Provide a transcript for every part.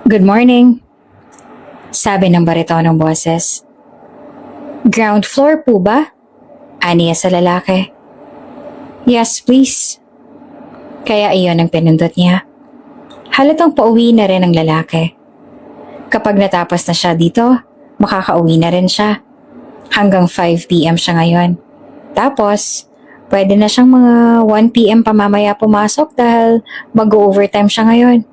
Good morning, sabi ng baritonong boses. Ground floor po ba? Aniya sa lalaki. Yes, please. Kaya iyon ang pinindot niya. Halatang pauwi na rin ang lalaki. Kapag natapos na siya dito, makakauwi na rin siya. Hanggang 5 p.m. siya ngayon. Tapos, pwede na siyang mga 1 p.m. pa mamaya pumasok dahil mag-overtime siya ngayon.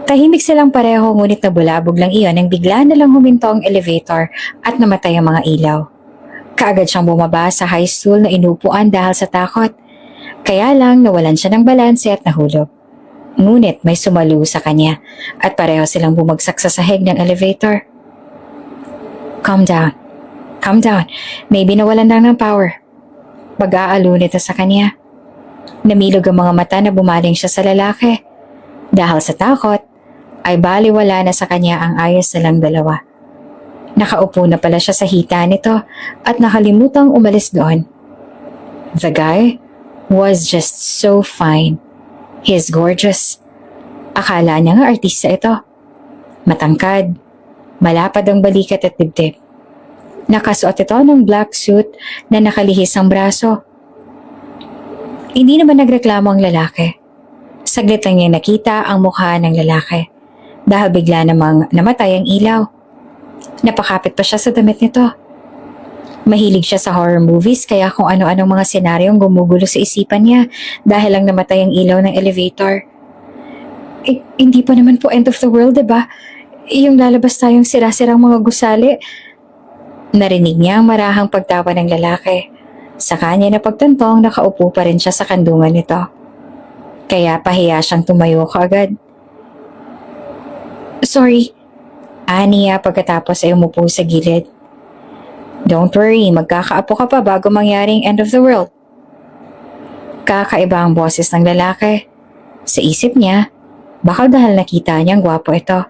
Tahimik silang pareho ngunit nabulabog lang iyon nang bigla na lang huminto ang elevator at namatay ang mga ilaw. Kaagad siyang bumaba sa high stool na inupuan dahil sa takot. Kaya lang nawalan siya ng balanse at nahulog. Ngunit may sumalo sa kanya at pareho silang bumagsak sa sahig ng elevator. Calm down. Calm down. Maybe nawalan lang ng power. Mag-aalun ito sa kanya. Namilog ang mga mata na bumaling siya sa lalaki. Dahil sa takot, ay baliwala na sa kanya ang ayos nilang dalawa. Nakaupo na pala siya sa hita nito at nakalimutang umalis doon. The guy was just so fine. He's gorgeous. Akala niya nga artista ito. Matangkad, malapad ang balikat at dibdib. Nakasuot ito ng black suit na nakalihis ang braso. Hindi naman nagreklamo ang lalaki. Saglit lang niya nakita ang mukha ng lalaki dahil bigla namang namatay ang ilaw. Napakapit pa siya sa damit nito. Mahilig siya sa horror movies kaya kung ano-anong mga senaryong gumugulo sa isipan niya dahil lang namatay ang ilaw ng elevator. Hindi pa naman po end of the world, diba? Yung lalabas tayong sira-sirang mga gusali. Narinig niya ang marahang pagtawa ng lalaki. Sa kanya na pagtantong nakaupo pa rin siya sa kandungan nito. Kaya pahiya siyang tumayo kaagad. Sorry, aniya pagkatapos ay umupo sa gilid. Don't worry, magkakaapo ka pa bago mangyaring end of the world. Kakaiba ang boses ng lalaki. Sa isip niya, bakal dahil nakita niyang gwapo ito.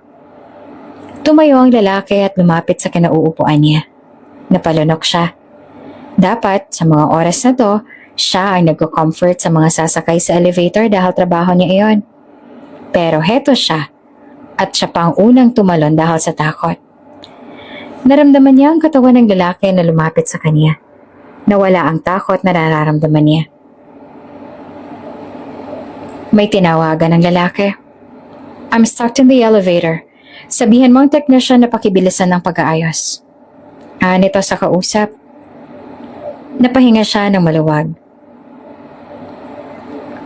Tumayo ang lalaki at lumapit sa kinauupuan niya. Napalunok siya. Dapat sa mga oras na to, siya ang nagko-comfort sa mga sasakay sa elevator dahil trabaho niya iyon. Pero heto siya at siya pa ang unang tumalon dahil sa takot. Naramdaman niya ang katawan ng lalaki na lumapit sa kanya. Nawala ang takot na nararamdaman niya. May tinawagan ng lalaki. I'm stuck in the elevator. Sabihan mo ang technician na pakibilisan ng pag-aayos. Nito sa kausap. Napahinga siya ng maluwag.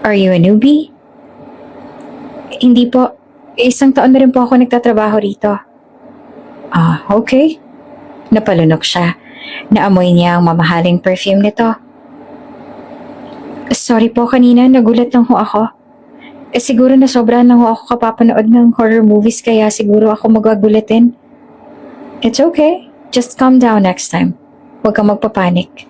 Are you a newbie? Hindi po. 1 taon na rin po ako nagtatrabaho rito. Okay. Napalunok siya. Naamoy niya ang mamahaling perfume nito. Sorry po, kanina nagulat lang ho ako. Siguro na sobrahan lang ho ako kapapanood ng horror movies kaya siguro ako magagulitin. It's okay. Just calm down next time. Huwag kang magpapanik.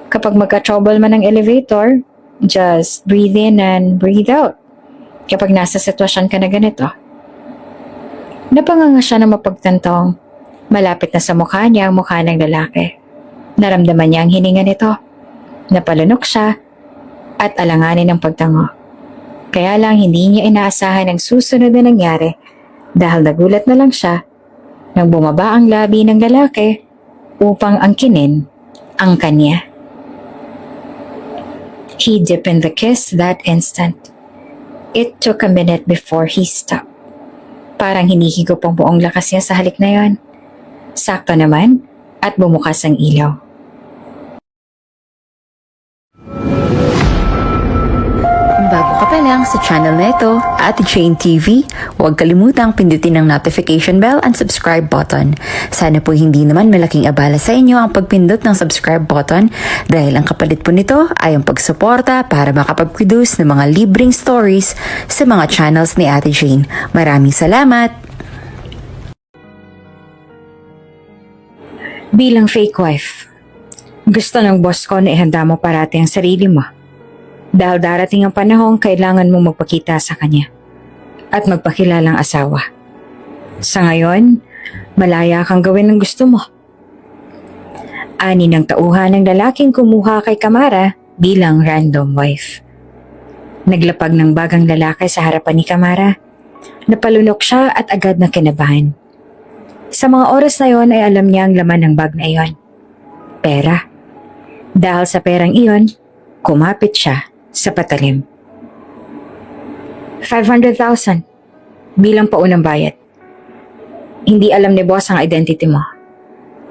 Kapag magka-trouble man ang elevator, just breathe in and breathe out. Kapag nasa sitwasyon ka na ganito. Napanganga siya na mapagtantong. Malapit na sa mukha niya ang mukha ng lalaki. Naramdaman niya ang hininga nito. Napalunok siya at alanganin ang pagtango. Kaya lang hindi niya inaasahan ang susunod na nangyari dahil nagulat na lang siya nang bumaba ang labi ng lalaki upang angkinin ang kanya. He deepened the kiss that instant. It took a minute before he stopped. Parang hinihigop ang buong lakas niya sa halik na yon. Sakto naman at bumukas ang ilaw. Kung bago ka pa lang sa channel na ito, Ate Jane TV, huwag kalimutang pindutin ang notification bell and subscribe button. Sana po hindi naman malaking abala sa inyo ang pagpindot ng subscribe button dahil ang kapalit po nito ay ang pagsuporta para makapag-produce ng mga libreng stories sa mga channels ni Ate Jane. Maraming salamat! Bilang fake wife, gusto ng boss ko na ihanda mo parati ang sarili mo. Dahil darating ang panahon kailangan mong magpakita sa kanya at magpakilalang asawa. Sa ngayon, malaya kang gawin ang gusto mo. Ani ng tauhan ng lalaking kumuha kay Kamara bilang random wife. Naglapag ng bagang lalaki sa harapan ni Kamara. Napalunok siya at agad na kinabahan. Sa mga oras na yon ay alam niya ang laman ng bag na iyon. Pera. Dahil sa perang iyon, kumapit siya sa patalim. 500,000 bilang paunang bayad. Hindi alam ni boss ang identity mo.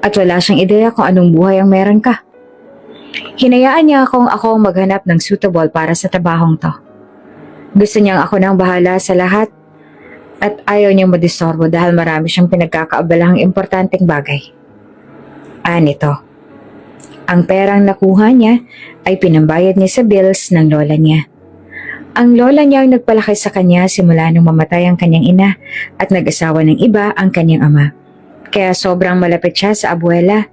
At wala siyang ideya kung anong buhay ang meron ka. Hinayaan niya ako ang maghanap ng suitable para sa trabahong to. Gusto niyang ako nang bahala sa lahat at ayaw niyang madistorbo dahil marami siyang pinagkakaabalahang importanteng bagay. Nito. Ang perang nakuha niya ay pinambayad niya sa bills ng lola niya. Ang lola niya ang nagpalaki sa kanya simula nung mamatay ang kanyang ina at nag-asawa ng iba ang kanyang ama. Kaya sobrang malapit siya sa abuela.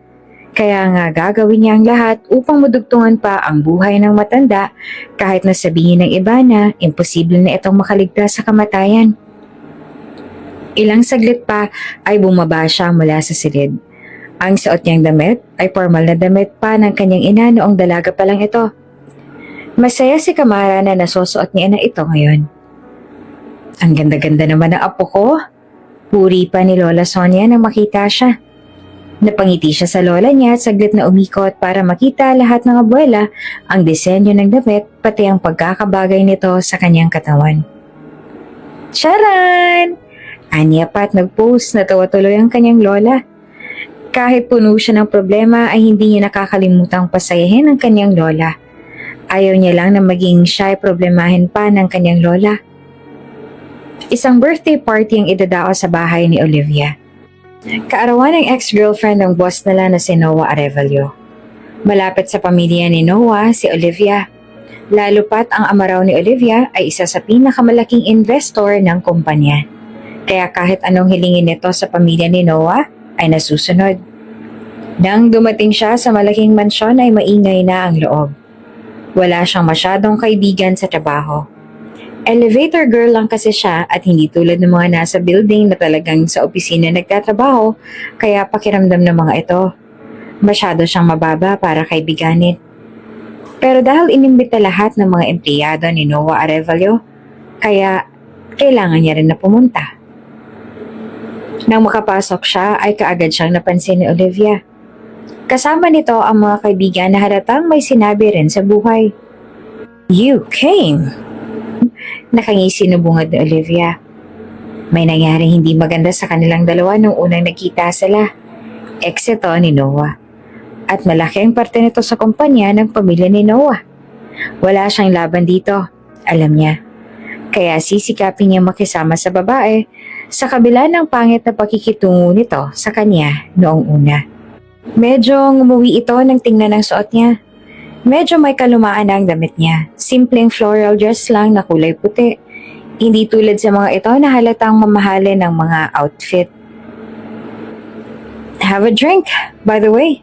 Kaya nga gagawin niya ang lahat upang madugtungan pa ang buhay ng matanda kahit na sabihin ng iba na imposible na itong makaligtas sa kamatayan. Ilang saglit pa ay bumaba siya mula sa silid. Ang suot niyang damit ay formal na damit pa ng kanyang ina noong dalaga pa lang ito. Masaya si Kamara na nasusuot niya na ito ngayon. Ang ganda-ganda naman ng apo ko. Puri pa ni Lola Sonia nang makita siya. Napangiti siya sa lola niya at saglit na umikot para makita lahat ng abuela ang disenyo ng damit pati ang pagkakabagay nito sa kanyang katawan. Charan! Anya pa at nag-post na tawa tuloy ang kanyang lola. Kahit puno siya ng problema ay hindi niya nakakalimutang pasayahin ang kanyang lola. Ayaw niya lang na maging siya ay problemahin pa ng kanyang lola. Isang birthday party ang idadao sa bahay ni Olivia. Kaarawan ng ex-girlfriend ng boss nila na si Noah Arevalo. Malapit sa pamilya ni Noah si Olivia. Lalo pat ang ama raw ni Olivia ay isa sa pinakamalaking investor ng kumpanya. Kaya kahit anong hilingin nito sa pamilya ni Noah ay nasusunod. Nang dumating siya sa malaking mansyon ay maingay na ang loob. Wala siyang masyadong kaibigan sa trabaho. Elevator girl lang kasi siya at hindi tulad ng mga nasa building na talagang sa opisina nagtatrabaho, kaya pakiramdam ng mga ito. Masyado siyang mababa para kaibiganin. Pero dahil inimbita lahat ng mga empleyado ni Noah Arevalo, kaya kailangan niya rin na pumunta. Nang makapasok siya ay kaagad siyang napansin ni Olivia. Kasama nito ang mga kaibigan na halatang may sinabi rin sa buhay. You came! Nakangisi na bungad ni Olivia. May nangyari hindi maganda sa kanilang dalawa nung unang nagkita sila. Ex ito ni Noah. At malaki ang parte nito sa kumpanya ng pamilya ni Noah. Wala siyang laban dito, alam niya. Kaya sisikapin niya makisama sa babae sa kabila ng pangit na pakikitungo nito sa kanya noong una. Medyo ngumuwi ito ng tingnan ng suot niya. Medyo may kalumaan na ang damit niya. Simpleng floral dress lang na kulay puti. Hindi tulad sa mga ito na halatang mamahalin ng mga outfit. Have a drink, by the way.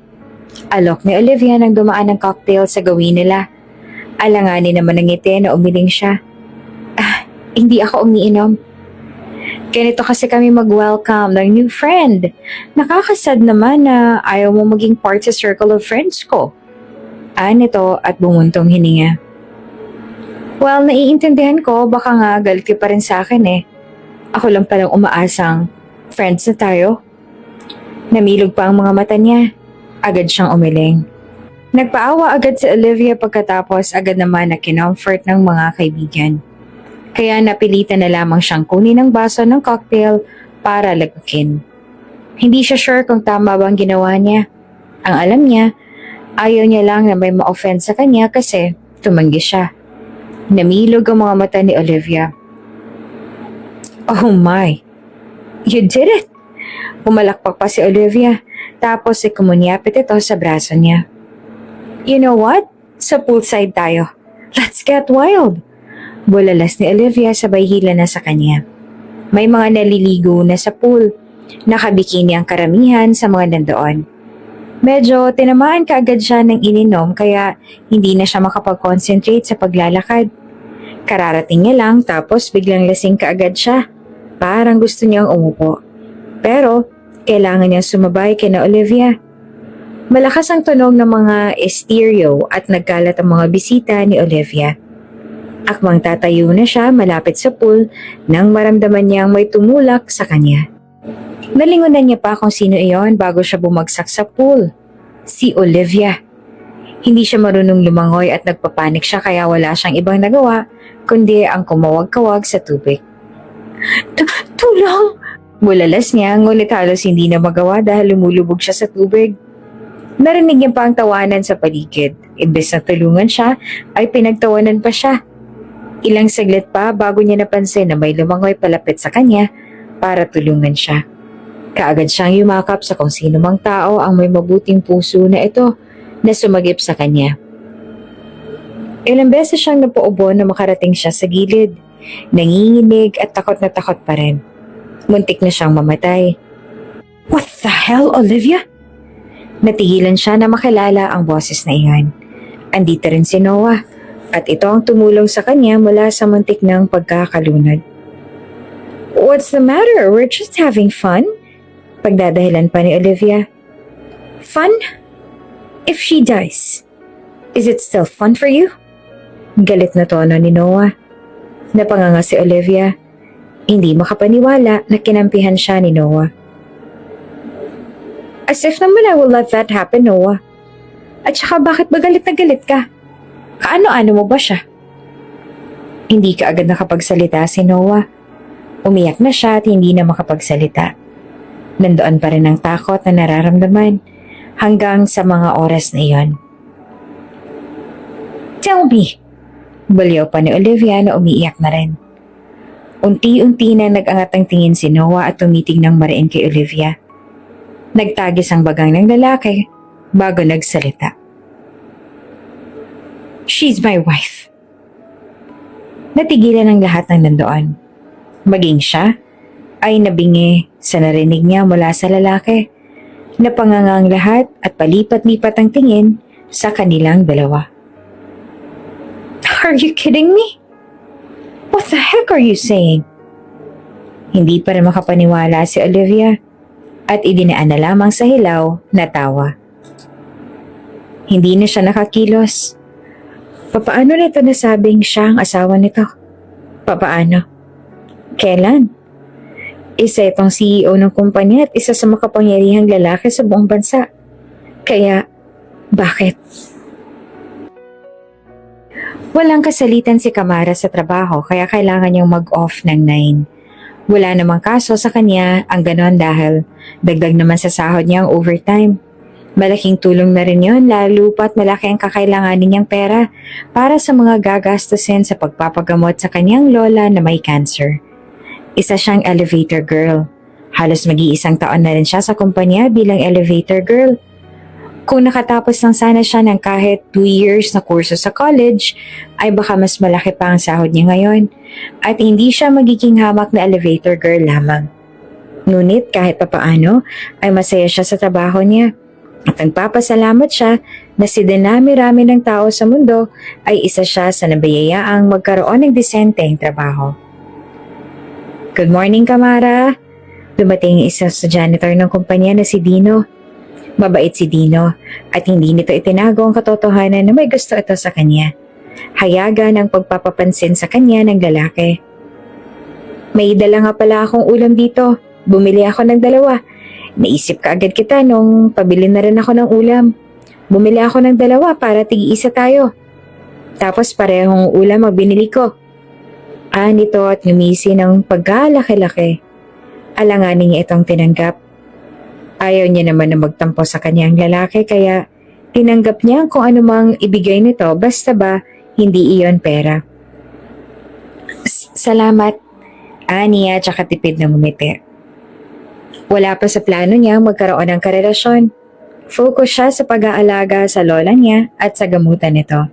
Alok ni Olivia nang dumaan ng cocktail sa gawin nila. Alanganin naman ng ngiti na umiling siya. Hindi ako umiinom. Ganito kasi kami mag-welcome ng new friend. Nakakasad naman na ayaw mo maging part sa circle of friends ko. Nito at bumuntong hininga. Well, naiintindihan ko, baka nga galit ka pa rin sa akin eh. Ako lang palang umaasang friends na tayo. Namilog pa ang mga mata niya. Agad siyang umiling. Nagpaawa agad si Olivia pagkatapos agad naman na kinomfort ng mga kaibigan. Kaya napilitan na lamang siyang kunin ang baso ng cocktail para lagukin. Hindi siya sure kung tama ba ang ginawa niya. Ang alam niya, ayaw niya lang na may ma-offend sa kanya kasi tumanggi siya. Namilog ang mga mata ni Olivia. Oh my! You did it! Pumalakpak pa si Olivia, tapos kumunyapit ito sa braso niya. You know what? Sa poolside tayo. Let's get wild! Bulalas ni Olivia sabay hila na sa kanya. May mga naliligo na sa pool. Nakabikini ang karamihan sa mga nandoon. Medyo tinamaan kaagad siya ng ininom kaya hindi na siya makapag-concentrate sa paglalakad. Kararating niya lang tapos biglang lasing kaagad siya. Parang gusto niyang umupo. Pero kailangan niyang sumabay kina Olivia. Malakas ang tunog ng mga stereo at nagkalat ang mga bisita ni Olivia. Akmang tatayo na siya malapit sa pool nang maramdaman niyang may tumulak sa kanya. Nalingunan niya pa kung sino iyon bago siya bumagsak sa pool. Si Olivia. Hindi siya marunong lumangoy at nagpapanik siya kaya wala siyang ibang nagawa kundi ang kumawag-kawag sa tubig. Tulong! Bulalas niya ngunit halos hindi na magawa dahil lumulubog siya sa tubig. Narinig niya pa ang tawanan sa paligid. Imbes na tulungan siya ay pinagtawanan pa siya. Ilang saglit pa bago niya napansin na may lumangoy palapit sa kanya para tulungan siya. Kaagad siyang yumakap sa kung sino mang tao ang may mabuting puso na ito na sumagip sa kanya. Ilang beses siyang napaubo na makarating siya sa gilid. Nanginginig at takot na takot pa rin. Muntik na siyang mamatay. What the hell, Olivia? Natigilan siya na makilala ang boses na iyon. Andito rin si Noah at ito ang tumulong sa kanya mula sa muntik ng pagkakalunod. What's the matter? We're just having fun? Pagdadahilan pa ni Olivia. Fun? If she dies, is it still fun for you? Galit na tono ni Noah. Napanganga si Olivia. Hindi makapaniwala na kinampihan siya ni Noah. As if naman I will let that happen, Noah. At saka bakit ba galit na galit ka? Kaano-ano mo ba siya? Hindi ka agad nakapagsalita si Noah. Umiyak na siya at hindi na makapagsalita. Nandoon pa rin ang takot na nararamdaman hanggang sa mga oras na iyon. Tell me! Baliw pa ni Olivia na umiiyak na rin. Unti-unti na nag-angat ang tingin si Noah at tumitig ng mariin kay Olivia. Nagtagis ang bagang ng lalaki bago nagsalita. She's my wife. Natigilan ang lahat ng nandoon. Maging siya ay nabingi sa narinig niya mula sa lalaki. Napanganga ang lahat at palipat-lipat ang tingin sa kanilang dalawa. Are you kidding me? What the heck are you saying? Hindi pa rin makapaniwala si Olivia at idinaan na lamang sa hilaw na tawa. Hindi na siya nakakilos. Papaano nito nasabing siya ang asawa nito? Papaano? Kailan? Isa itong CEO ng kumpanya at isa sa makapangyarihang lalaki sa buong bansa. Kaya, bakit? Walang kasalitan si Kamara sa trabaho kaya kailangan niyang mag-off ng 9. Wala namang kaso sa kanya ang ganon dahil dagdag naman sa sahod niya ang overtime. Malaking tulong na rin yun lalo pat malaki ang kakailanganin niyang pera para sa mga gagastusin sa pagpapagamot sa kanyang lola na may cancer. Isa siyang elevator girl. Halos mag-iisang taon na rin siya sa kumpanya bilang elevator girl. Kung nakatapos lang sana siya ng kahit 2 years na kurso sa college, ay baka mas malaki pa ang sahod niya ngayon at hindi siya magiging hamak na elevator girl lamang. Ngunit kahit papaano ay masaya siya sa trabaho niya. At nagpapasalamat siya na si dinami-rami ng tao sa mundo ay isa siya sa nabayayaang magkaroon ng disenteng trabaho. Good morning, Kamara. Dumating isa sa janitor ng kumpanya na si Dino. Mabait si Dino at hindi nito itinago ang katotohanan na may gusto ito sa kanya. Hayagan ang pagpapapansin sa kanya ng lalaki. May dala nga pala akong ulam dito. Bumili ako ng 2. Naisip ka agad kita nung pabili na rin ako ng ulam. Bumili ako ng 2 para tig-isa tayo. Tapos parehong ulam ang binili ko. Nito at ngumisi ng pagkalaki-laki. Alanganin niya itong tinanggap. Ayaw niya naman na magtampo sa kanyang lalaki kaya tinanggap niya kung anumang ibigay nito basta ba hindi iyon pera. Salamat, niya tsaka tipid ng ngumiti. Wala pa sa plano niya magkaroon ng karelasyon. Focus siya sa pag-aalaga sa lola niya at sa gamutan nito.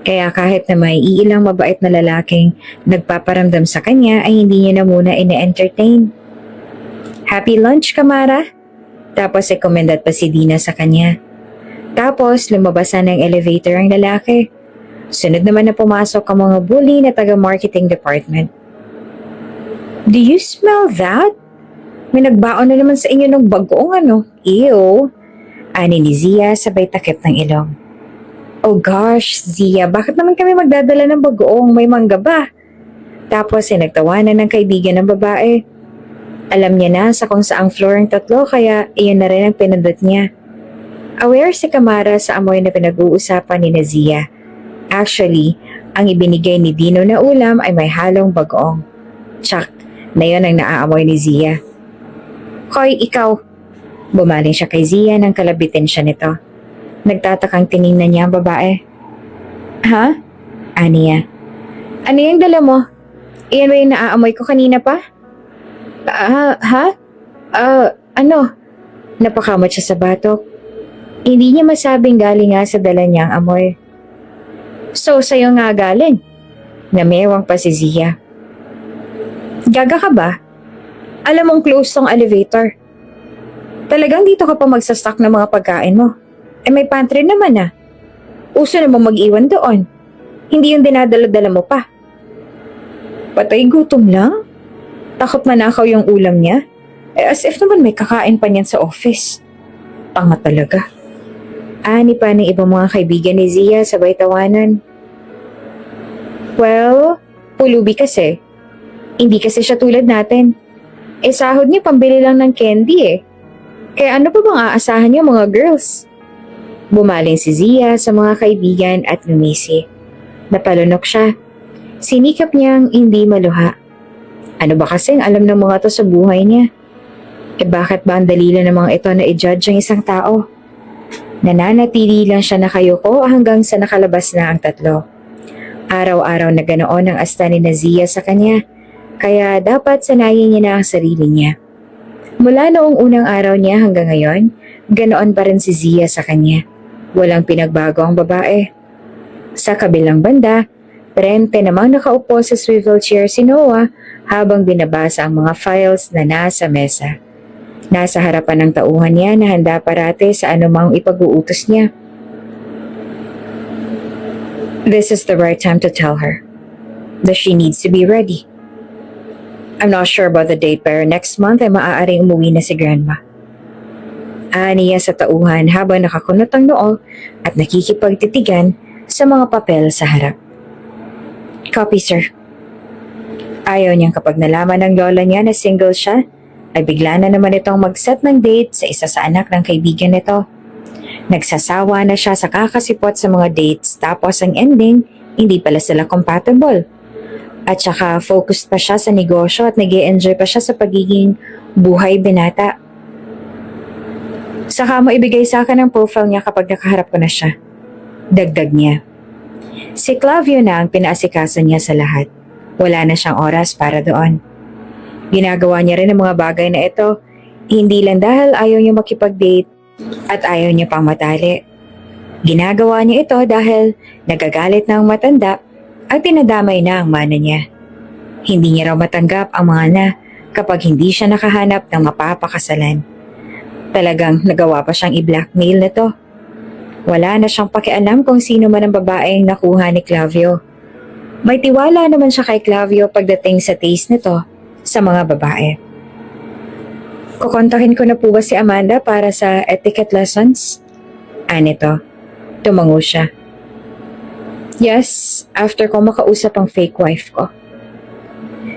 Kaya kahit na may iilang mabait na lalaking nagpaparamdam sa kanya ay hindi niya na muna ine-entertain. Happy lunch, Kamara? Tapos ikomendat pa si Dina sa kanya. Tapos lumabasan ng elevator ang lalaki. Sunod naman na pumasok ang mga bully na taga-marketing department. Do you smell that? May nagbaon na naman sa inyo ng bagoong Ew. Ani ni Zia sabay takip ng ilong. Oh gosh, Zia, bakit naman kami magdadala ng bagoong? May mangga ba? Tapos nagtawanan ng kaibigan ng babae. Alam niya na sa kung saang floor ang tatlo kaya iyon na rin ang pinundot niya. Aware si Kamara sa amoy na pinag-uusapan ni Zia. Actually, ang ibinigay ni Dino na ulam ay may halong bagoong. Tsak, na yun ang naaamoy ni Zia. Hoy, ikaw! Bumaling siya kay Zia nang kalabitin siya nito. Nagtatakang tiningnan niya ang babae. Ha? Aniya. Ano yung dala mo? Iyan ba yung naaamoy ko kanina pa? Ha? Ano? Napakamot siya sa batok. Hindi niya masabing galing nga sa dala niya ang amoy. So, sa'yo nga galing? Namewang pa si Zia. Gaga ka ba? Alam mong close tong elevator. Talagang dito ka pa magsastock ng mga pagkain mo. Eh may pantry naman ah. Uso namang mag-iwan doon. Hindi yung dinadala-dala mo pa. Patay gutom lang? Takot manakaw yung ulam niya? Eh as if naman may kakain pa niyan sa office. Tanga talaga. Ani pa ng ibang mga kaibigan ni Zia sabay tawanan. Well, pulubi kasi. Hindi kasi siya tulad natin. Eh sahod niya pambili lang ng candy eh. Kaya ano pa bang aasahan niyo mga girls? Bumaling si Zia sa mga kaibigan at lumisi. Napalunok siya. Sinikap niyang hindi maluha. Ano ba kasing alam ng mga to sa buhay niya? Eh bakit ba ang dalila ng mga ito na i-judge ang isang tao? Nananatili lang siya nakayuko hanggang sa nakalabas na ang tatlo. Araw-araw na ganoon ang asta ni Zia sa kanya, kaya dapat sanayin niya na ang sarili niya. Mula noong unang araw niya hanggang ngayon, ganoon pa rin si Zia sa kanya. Walang pinagbago ang babae. Sa kabilang banda, Prente namang nakaupo sa swivel chair si Noah habang binabasa ang mga files na nasa mesa. Nasa harapan ng tauhan niya na handa parate sa anumang ipag-uutos niya. This is the right time to tell her that she needs to be ready. I'm not sure about the date pero next month ay maaaring umuwi na si Grandma. Aniya sa tauhan habang nakakunot ang noo at nakikipagtitigan sa mga papel sa harap. Copy, sir. Ayaw niyang kapag nalaman ng lola niya na single siya, ay bigla na naman itong mag-set ng date sa isa sa anak ng kaibigan nito. Nagsasawa na siya sa kakasipot sa mga dates tapos ang ending, hindi pala sila compatible. At saka focused pa siya sa negosyo at nag-i-enjoy pa siya sa pagiging buhay binata. Saka mo ibigay sa akin ang profile niya kapag nakaharap ko na siya. Dagdag niya. Si Clavio na ang pinaasikaso niya sa lahat. Wala na siyang oras para doon. Ginagawa niya rin ang mga bagay na ito, hindi lang dahil ayaw niya makipag-date at ayaw niya pang matali. Ginagawa niya ito dahil nagagalit na ang matanda at tinadamay na ang mana niya. Hindi niya raw matanggap ang mga na kapag hindi siya nakahanap ng mapapakasalan. Talagang nagawa pa siyang i-blackmail nito. Wala na siyang pakialam kung sino man ang babaeng nakuha ni Clavio. May tiwala naman siya kay Clavio pagdating sa taste nito sa mga babae. Kukontakin ko na po ba si Amanda para sa etiquette lessons? Anito, tumango siya. Yes, after ko makausap ang fake wife ko.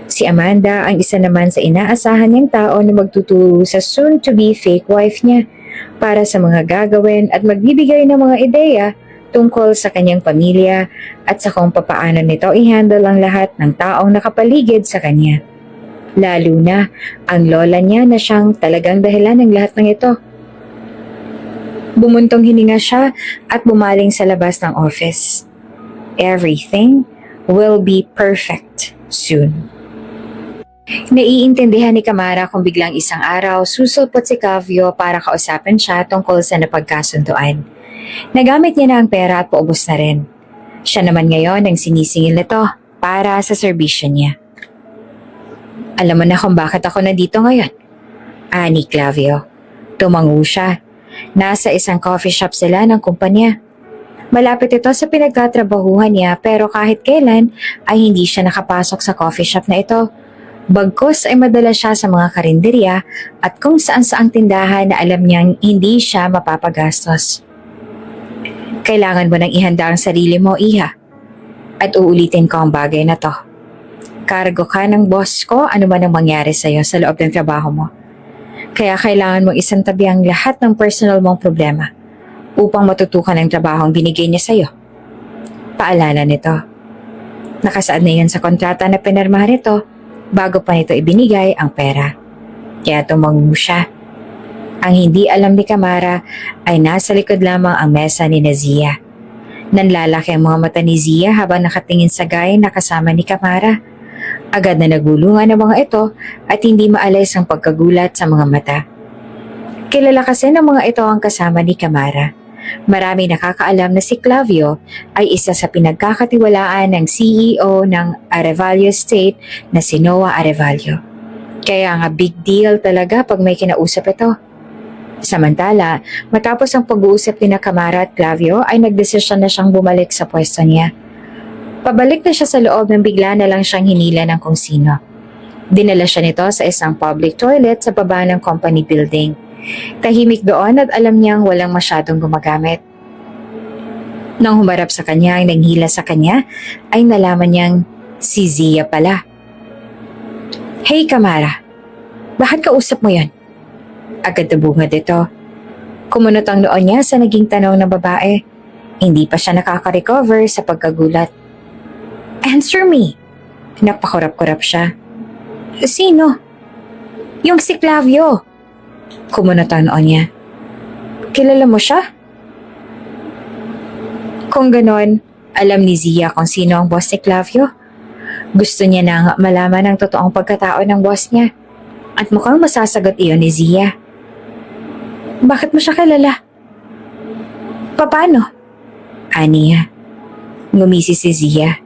Si Amanda ang isa naman sa inaasahan niyang tao na magtuturo sa soon-to-be fake wife niya para sa mga gagawin at magbibigay ng mga ideya tungkol sa kanyang pamilya at sa kung papaano nito i-handle ang lahat ng taong nakapaligid sa kanya. Lalo na ang lola niya na siyang talagang dahilan ng lahat ng ito. Bumuntong hininga siya at bumaling sa labas ng office. Everything will be perfect soon. Naiintindihan ni Kamara kung biglang isang araw susulpot si Clavio para kausapin siya tungkol sa napagkasunduan. Nagamit niya na ang pera at paubos na rin. Siya naman ngayon ang sinisingil nito para sa serbisyo niya. Alam mo na kung bakit ako nandito ngayon? Ani Clavio. Tumango siya. Nasa isang coffee shop sila ng kumpanya. Malapit ito sa pinagtatrabahuhan niya pero kahit kailan ay hindi siya nakapasok sa coffee shop na ito. Bagkus ay madala siya sa mga karinderya at kung saan-saang tindahan na alam niyang hindi siya mapapagastos. Kailangan mo nang ihanda ang sarili mo, Iha. At uulitin ko ang bagay na to. Kargo ka ng boss ko ano man ang mangyari sa'yo sa loob ng trabaho mo. Kaya kailangan mong isantabi ang lahat ng personal mong problema upang matutukan ang trabahong binigay niya sa'yo. Paalala nito. Nakasaad na yan sa kontrata na pinirmahan nito bago pa nito ibinigay ang pera. Kaya tumango siya. Ang hindi alam ni Kamara ay nasa likod lamang ang mesa ni Nazia. Nanlalaki ang mga mata ni Zia habang nakatingin sa guy na kasama ni Kamara. Agad na nagulungan ang mga ito at hindi maalis ang pagkagulat sa mga mata. Kilala kasi ng mga ito ang kasama ni Kamara. Marami nakakaalam na si Clavio ay isa sa pinagkakatiwalaan ng CEO ng Arevalo Estate na si Noah Arevalo. Kaya nga big deal talaga pag may kinausap ito. Samantala, matapos ang pag-uusap ni Kamara at Clavio ay nagdesisyon na siyang bumalik sa pwesto niya. Pabalik na siya sa loob nang bigla na lang siyang hinila ng kung sino. Dinala siya nito sa isang public toilet sa baba ng company building. Tahimik doon at alam niyang walang masyadong gumagamit. Nang humarap sa kanya ang nanghila sa kanya, ay nalaman niyang si Zia pala. Hey Kamara, bakit kausap mo yan? Agad na bungad ito. Kumunot ang noon niya sa naging tanong ng babae. Hindi pa siya nakaka-recover sa pagkagulat. Answer me! Napakurap-kurap siya. Sino? Yung si Clavio. Kumunot ang noon niya. Kilala mo siya? Kung ganon, alam ni Zia kung sino ang boss ni Clavio. Gusto niya na nga malaman ang totoong pagkatao ng boss niya. At mukhang masasagot iyon ni Zia. Bakit mo siya kilala? Paano? Aniya. Ngumisi si Zia.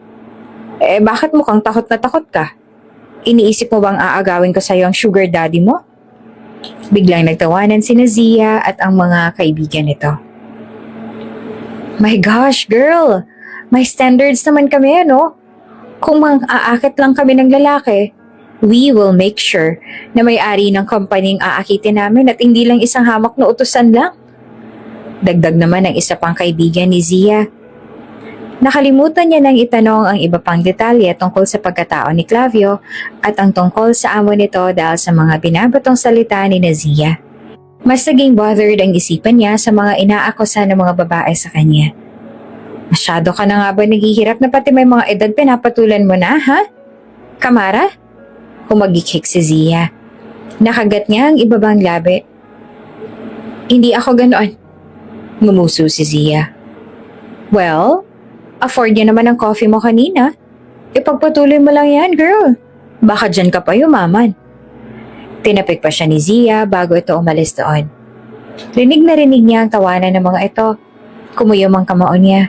Bakit mukhang takot na takot ka? Iniisip mo bang aagawin ko sa'yo ang sugar daddy mo? Biglang nagtawanan si Zia at ang mga kaibigan nito. My gosh, girl! May standards naman kami, no? Kung mang-aakit lang kami ng lalaki, we will make sure na may-ari ng company ang aakitin namin at hindi lang isang hamak na utusan lang. Dagdag naman ang isa pang kaibigan ni Zia. Nakalimutan niya nang itanong ang iba pang detalye tungkol sa pagkatao ni Clavio at ang tungkol sa amo nito dahil sa mga binabatong salita ni Zia. Mas naging bothered ang isipan niya sa mga inaakusa ng mga babae sa kanya. Masyado ka na nga ba naghihirap na pati may mga edad pinapatulan mo na, ha? Kamara? Humagikik si Zia. Nakagat niya ang ibabang labi. Hindi ako ganoon. Ngumuso si Zia. Well, afford niya naman ang coffee mo kanina. Ipagpatuloy mo lang yan, girl. Baka dyan ka pa yumaman. Tinapik pa siya ni Zia bago ito umalis doon. Rinig na rinig niya ang tawanan ng mga ito. Kumuyom ang kamao niya.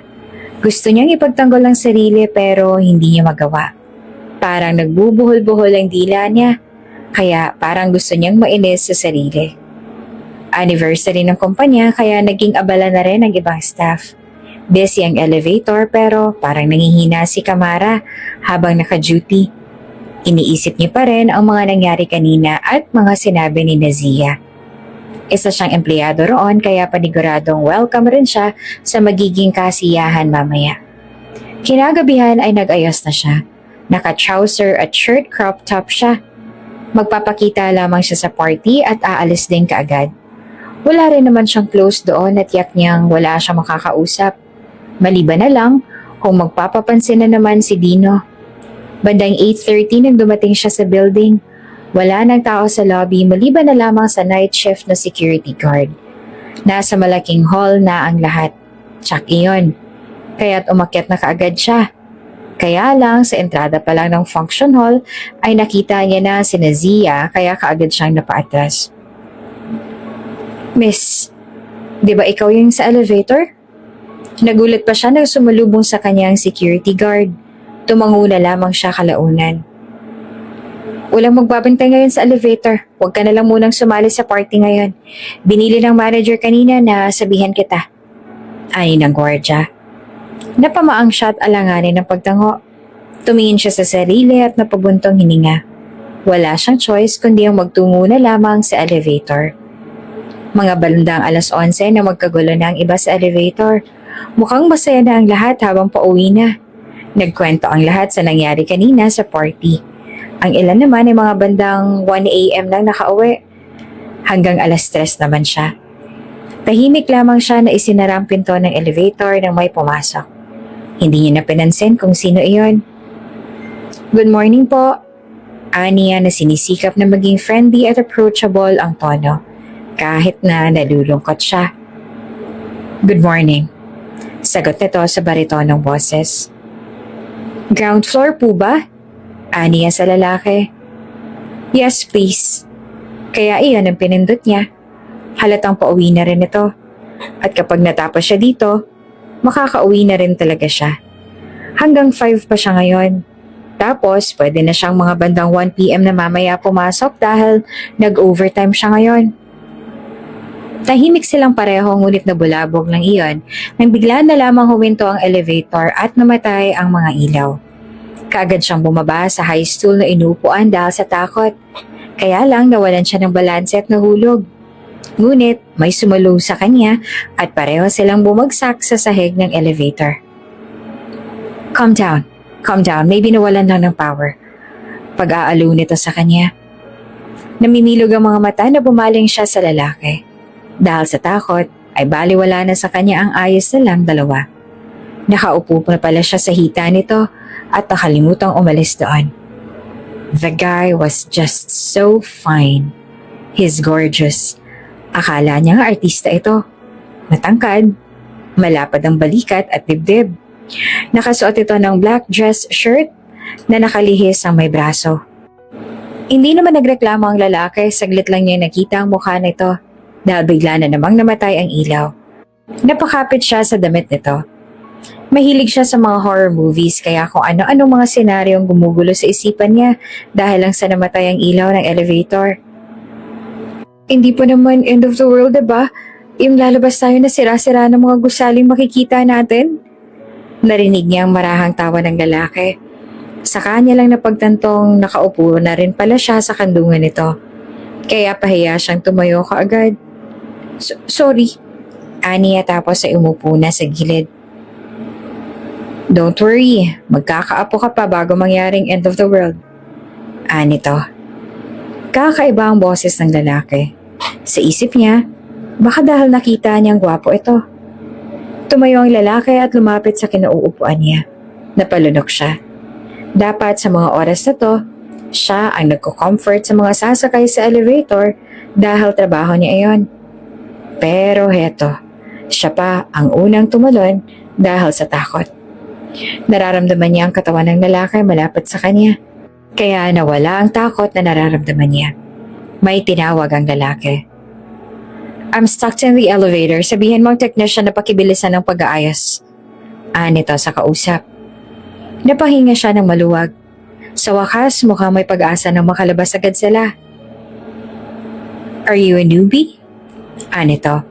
Gusto niyang ipagtanggol ang sarili pero hindi niya magawa. Parang nagbubuhol-buhol ang dila niya, kaya parang gusto niyang mainis sa sarili. Anniversary ng kumpanya kaya naging abala na rin ang ibang staff. Busy ang elevator pero parang nangihina si Kamara habang naka-duty. Iniisip niya pa rin ang mga nangyari kanina at mga sinabi ni Zia. Isa siyang empleyado roon kaya paniguradong welcome rin siya sa magiging kasiyahan mamaya. Kinagabihan ay nag-ayos na siya. Naka-trouser at shirt crop top siya. Magpapakita lamang siya sa party at aalis din kaagad. Wala rin naman siyang close doon at yak niyang wala siyang makakausap. Maliban na lang kung magpapapansin na naman si Dino. Bandang 8:30 nang dumating siya sa building. Wala nang tao sa lobby maliban na lamang sa night shift na security guard. Nasa malaking hall na ang lahat. Tsak iyon. Kaya't umakyat na kaagad siya. Kaya lang sa entrada pa lang ng function hall ay nakita niya na si Zia kaya kaagad siyang napaatras. Miss, di ba ikaw yung sa elevator? Nagulat pa siya nang sumalubong sa kanyang security guard. Tumango na lamang siya kalaunan. Walang magbabantay ngayon sa elevator. Huwag ka na lang munang sumali sa party ngayon. Binili ng manager kanina na sabihan kita. Ay ng gwardya. Napamaang siya at alanganin ng pagtango. Tumingin siya sa sarili at napabuntong hininga. Wala siyang choice kundi ang magtungo na lamang sa elevator. Mga balundang 11:00 na magkagulo na ang iba sa elevator. Mukhang masaya na ang lahat habang pauwi na. Nagkwento ang lahat sa nangyari kanina sa party. Ang ilan naman ay mga bandang 1 a.m. lang nakauwi. Hanggang alas 3 naman siya. Tahimik lamang siya na isinara ang pinto ng elevator nang may pumasok. Hindi niya na pinansin kung sino iyon. Good morning po. Aniya na sinisikap na maging friendly at approachable ang tono, kahit na nalulungkot siya. Good morning. Sagot nito sa baritonong boses. Ground floor po ba? Aniya sa lalaki. Yes, please. Kaya iyon ang pinindot niya. Halatang pauwi na rin ito. At kapag natapos siya dito, makakauwi na rin talaga siya. Hanggang 5 pa siya ngayon. Tapos, pwede na siyang mga bandang 1 p.m. na mamaya pumasok dahil nag-overtime siya ngayon. Tahimik silang pareho ngunit nabulabog lang iyon nang bigla na lamang huminto ang elevator at namatay ang mga ilaw. Kaagad siyang bumaba sa high stool na inuupuan dahil sa takot. Kaya lang nawalan siya ng balanse at nahulog. Ngunit may sumalo sa kanya at pareho silang bumagsak sa sahig ng elevator. Calm down. Calm down, maybe nawalan lang ng power. Pag-aalo nito sa kanya. Namimilog ang mga mata na bumaling siya sa lalaki. Dahil sa takot, ay baliwala na sa kanya ang ayos na lang dalawa. Nakaupo na pala siya sa hita nito at nakalimutang umalis doon. The guy was just so fine. He's gorgeous. Akala niya nga artista ito. Matangkad, malapad ang balikat at dibdib. Nakasuot ito ng black dress shirt na nakalihis ang may braso. Hindi naman nagreklamo ang lalaki, saglit lang niya nakita ang mukha nito dahil bigla na namang namatay ang ilaw. Napakapit siya sa damit nito. Mahilig siya sa mga horror movies kaya kung ano-anong mga senaryong gumugulo sa isipan niya dahil lang sa namatay ang ilaw ng elevator. Hindi po naman end of the world, diba? Yung lalabas tayo na sira-sira ng mga gusaling makikita natin? Narinig niya ang marahang tawa ng lalaki. Sa kanya lang napagtantong nakaupo na rin pala siya sa kandungan nito. Kaya pahiya siyang tumayo kaagad. Sorry. Aniya tapos ay umupo na sa gilid. Don't worry, magkakaapo ka pa bago mangyaring end of the world. Anito. Kakaiba ang boses ng lalaki. Sa isip niya, baka dahil nakita niyang gwapo ito. Tumayo ang lalaki at lumapit sa kinauupuan niya. Napalunok siya. Dapat sa mga oras na to, siya ang nagko-comfort sa mga sasakay sa elevator dahil trabaho niya iyon. Pero heto, siya pa ang unang tumalon dahil sa takot. Nararamdaman niya ang katawan ng lalaki malapit sa kanya. Kaya nawala ang takot na nararamdaman niya. May tinawag ang lalaki. I'm stuck in the elevator. Sabihin mo ang technician na pakibilisan ng pag-aayos. Nito sa kausap. Napahinga siya ng maluwag. Sa wakas, mukhang may pag-asa na makalabas agad sila. Are you a newbie? Nito.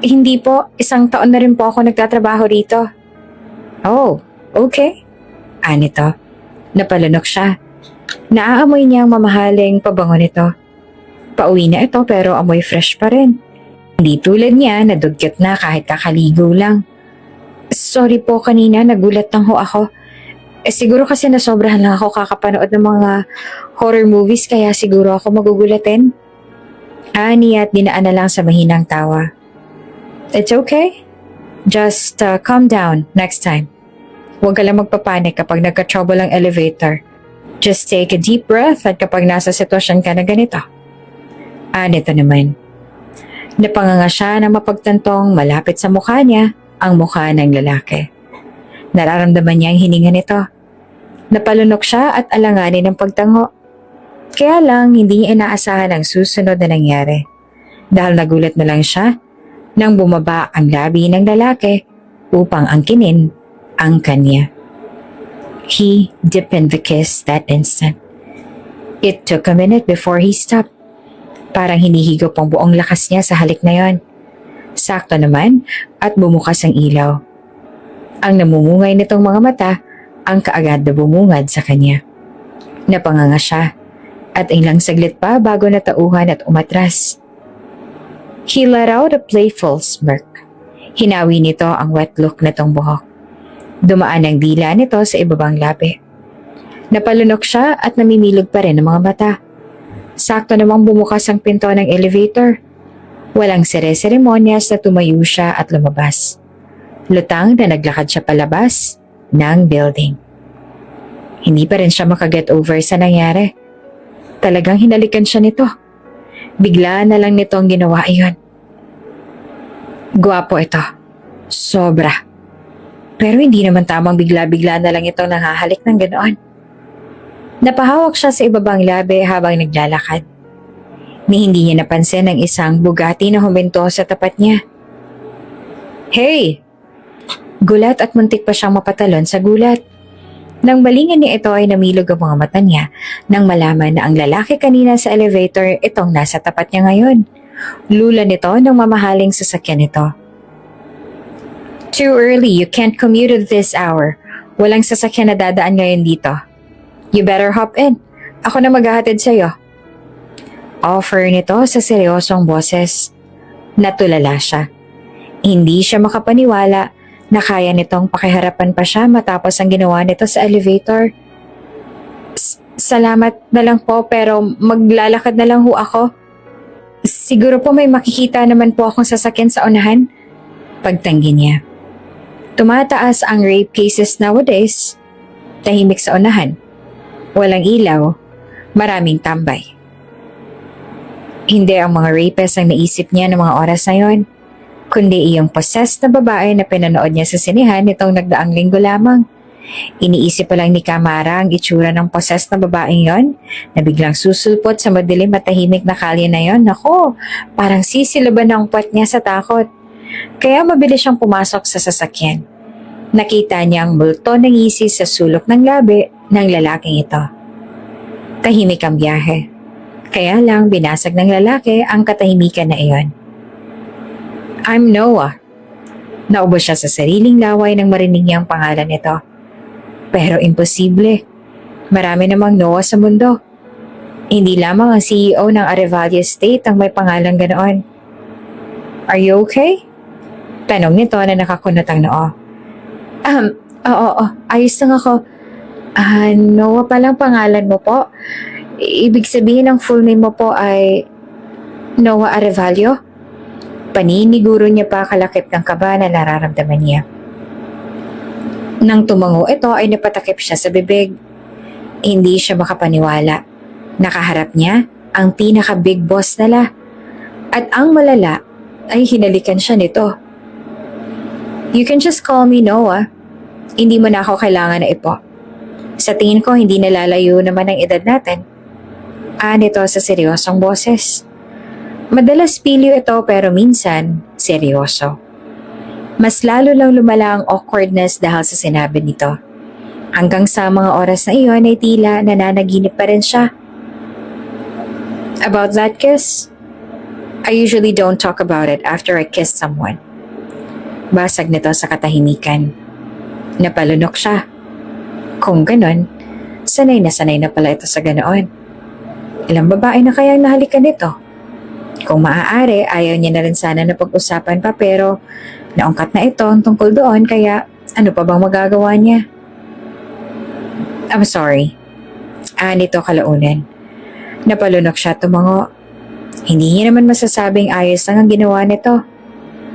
Hindi po. 1 taon na rin po ako nagtatrabaho rito. Oh, okay. Nito. Napalunok siya. Naaamoy niya ang mamahaling pabango nito. Pauwi na ito pero amoy fresh pa rin. Hindi tulad niya na dugyot na kahit kakaligo lang. Sorry po kanina, nagulat lang ho ako. Siguro kasi nasobrahan lang ako kakapanood ng mga horror movies kaya siguro ako magugulatin. Niya at dinaan na lang sa mahinang tawa. It's okay. Just calm down next time. Huwag ka lang magpapanik kapag nagka-trouble ang elevator. Just take a deep breath at kapag nasa sitwasyon ka na ganito. Nito naman. Napanganga siya na mapagtantong malapit sa mukha niya ang mukha ng lalaki. Nararamdaman niya ang hininga nito. Napalunok siya at alanganin ng pagtango. Kaya lang hindi niya inaasahan ang susunod na nangyari. Dahil nagulat na lang siya nang bumaba ang labi ng lalaki upang angkinin ang kanya. He deepened the kiss that instant. It took a minute before he stopped. Parang hinihigop ang buong lakas niya sa halik na yon. Sakto naman at bumukas ang ilaw. Ang namumungay nitong mga mata ang kaagad na bumungad sa kanya. Napanganga siya at ilang saglit pa bago natauhan at umatras. He let out a playful smirk. Hinawi nito ang wet look nitong buhok. Dumaan ang dila nito sa ibabang labi. Napalunok siya at namimilog pa rin ang mga mata. Sakto namang bumukas ang pinto ng elevator. Walang sere-seremonyas na tumayo siya at lumabas. Lutang na naglakad siya palabas ng building. Hindi pa rin siya makaget over sa nangyari. Talagang hinalikan siya nito. Bigla na lang nito ang ginawa iyon. Gwapo ito. Sobra. Pero hindi naman tamang bigla-bigla na lang ito nangahalik ng ganoon. Napahawak siya sa ibabang labi habang naglalakad. Ni hindi niya napansin ang isang Bugatti na huminto sa tapat niya. Hey! Gulat at muntik pa siyang mapatalon sa gulat. Nang balingan niya ito ay namilog ang mga mata niya nang malaman na ang lalaki kanina sa elevator itong nasa tapat niya ngayon. Lula nito ng mamahaling sasakyan nito. Too early, you can't commute at this hour. Walang sasakyan na dadaan ngayon dito. You better hop in. Ako na maghahatid sa'yo. Offer nito sa seryosong boses. Natulala siya. Hindi siya makapaniwala na kaya nitong pakiharapan pa siya matapos ang ginawa nito sa elevator. Salamat na lang po pero maglalakad na lang ho ako. Siguro po may makikita naman po akong sasakyan sa unahan. Pagtanggi niya. Tumataas ang rape cases nowadays. Tahimik sa unahan. Walang ilaw. Maraming tambay. Hindi ang mga rapist ang naisip niya ng mga oras na yon, kundi iyong possessed na babae na pinanood niya sa sinihan nitong nagdaang linggo lamang. Iniisip pa lang ni Kamara ang itsura ng possessed na babaeng yon na biglang susulpot sa madilim at tahimik na kalye na yon. Nako, parang sisilaban ang puwet niya sa takot. Kaya mabilis siyang pumasok sa sasakyan. Nakita niya ang multo ng isis sa sulok ng labi ng lalaking ito. Tahimik ang biyahe. Kaya lang binasag ng lalaki ang katahimikan na iyon. I'm Noah. Naubos siya sa sariling laway nang marinig niya ang pangalan nito. Pero imposible. Marami namang Noah sa mundo. Hindi lamang ang CEO ng Arevalo Estate ang may pangalan ganoon. Are you okay? Tanong nito na nakakunot ang noo. Oo, ayos lang ako. Noah palang pangalan mo po. Ibig sabihin ang full name mo po ay Noah Arevalo? Paniniguro niya pa kalakip ng kaba na nararamdaman niya. Nang tumango ito ay napatakip siya sa bibig. Hindi siya makapaniwala. Nakaharap niya ang pinaka-big boss nila. At ang malala ay hinalikan siya nito. You can just call me Noah. Hindi mo na ako kailangan na ipo. Sa tingin ko hindi nalalayo naman ang edad natin. Nito sa seryosong boses. Madalas pilyo ito pero minsan seryoso. Mas lalo lang lumala ang awkwardness dahil sa sinabi nito. Hanggang sa mga oras na iyon ay tila nananaginip pa rin siya. About that kiss? I usually don't talk about it after I kiss someone. Basag nito sa katahimikan. Napalunok siya. Kung ganon, sanay na pala ito sa ganoon. Ilang babae na kayang nahalikan nito? Kung maaari, ayaw niya na rin sana na pag-usapan pa pero naungkat na ito ang tungkol doon kaya ano pa bang magagawa niya? I'm sorry. Nito kalaunan. Napalunok siya tumango. Hindi niya naman masasabing ayos lang ang ginawa nito.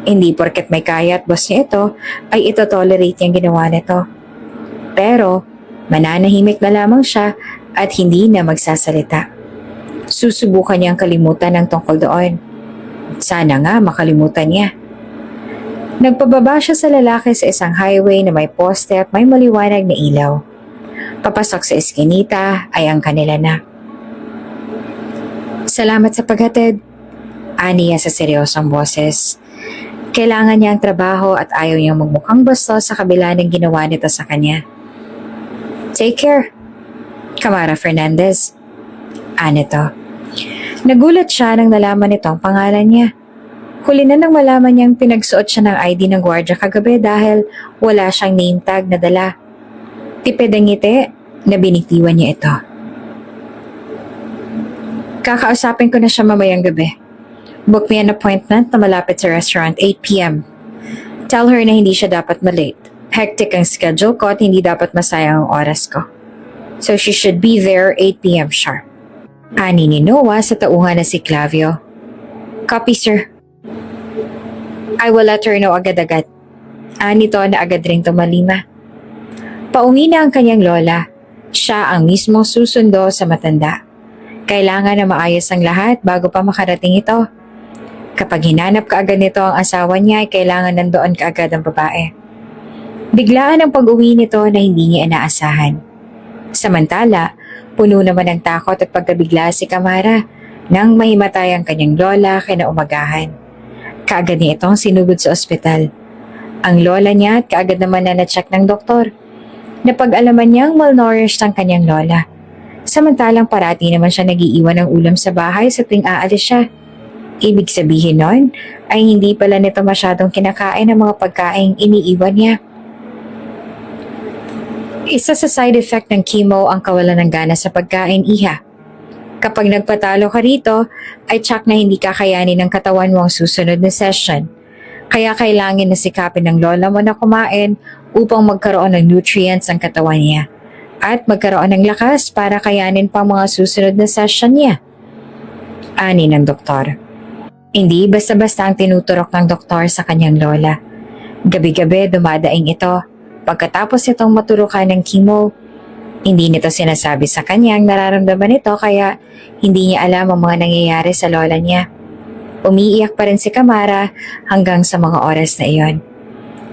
Hindi porket may kaya at boss niya ito ay ito-tolerate niyang ginawa nito. Pero mananahimik na lamang siya at hindi na magsasalita. Susubukan niyang kalimutan ang tungkol doon. Sana nga makalimutan niya. Nagpababa siya sa lalaki sa isang highway na may poste at may maliwanag na ilaw. Papasok sa eskinita ay ang kanila na. Salamat sa paghatid. Aniya sa seryosong boses. Kailangan niya ang trabaho at ayaw niyang magmukhang bastos sa kabila ng ginawa nito sa kanya. Take care. Kamara Fernandez. Nito. Nagulat siya nang nalaman nito ang pangalan niya. Huli na nang malaman niyang pinagsuot siya ng ID ng gwardiya kagabi dahil wala siyang name tag na dala. Tipid ang ngiti na binitiwan niya ito. Kakausapin ko na siya mamayang gabi. Book me an appointment na malapit sa restaurant 8 p.m. Tell her na hindi siya dapat malate. Hectic ang schedule ko at hindi dapat masayang ang oras ko. So she should be there 8 p.m. sharp. Ani ni Noah sa tauhan na si Clavio. Copy, sir. I will let her know agad-agad. Ani to na agad ring tumalima. Pauwi na ang kanyang lola. Siya ang mismong susundo sa matanda. Kailangan na maayos ang lahat bago pa makarating ito. Kapag hinanap ka agad nito ang asawa niya, ay kailangan nandoon ka agad ang babae. Biglaan ang pag-uwi nito na hindi niya inaasahan. Samantala, puno naman ng takot at pagkabigla si Kamara nang mahimatay ang kanyang lola kinaumagahan. Kaagad niya itong sinugod sa ospital. Ang lola niya at kaagad naman na na-check ng doktor. Napag-alaman niyang malnourished ang kanyang lola. Samantalang parati naman siya nagiiwan ng ulam sa bahay sa tuwing aalis siya. Ibig sabihin nun ay hindi pala nito masyadong kinakain ang mga pagkaing iniiwan niya. Isa sa side effect ng chemo ang kawalan ng gana sa pagkain, iha. Kapag nagpatalo ka rito, ay tsak na hindi kakayanin ng katawan mo ang susunod na session. Kaya kailangan na sikapin ng lola mo na kumain upang magkaroon ng nutrients ang katawan niya at magkaroon ng lakas para kayanin pa mga susunod na session niya. Ani ng doktor. Hindi basta-basta ang tinuturok ng doktor sa kanyang lola. Gabi-gabi dumadaing ito. Pagkatapos itong maturukan ng chemo, hindi nito sinasabi sa kanya ang nararamdaman nito kaya hindi niya alam ang mga nangyayari sa lola niya. Umiiyak pa rin si Kamara hanggang sa mga oras na iyon.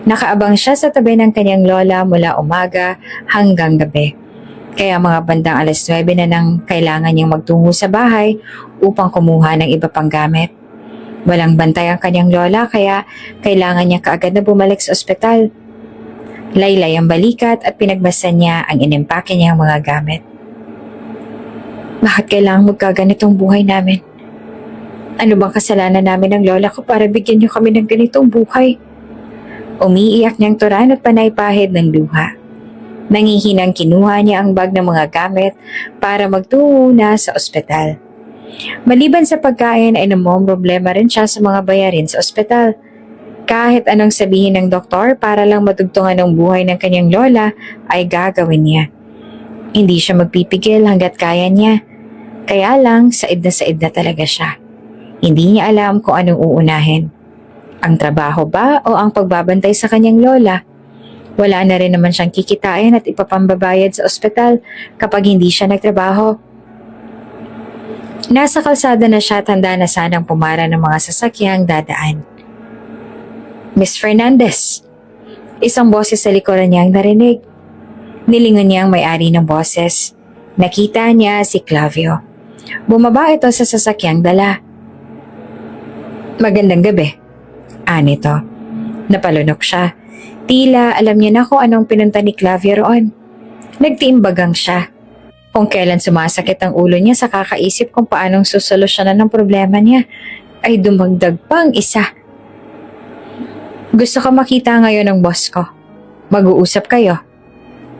Nakaabang siya sa tabi ng kanyang lola mula umaga hanggang gabi. Kaya mga bandang 9:00 na nang kailangan niyang magtungo sa bahay upang kumuha ng iba pang gamit. Walang bantay ang kanyang lola kaya kailangan niya kaagad na bumalik sa ospital. Laylay ang balikat at pinagmasan niya ang inimpake niyang mga gamit. Bakit kailangan magkaganitong buhay namin? Ano bang kasalanan namin ng lola ko para bigyan niyo kami ng ganitong buhay? Umiiyak niyang turan at panay-pahid ng luha. Nangihinang kinuha niya ang bag ng mga gamit para magtungo na sa ospital. Maliban sa pagkain ay problema rin siya sa mga bayarin sa ospital. Kahit anong sabihin ng doktor para lang matugtungan ang buhay ng kanyang lola ay gagawin niya. Hindi siya magpipigil hanggat kaya niya. Kaya lang said na talaga siya. Hindi niya alam kung anong uunahin. Ang trabaho ba o ang pagbabantay sa kanyang lola? Wala na rin naman siyang kikitain at ipapambabayad sa ospital kapag hindi siya nagtrabaho. Nasa kalsada na siya at handa na sanang pumara ng mga sasakyang dadaan. Miss Fernandez! Isang boses sa likuran niyang narinig. Nilingon niya ang may-ari ng boses. Nakita niya si Clavio. Bumaba ito sa sasakyang dala. Magandang gabi. Anito. Napalunok siya. Tila alam niya na kung anong pinunta ni Clavio roon. Nagtiimbagang siya. Kung kailan sumasakit ang ulo niya sa kakaisip kung paanong susolusyonan ng problema niya, ay dumagdag pa ang isa. Gusto ko makita ngayon ng boss ko. Mag-uusap kayo.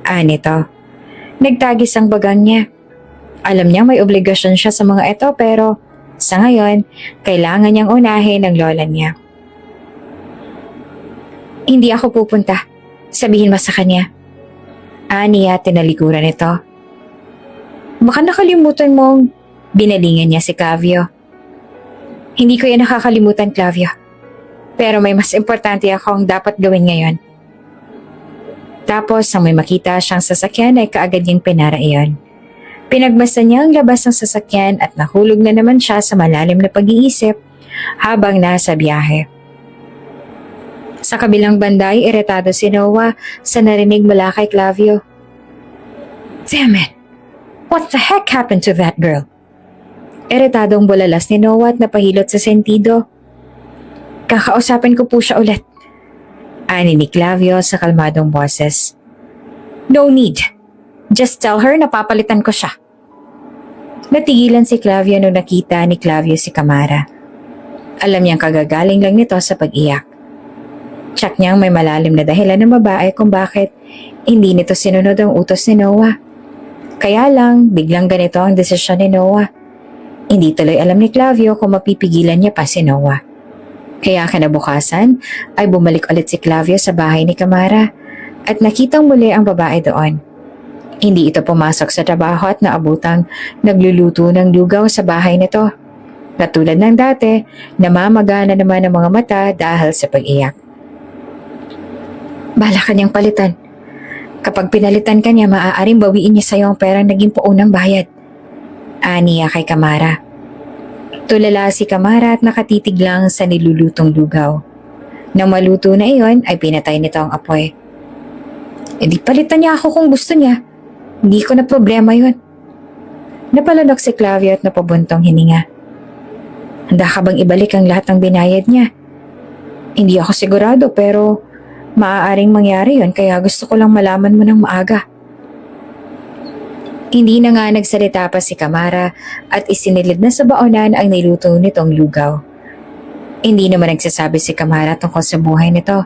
Anito. Nagtagis ang bagang niya. Alam niya may obligasyon siya sa mga ito pero sa ngayon, kailangan niyang unahin ang lola niya. Hindi ako pupunta. Sabihin mo sa kanya. Aniya tinalikuran ito. Baka nakalimutan mong binalingan niya si Clavio. Hindi ko yan nakakalimutan, Clavio. Pero may mas importante akong dapat gawin ngayon. Tapos, nang may makita siyang sasakyan ay kaagad niyang pinara iyon. Pinagmasdan niya ang labas ng sasakyan at nahulog na naman siya sa malalim na pag-iisip habang nasa biyahe. Sa kabilang banda ay iritado si Noah sa narinig mula kay Clavio. Damn it! What the heck happened to that girl? Iritadong bulalas ni Noah at napahilot sa sentido. Kakausapin ko po siya ulit. Ani ni Clavio sa kalmadong boses. No need. Just tell her na papalitan ko siya. Natigilan si Clavio nung nakita ni Clavio si Kamara. Alam niyang kagagaling lang nito sa pag-iyak. Tsak niyang may malalim na dahilan ng babae kung bakit hindi nito sinunod ang utos ni Noah. Kaya lang, biglang ganito ang desisyon ni Noah. Hindi tuloy alam ni Clavio kung mapipigilan niya pa si Noah. Kaya kinabukasan ay bumalik ulit si Clavio sa bahay ni Kamara at nakitang muli ang babae doon. Hindi ito pumasok sa trabaho at naabutang nagluluto ng lugaw sa bahay nito. Katulad ng dati, namamagana naman ang mga mata dahil sa pag-iyak. Bala kanyang palitan. Kapag pinalitan ka niya, maaaring bawiin niya sa iyo ang perang naging paunang bayad. Aniya kay Kamara. Tulala si Kamara at nakatitig lang sa nilulutong lugaw. Nang maluto na iyon, ay pinatay nito ang apoy. Di palitan niya ako kung gusto niya. Hindi ko na problema yun. Napalanok si Clavio at napabuntong hininga. Handa ka bang ibalik ang lahat ng binayad niya? Hindi ako sigurado pero maaaring mangyari yun kaya gusto ko lang malaman mo ng maaga. Hindi na nga nagsalita pa si Kamara at isinilid na sa baonan ang niluto nitong lugaw. Hindi naman nagsasabi si Kamara tungkol sa buhay nito.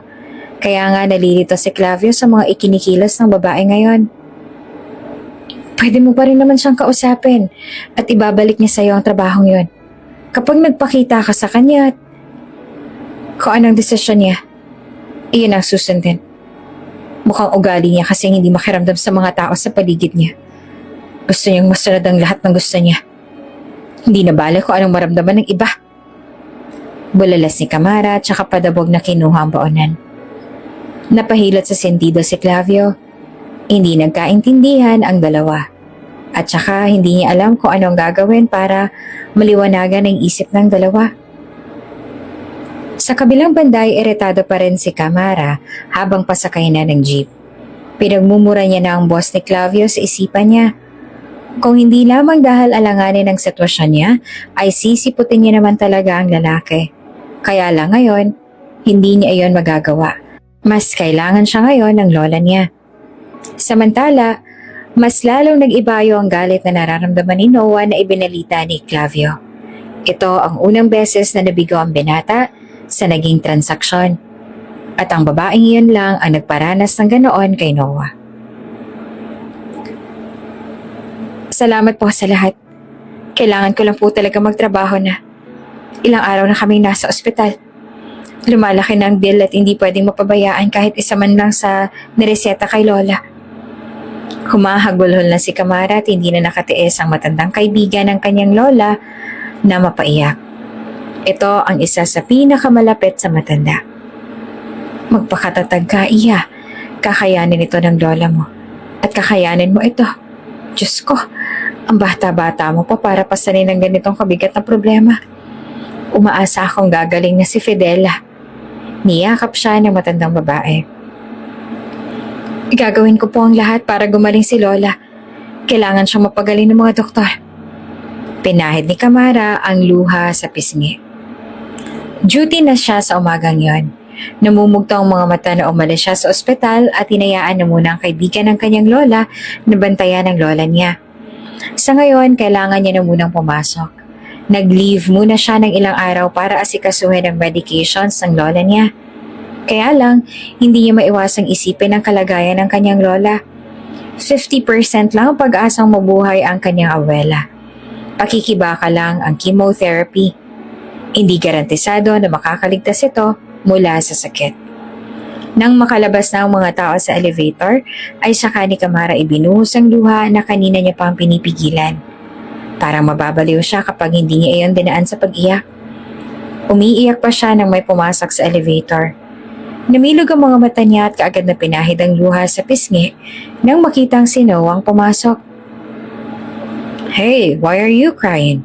Kaya nga nalilito si Clavio sa mga ikinikilos ng babae ngayon. Pwede mo pa rin naman siyang kausapin at ibabalik niya sa iyo ang trabahong yun. Kapag nagpakita ka sa kanya at kung anong desisyon niya, iyon ang susundin. Mukhang ugali niya kasi hindi makiramdam sa mga tao sa paligid niya. Gusto niyang masunod ang lahat ng gusto niya. Hindi na bala kung anong maramdaman ng iba. Bulalas ni Kamara at saka padabog na kinuha ang baonan. Napahilot sa sentido si Clavio. Hindi nagkaintindihan ang dalawa. At saka hindi niya alam kung anong gagawin para maliwanagan ang isip ng dalawa. Sa kabilang banda ay iritado pa rin si Kamara habang pasakay na ng jeep. Pinagmumura niya na ang boss ni Clavio sa isipan niya. Kung hindi lamang dahil alanganin ang sitwasyon niya, ay sisiputin niya naman talaga ang lalaki. Kaya lang ngayon, hindi niya iyon magagawa. Mas kailangan siya ngayon ng lola niya. Samantala, mas lalong nag-ibayo ang galit na nararamdaman ni Noah na ibinalita ni Clavio. Ito ang unang beses na nabigo ang binata sa naging transaksyon. At ang babaeng iyon lang ang nagparanas ng ganoon kay Noah. Salamat po sa lahat. Kailangan ko lang po talaga magtrabaho na. Ilang araw na kaming nasa ospital. Lumalaki na ang bill at hindi pwedeng mapabayaan kahit isa man lang sa nireseta kay Lola. Humahagulhol na si Kamara at hindi na nakatiis ang matandang kaibigan ng kanyang lola na mapaiyak. Ito ang isa sa pinakamalapit sa matanda. Magpakatatag ka, Iya. Kakayanin ito ng lola mo. At kakayanin mo ito. Diyos ko, ang bata-bata mo pa para pasanin ng ganitong kabigat na problema. Umaasa akong gagaling na si Fidela. Niyakap siya ng matandang babae. Gagawin ko po ang lahat para gumaling si Lola. Kailangan siyang mapagaling ng mga doktor. Pinahid ni Kamara ang luha sa pisngi. Duty na siya sa umagang yon. Namumugto ang mga mata na umalis siya sa ospital at hinayaan na muna ang kaibigan ng kanyang lola na bantayan ng lola niya. Sa ngayon, kailangan niya na munang pumasok. Nag-leave muna siya ng ilang araw para asikasuhin ang medications ng lola niya. Kaya lang, hindi niya maiwasang isipin ang kalagayan ng kanyang lola. 50% lang ang pag-asang mabuhay ang kanyang abuela. Pakikibaka lang ang chemotherapy. Hindi garantisado na makakaligtas ito mula sa sakit. Nang makalabas na ang mga tao sa elevator, ay saka ni Kamara ibinuhos ang luha na kanina niya pang pinipigilan. Parang mababaliw siya kapag hindi niya iyon dinaan sa pag-iyak. Umiiyak pa siya nang may pumasok sa elevator. Namilog ang mga mata niya at kaagad na pinahid ang luha sa pisngi nang makitang si Noah ang pumasok. Hey, why are you crying?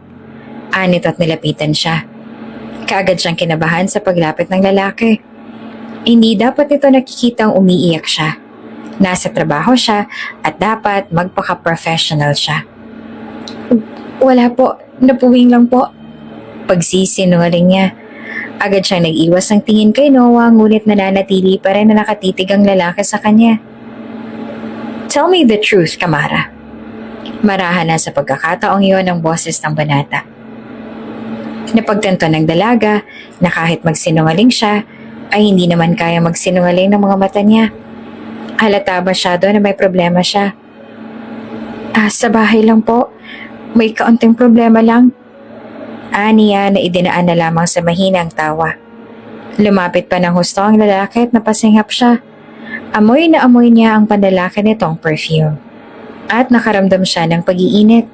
Anit at nilapitan siya. Kaagad siyang kinabahan sa paglapit ng lalaki. Hindi dapat ito nakikitang umiiyak siya. Nasa trabaho siya at dapat magpaka-professional siya. Wala po, napuwing lang po. Pagsisinungaling niya. Agad siyang nag-iwas ng tingin kay Noah ngunit nananatili pa rin na nakatitig ang lalaki sa kanya. Tell me the truth, Kamara. Marahan na sa pagkakataong iyon ang boses ng banata. Napagtanto ng dalaga na kahit magsinungaling siya, ay hindi naman kaya magsinungaling ng mga mata niya. Halata masyado na may problema siya. Sa bahay lang po. May kaunting problema lang. Aniya na idinaan na lamang sa mahinang tawa. Lumapit pa ng husto ang lalaki at napasinghap siya. Amoy na amoy niya ang panlalaki nitong perfume. At nakaramdam siya ng pag-iinit.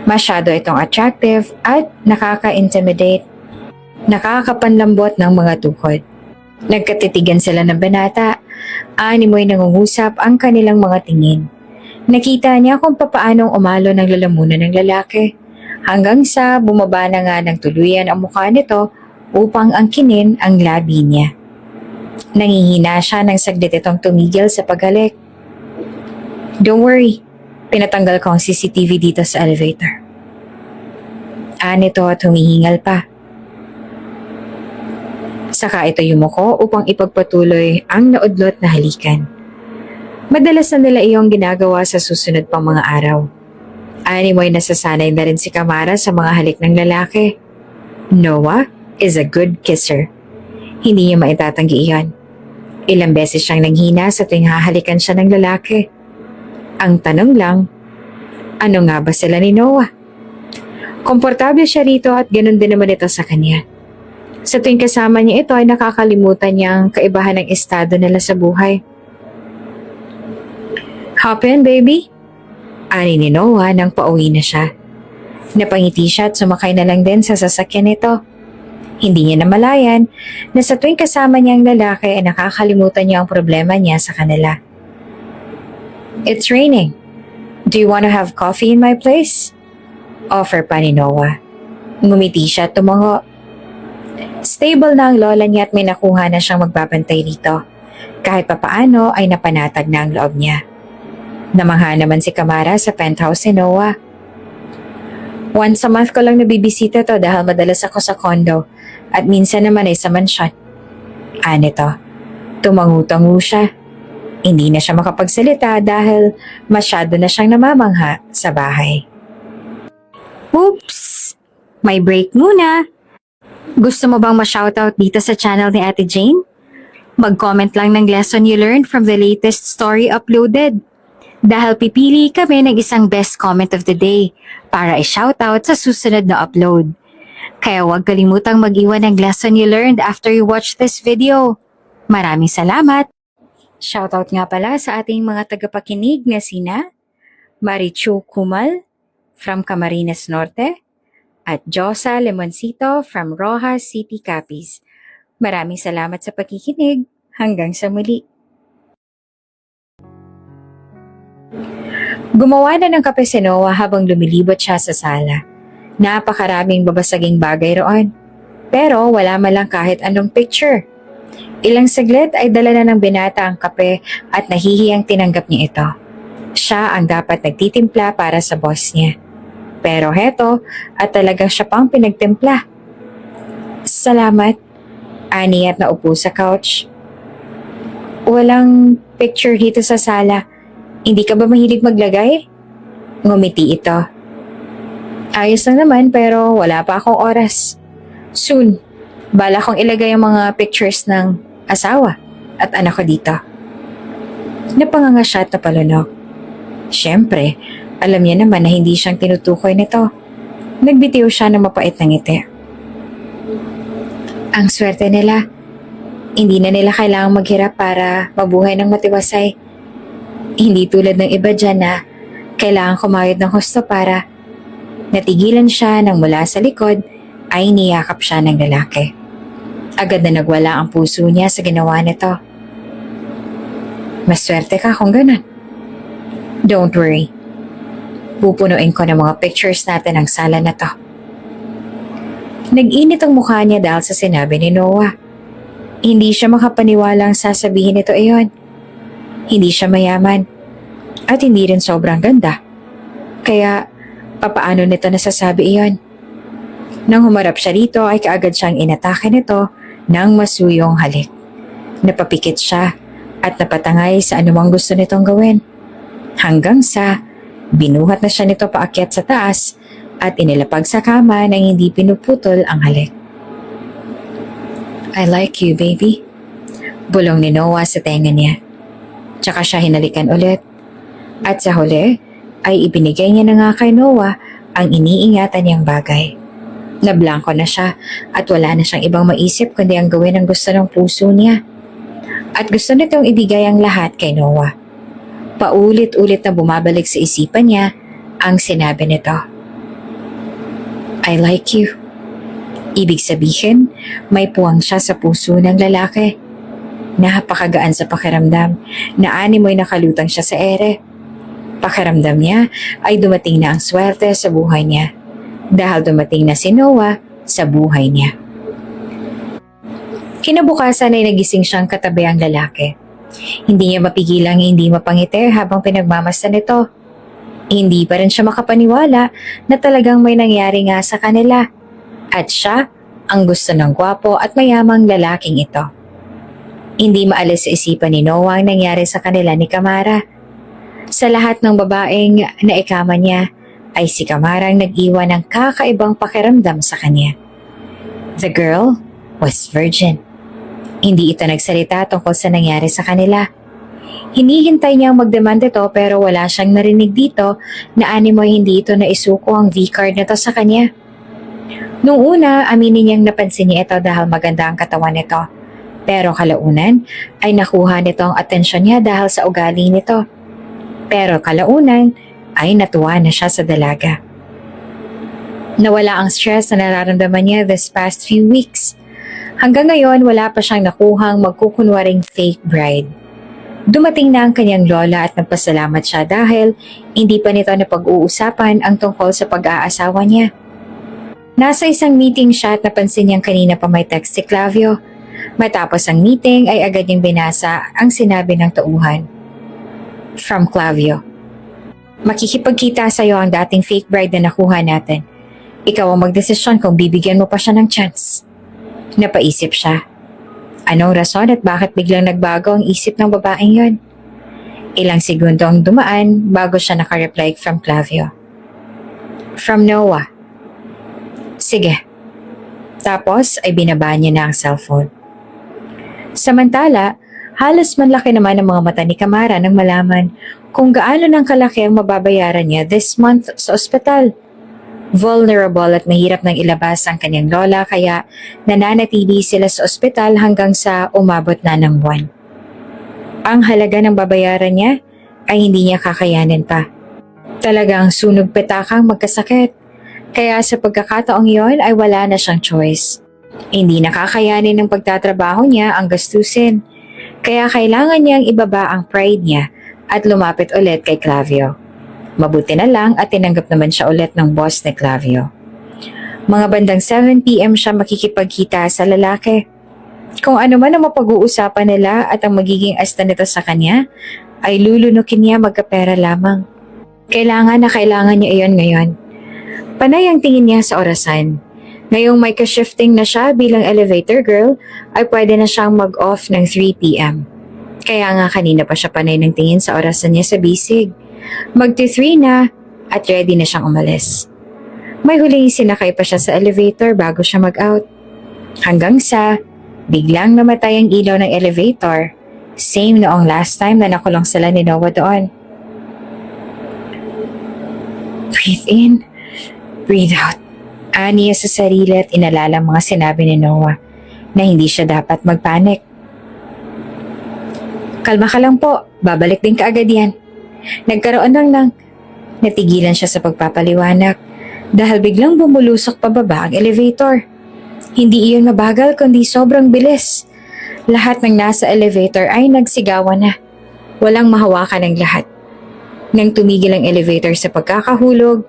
Masyado itong attractive at nakaka-intimidate. Nakakapanlambot ng mga tuhod. Nagkatitigan sila ng banata. Animoy nangungusap ang kanilang mga tingin. Nakita niya kung papaanong umalo ng lalamunan ng lalaki. Hanggang sa bumaba na nga ng tuluyan ang mukha nito upang angkinin ang labi niya. Nangihina siya ng saglit itong tumigil sa paghalik. Don't worry, pinatanggal ko ang CCTV dito sa elevator. Nito at humihingal pa. Saka ito yumuko upang ipagpatuloy ang naudlot na halikan. Madalas na nila iyong ginagawa sa susunod pang mga araw. Animoy nasasanay na rin si Kamara sa mga halik ng lalaki. Noah is a good kisser. Hindi niya maitatanggi iyon. Ilang beses siyang nanghina sa tuwing hahalikan siya ng lalaki. Ang tanong lang, ano nga ba sila ni Noah? Komportable siya rito at ganun din naman ito sa kanya. Sa tuwing kasama niya ito ay nakakalimutan niya ang kaibahan ng estado nila sa buhay. Hop in, baby. Ani ni Noah nang pauwi na siya. Napangiti siya at sumakay na lang din sa sasakyan nito. Hindi niya namalayan na sa tuwing kasama niya ang lalaki ay nakakalimutan niya ang problema niya sa kanila. It's raining. Do you want to have coffee in my place? Offer pa ni Noah. Ngumiti siya at tumango. Stable na ang lola niya at may nakuha na siyang magbabantay dito. Kahit papaano ay napanatag na ang loob niya. Namangha naman si Kamara sa penthouse ni Noah. Once a month ko lang nabibisita to dahil madalas ako sa condo at minsan naman ay sa mansyon. Nito, tumangu-tangu siya. Hindi na siya makapagsalita dahil masyado na siyang namamangha sa bahay. Oops! May break muna! Gusto mo bang ma-shoutout dito sa channel ni Ate Jane? Mag-comment lang ng lesson you learned from the latest story uploaded. Dahil pipili kami ng isang best comment of the day para i-shoutout sa susunod na upload. Kaya huwag kalimutang mag-iwan ng lesson you learned after you watch this video. Maraming salamat! Shoutout nga pala sa ating mga tagapakinig na sina Marichu Kumal from Camarines Norte at Josa Lemoncito from Rojas City, Capiz. Maraming salamat sa pakikinig. Hanggang sa muli. Gumawa na ng kape si Noah habang lumilibot siya sa sala. Napakaraming babasaging bagay roon. Pero wala man lang kahit anong picture. Ilang saglit ay dala na ng binata ang kape at nahihiyang tinanggap niya ito. Siya ang dapat nagtitimpla para sa boss niya. Pero heto at talagang siya pang pinagtimpla. Salamat. Ani at naupo sa couch. Walang picture dito sa sala. Hindi ka ba mahilig maglagay? Ngumiti ito. Ayos lang naman pero wala pa akong oras. Soon, bala kong ilagay ang mga pictures ng asawa at anak ko dito. Napanganga siya at napalunok. Siyempre, alam niya naman na hindi siyang tinutukoy nito. Nagbitiw siya ng mapait na ngiti. Ang swerte nila. Hindi na nila kailangang maghirap para mabuhay ng matiwasay. Hindi tulad ng iba dyan na kailangan kumayod ng husto para natigilan siya nang mula sa likod ay niyakap siya ng lalaki. Agad na nagwala ang puso niya sa ginawa nito. Maswerte ka kung ganun. Don't worry. Pupunuin ko ng mga pictures natin ang sala na to. Nag-init ang mukha niya dahil sa sinabi ni Noah. Hindi siya makapaniwalang sasabihin nito iyon. Hindi siya mayaman. At hindi rin sobrang ganda. Kaya, papaano nito nasasabi iyon? Nang humarap siya rito ay kaagad siyang inatake nito ng masuyong halik. Napapikit siya at napatangay sa anumang gusto nitong gawin. Hanggang sa binuhat na siya nito paakyat sa taas at inilapag sa kama nang hindi pinuputol ang halik. I like you, baby. Bulong ni Noah sa tenga niya. Tsaka siya hinalikan ulit. At sa huli, ay ibinigay niya na nga kay Noah ang iniingatan niyang bagay. Nablangko na siya at wala na siyang ibang maisip kundi ang gawin ang gusto ng puso niya. At gusto nitong ibigay ang lahat kay Noah. Paulit-ulit na bumabalik sa isipan niya ang sinabi nito. I like you. Ibig sabihin, may puwang siya sa puso ng lalaki. Napakagaan sa pakiramdam na animoy nakalutang siya sa ere. Pakiramdam niya ay dumating na ang swerte sa buhay niya dahil dumating na si Noah sa buhay niya. Kinabukasan ay nagising siyang katabi ang lalaki. Hindi niya mapigilang hindi mapangiti habang pinagmamasdan nito. Hindi pa rin siya makapaniwala na talagang may nangyari nga sa kanila. At siya ang gusto ng gwapo at mayamang lalaking ito. Hindi maalis sa isipan ni Noah ang nangyari sa kanila ni Kamara. Sa lahat ng babaeng naikama niya, ay si Kamara ang nag-iwan ng kakaibang pakiramdam sa kanya. The girl was virgin. Hindi ito nagsalita tungkol sa nangyari sa kanila. Hinihintay niyang mag-demand ito pero wala siyang narinig dito na animoy hindi ito naisuko ang V-card na to sa kanya. Nung una, aminin niyang napansin niya ito dahil maganda ang katawan nito. Pero kalaunan ay nakuha nito ang atensyon niya dahil sa ugali nito. Pero kalaunan ay natuwa na siya sa dalaga. Nawala ang stress na nararamdaman niya this past few weeks. Hanggang ngayon, wala pa siyang nakuhang magkukunwaring fake bride. Dumating na ang kanyang lola at nagpasalamat siya dahil hindi pa nito napag-uusapan ang tungkol sa pag-aasawa niya. Nasa isang meeting siya at napansin niyang kanina pa may text si Clavio. Matapos ang meeting ay agad niyang binasa ang sinabi ng tauhan. From Clavio. Makikipagkita sa iyo ang dating fake bride na nakuha natin. Ikaw ang magdesisyon kung bibigyan mo pa siya ng chance. Napaisip siya. Anong rason at bakit biglang nagbago ang isip ng babaeng yon? Ilang segundo ang dumaan bago siya nakareply from Clavio. From Noah. Sige. Tapos ay binaba niya na ang cellphone. Samantala, halos manlaki naman ang mga mata ni Kamara nang malaman kung gaano ng kalaki ang mababayaran niya this month sa ospital. Vulnerable at mahirap nang ilabas ang kanyang lola kaya nananatili sila sa ospital hanggang sa umabot na ng buwan. Ang halaga ng babayaran niya ay hindi niya kakayanin pa. Talagang sunog petakang magkasakit. Kaya sa pagkakataong iyon ay wala na siyang choice. Hindi nakakayanin ng pagtatrabaho niya ang gastusin. Kaya kailangan niyang ibaba ang pride niya at lumapit ulit kay Clavio. Mabuti na lang at tinanggap naman siya ulit ng boss ni Clavio. Mga bandang 7 p.m. siya makikipagkita sa lalaki. Kung ano man ang mapag-uusapan nila at ang magiging asta nito sa kanya, ay lulunukin niya magkapera lamang. Kailangan niya iyon ngayon. Panay ang tingin niya sa orasan. Ngayong may ka-shifting na siya bilang elevator girl, ay pwede na siyang mag-off ng 3 p.m. Kaya nga kanina pa siya panay ng tingin sa orasan niya sa bisig. Magti-3 na at ready na siyang umalis. May huling sinakay pa siya sa elevator bago siya mag-out. Hanggang sa biglang namatay ang ilaw ng elevator, same noong last time na nakulong sila ni Noah doon. Breathe in, breathe out. Aniya sa sarili at inalala mga sinabi ni Noah na hindi siya dapat magpanik. Kalma ka lang po, babalik din kaagad yan. Nagkaroon lang natigilan siya sa pagpapaliwanag dahil biglang bumulusok pababa ang elevator. Hindi iyon mabagal kundi sobrang bilis. Lahat ng nasa elevator ay nagsigawan na. Walang mahawakan ng lahat. Nang tumigil ang elevator sa pagkakahulog,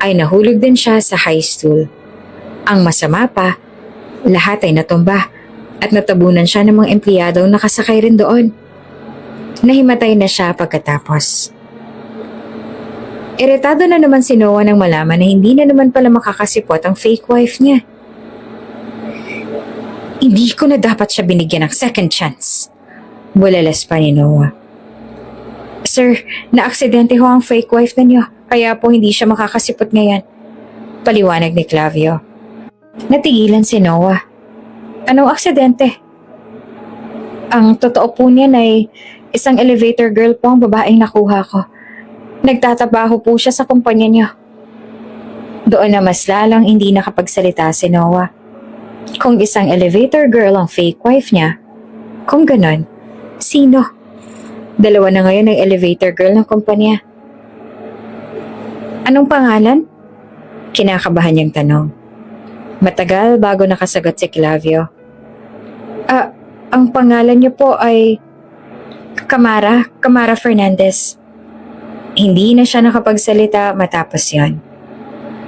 ay nahulog din siya sa high stool. Ang masama pa, lahat ay natumba at natabunan siya ng mga empleyadong nakasakay rin doon. Nahimatay na siya pagkatapos. Iritado na naman si Noah nang malaman na hindi na naman pala makakasipot ang fake wife niya. Hindi ko na dapat siya binigyan ng second chance. Bulalas pa ni Noah. Sir, na-aksidente ho ang fake wife na niyo, kaya po hindi siya makakasipot ngayon. Paliwanag ni Clavio. Natigilan si Noah. Anong aksidente? Ang totoo po niyan ay isang elevator girl po ang babaeng nakuha ko. Nagtatabaho po siya sa kumpanya niyo. Doon na mas lalong hindi nakapagsalita si Noah. Kung isang elevator girl ang fake wife niya, kung ganon, sino? Dalawa na ngayon ang elevator girl ng kumpanya. Anong pangalan? Kinakabahan niyang tanong. Matagal bago nakasagot si Clavio. Ang pangalan niyo po ay Camara Fernandez. Hindi na siya nakapagsalita matapos yon.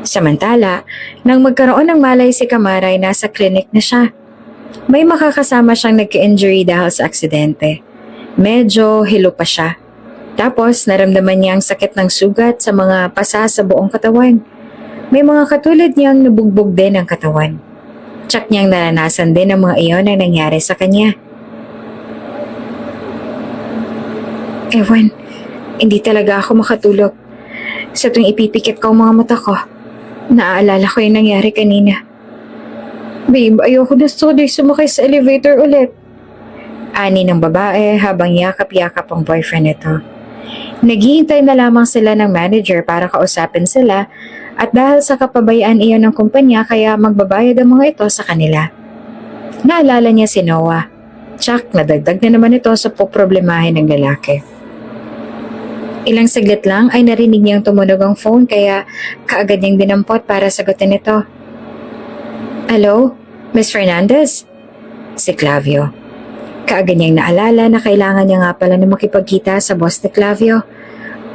Samantala, nang magkaroon ng malay si Camara ay nasa clinic na siya. May makakasama siyang nagka-injury dahil sa aksidente. Medyo hilo pa siya. Tapos naramdaman niya ang sakit ng sugat sa mga pasa sa buong katawan. May mga katulad niyang nabugbog din ang katawan. Tsak niyang naranasan din ang mga iyon na nangyari sa kanya. Ewan, hindi talaga ako makatulog. Sa tuwing ipipikit ko ang mga mata ko, naaalala ko yung nangyari kanina. Babe, ayoko na tuloy sumakay sa elevator ulit. Ani ng babae habang yakap-yakap ang boyfriend nito. Naghihintay na lamang sila ng manager para kausapin sila at dahil sa kapabayaan iyon ng kumpanya kaya magbabayad ang mga ito sa kanila. Naalala niya si Noah. Tsak, nadagdag na naman ito sa poproblemahin ng lalaki. Ilang saglit lang ay narinig niyang tumunog ang phone kaya kaagad niyang dinampot para sagutin ito. Hello, Miss Fernandez? Si Clavio. Kaagad niyang naalala na kailangan niya nga pala na makipagkita sa boss ni Clavio.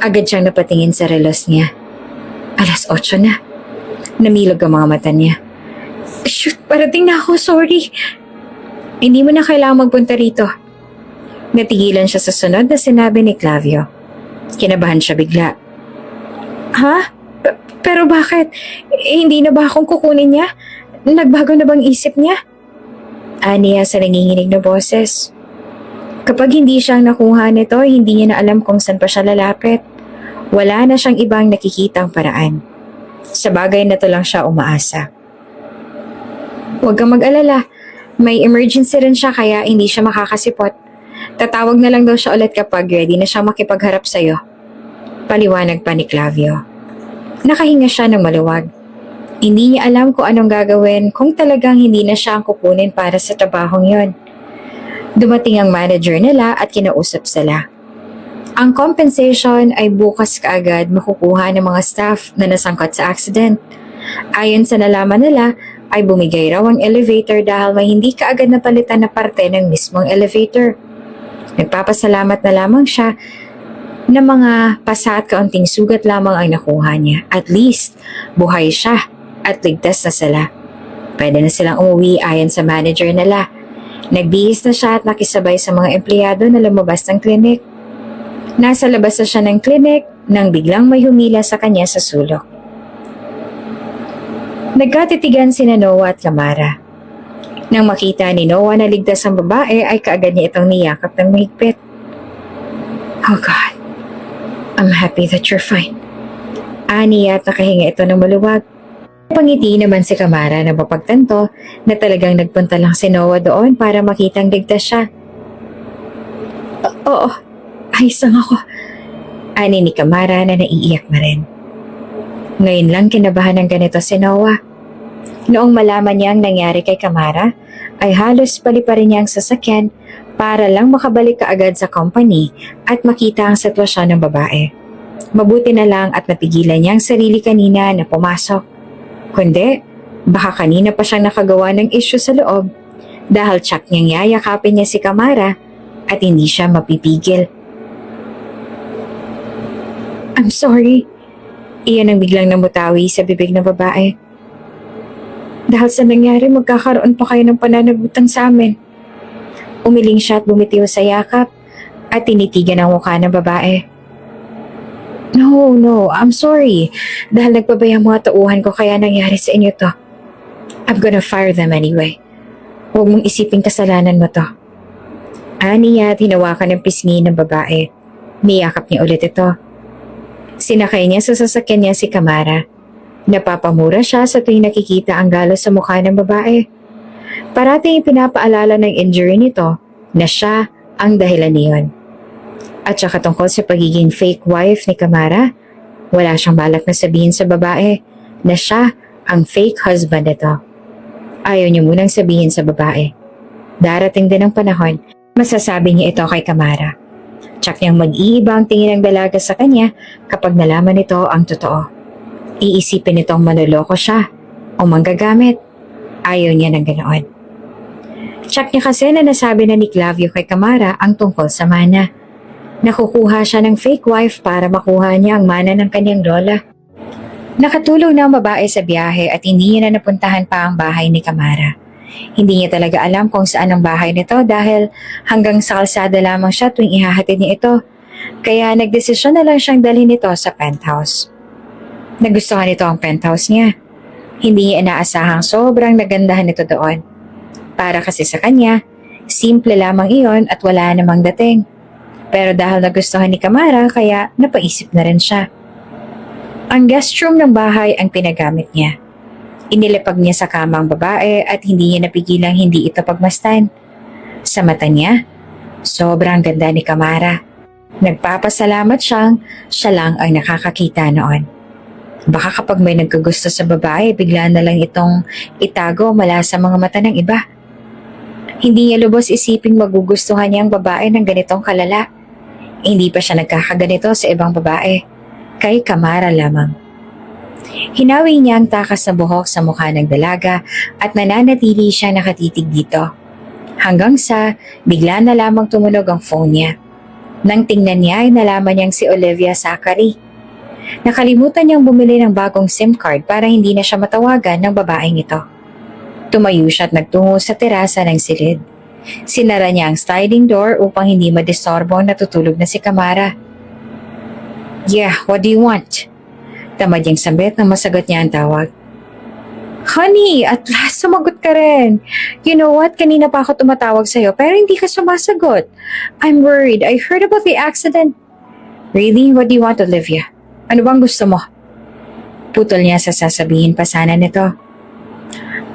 Agad siyang napatingin sa relos niya. 8:00 na. Namilog ang mga mata niya. Shoot, parating na ako, sorry. Hindi mo na kailangang magpunta rito. Natigilan siya sa sunod na sinabi ni Clavio. Kinabahan siya bigla. Ha? Pero bakit? Hindi na ba akong kukunin niya? Nagbago na bang isip niya? Aniya sa nanginginig na boses. Kapag hindi siyang nakuha nito, hindi niya na alam kung saan pa siya lalapit. Wala na siyang ibang nakikitang paraan. Sa bagay na to lang siya umaasa. Huwag kang mag-alala. May emergency rin siya kaya hindi siya makakasipot. Tatawag na lang daw siya ulit kapag ready na siya makipagharap sa'yo. Paliwanag pa ni Clavio. Nakahinga siya ng maluwag. Hindi niya alam kung anong gagawin kung talagang hindi na siya ang kukunin para sa trabahong yon. Dumating ang manager nila at kinausap sila. Ang compensation ay bukas kaagad makukuha ng mga staff na nasangkot sa accident. Ayon sa nalaman nila, ay bumigay raw ang elevator dahil may hindi kaagad napalitan na parte ng mismong elevator. Nagpapasalamat na lamang siya na mga pasa at kaunting sugat lamang ang nakuha niya. At least, buhay siya at ligtas na sila. Pwede na silang umuwi ayon sa manager nila. Nagbihis na siya at nakisabay sa mga empleyado na lumabas ng klinik. Nasa labas na siya ng klinik nang biglang may humila sa kanya sa sulok. Nagkatitigan sina Noah at Camara. Nang makita ni Noah na ligtas ang babae ay kaagad niya itong niyakap ng mahigpit. Oh God, I'm happy that you're fine. Ani at nakahinga ito ng maluwag. Pangiti naman si Camara na mapagtanto na talagang nagpunta lang si Noah doon para makitang ligtas siya. Oo, ayos lang ako. Ani ni Camara na naiiyak na rin. Ngayon lang kinabahan ng ganito si Noah. Noong malaman niya ang nangyari kay Camara, ay halos paliparin niya ang sasakyan para lang makabalik kaagad sa company at makita ang sitwasyon ng babae. Mabuti na lang at napigilan niya ang sarili kanina na pumasok. Kundi, baka kanina pa siyang nakagawa ng issue sa loob dahil tsak niyang yayakapin niya si Camara at hindi siya mapipigil. I'm sorry. Iyan ang biglang namutawi sa bibig ng babae. Dahil sa nangyari, magkakaroon pa kayo ng pananagutan sa amin. Umiling siya at bumitiw sa yakap at tinitigan ang mukha ng babae. No, I'm sorry. Dahil nagpabaya mga tauhan ko kaya nangyari sa inyo to. I'm gonna fire them anyway. Huwag mong isipin kasalanan mo to. Aniya at hinawakan ng pisngi ng babae. Niyakap niya ulit ito. Sinakay niya sa sasakyan niya si Camara. Napapamura siya sa tuwing nakikita ang galos sa mukha ng babae. Parating pinapaalala ng injury nito na siya ang dahilan niyon. At saka tungkol sa pagiging fake wife ni Camara, wala siyang balak na sabihin sa babae na siya ang fake husband nito. Ayaw niya munang sabihin sa babae. Darating din ang panahon, masasabi niya ito kay Kamara. Tsak niyang mag-iiba ang tingin ng dalaga sa kanya kapag nalaman nito ang totoo. Iisipin nitong manloloko siya o manggagamit. Ayaw niya ng ganoon. Tsak niya kasi na nasabi na ni Clavio kay Kamara ang tungkol sa mana. Nakukuha siya ng fake wife para makuha niya ang mana ng kanyang lola. Nakatulog na ang babae sa biyahe at hindi niya na napuntahan pa ang bahay ni Kamara. Hindi niya talaga alam kung saan ang bahay nito dahil hanggang sa kalsada lamang siya tuwing ihahatid niya ito. Kaya nagdesisyon na lang siyang dalhin ito sa penthouse. Nagustuhan nito ang penthouse niya. Hindi niya inaasahang sobrang nagandahan nito doon. Para kasi sa kanya, simple lamang iyon at wala namang dating. Pero dahil nagustuhan ni Kamara kaya napaisip na rin siya. Ang guest room ng bahay ang pinagamit niya. Inilipag niya sa kama ang babae at hindi niya napigilang hindi ito pagmastan. Sa mata niya, sobrang ganda ni Kamara. Nagpapasalamat siya lang ang nakakakita noon. Baka kapag may nagkagusto sa babae, bigla na lang itong itago mula sa mga mata ng iba. Hindi niya lubos isiping magugustuhan niya ang babae ng ganitong kalala. Hindi pa siya nagkakaganito sa ibang babae. Kay Kamara lamang. Hinawi niya ang takas na buhok sa mukha ng dalaga at nananatili siya nakatitig dito. Hanggang sa bigla na lamang tumunog ang phone niya. Nang tingnan niya ay nalaman niyang si Olivia Zachary. Nakalimutan niyang bumili ng bagong SIM card para hindi na siya matawagan ng babaeng ito. Tumayo siya at nagtungo sa terasa ng silid. Sinara niya ang sliding door upang hindi madisturbo ang natutulog na si Kamara. Yeah, what do you want? Tamad niyang sambit nang masagot niya ang tawag. Honey, at last sumagot ka rin. You know what? Kanina pa ako tumatawag sa'yo pero hindi ka sumasagot. I'm worried. I heard about the accident. Really? What do you want, Olivia? Ano bang gusto mo? Putol niya sa sasabihin pa sana nito.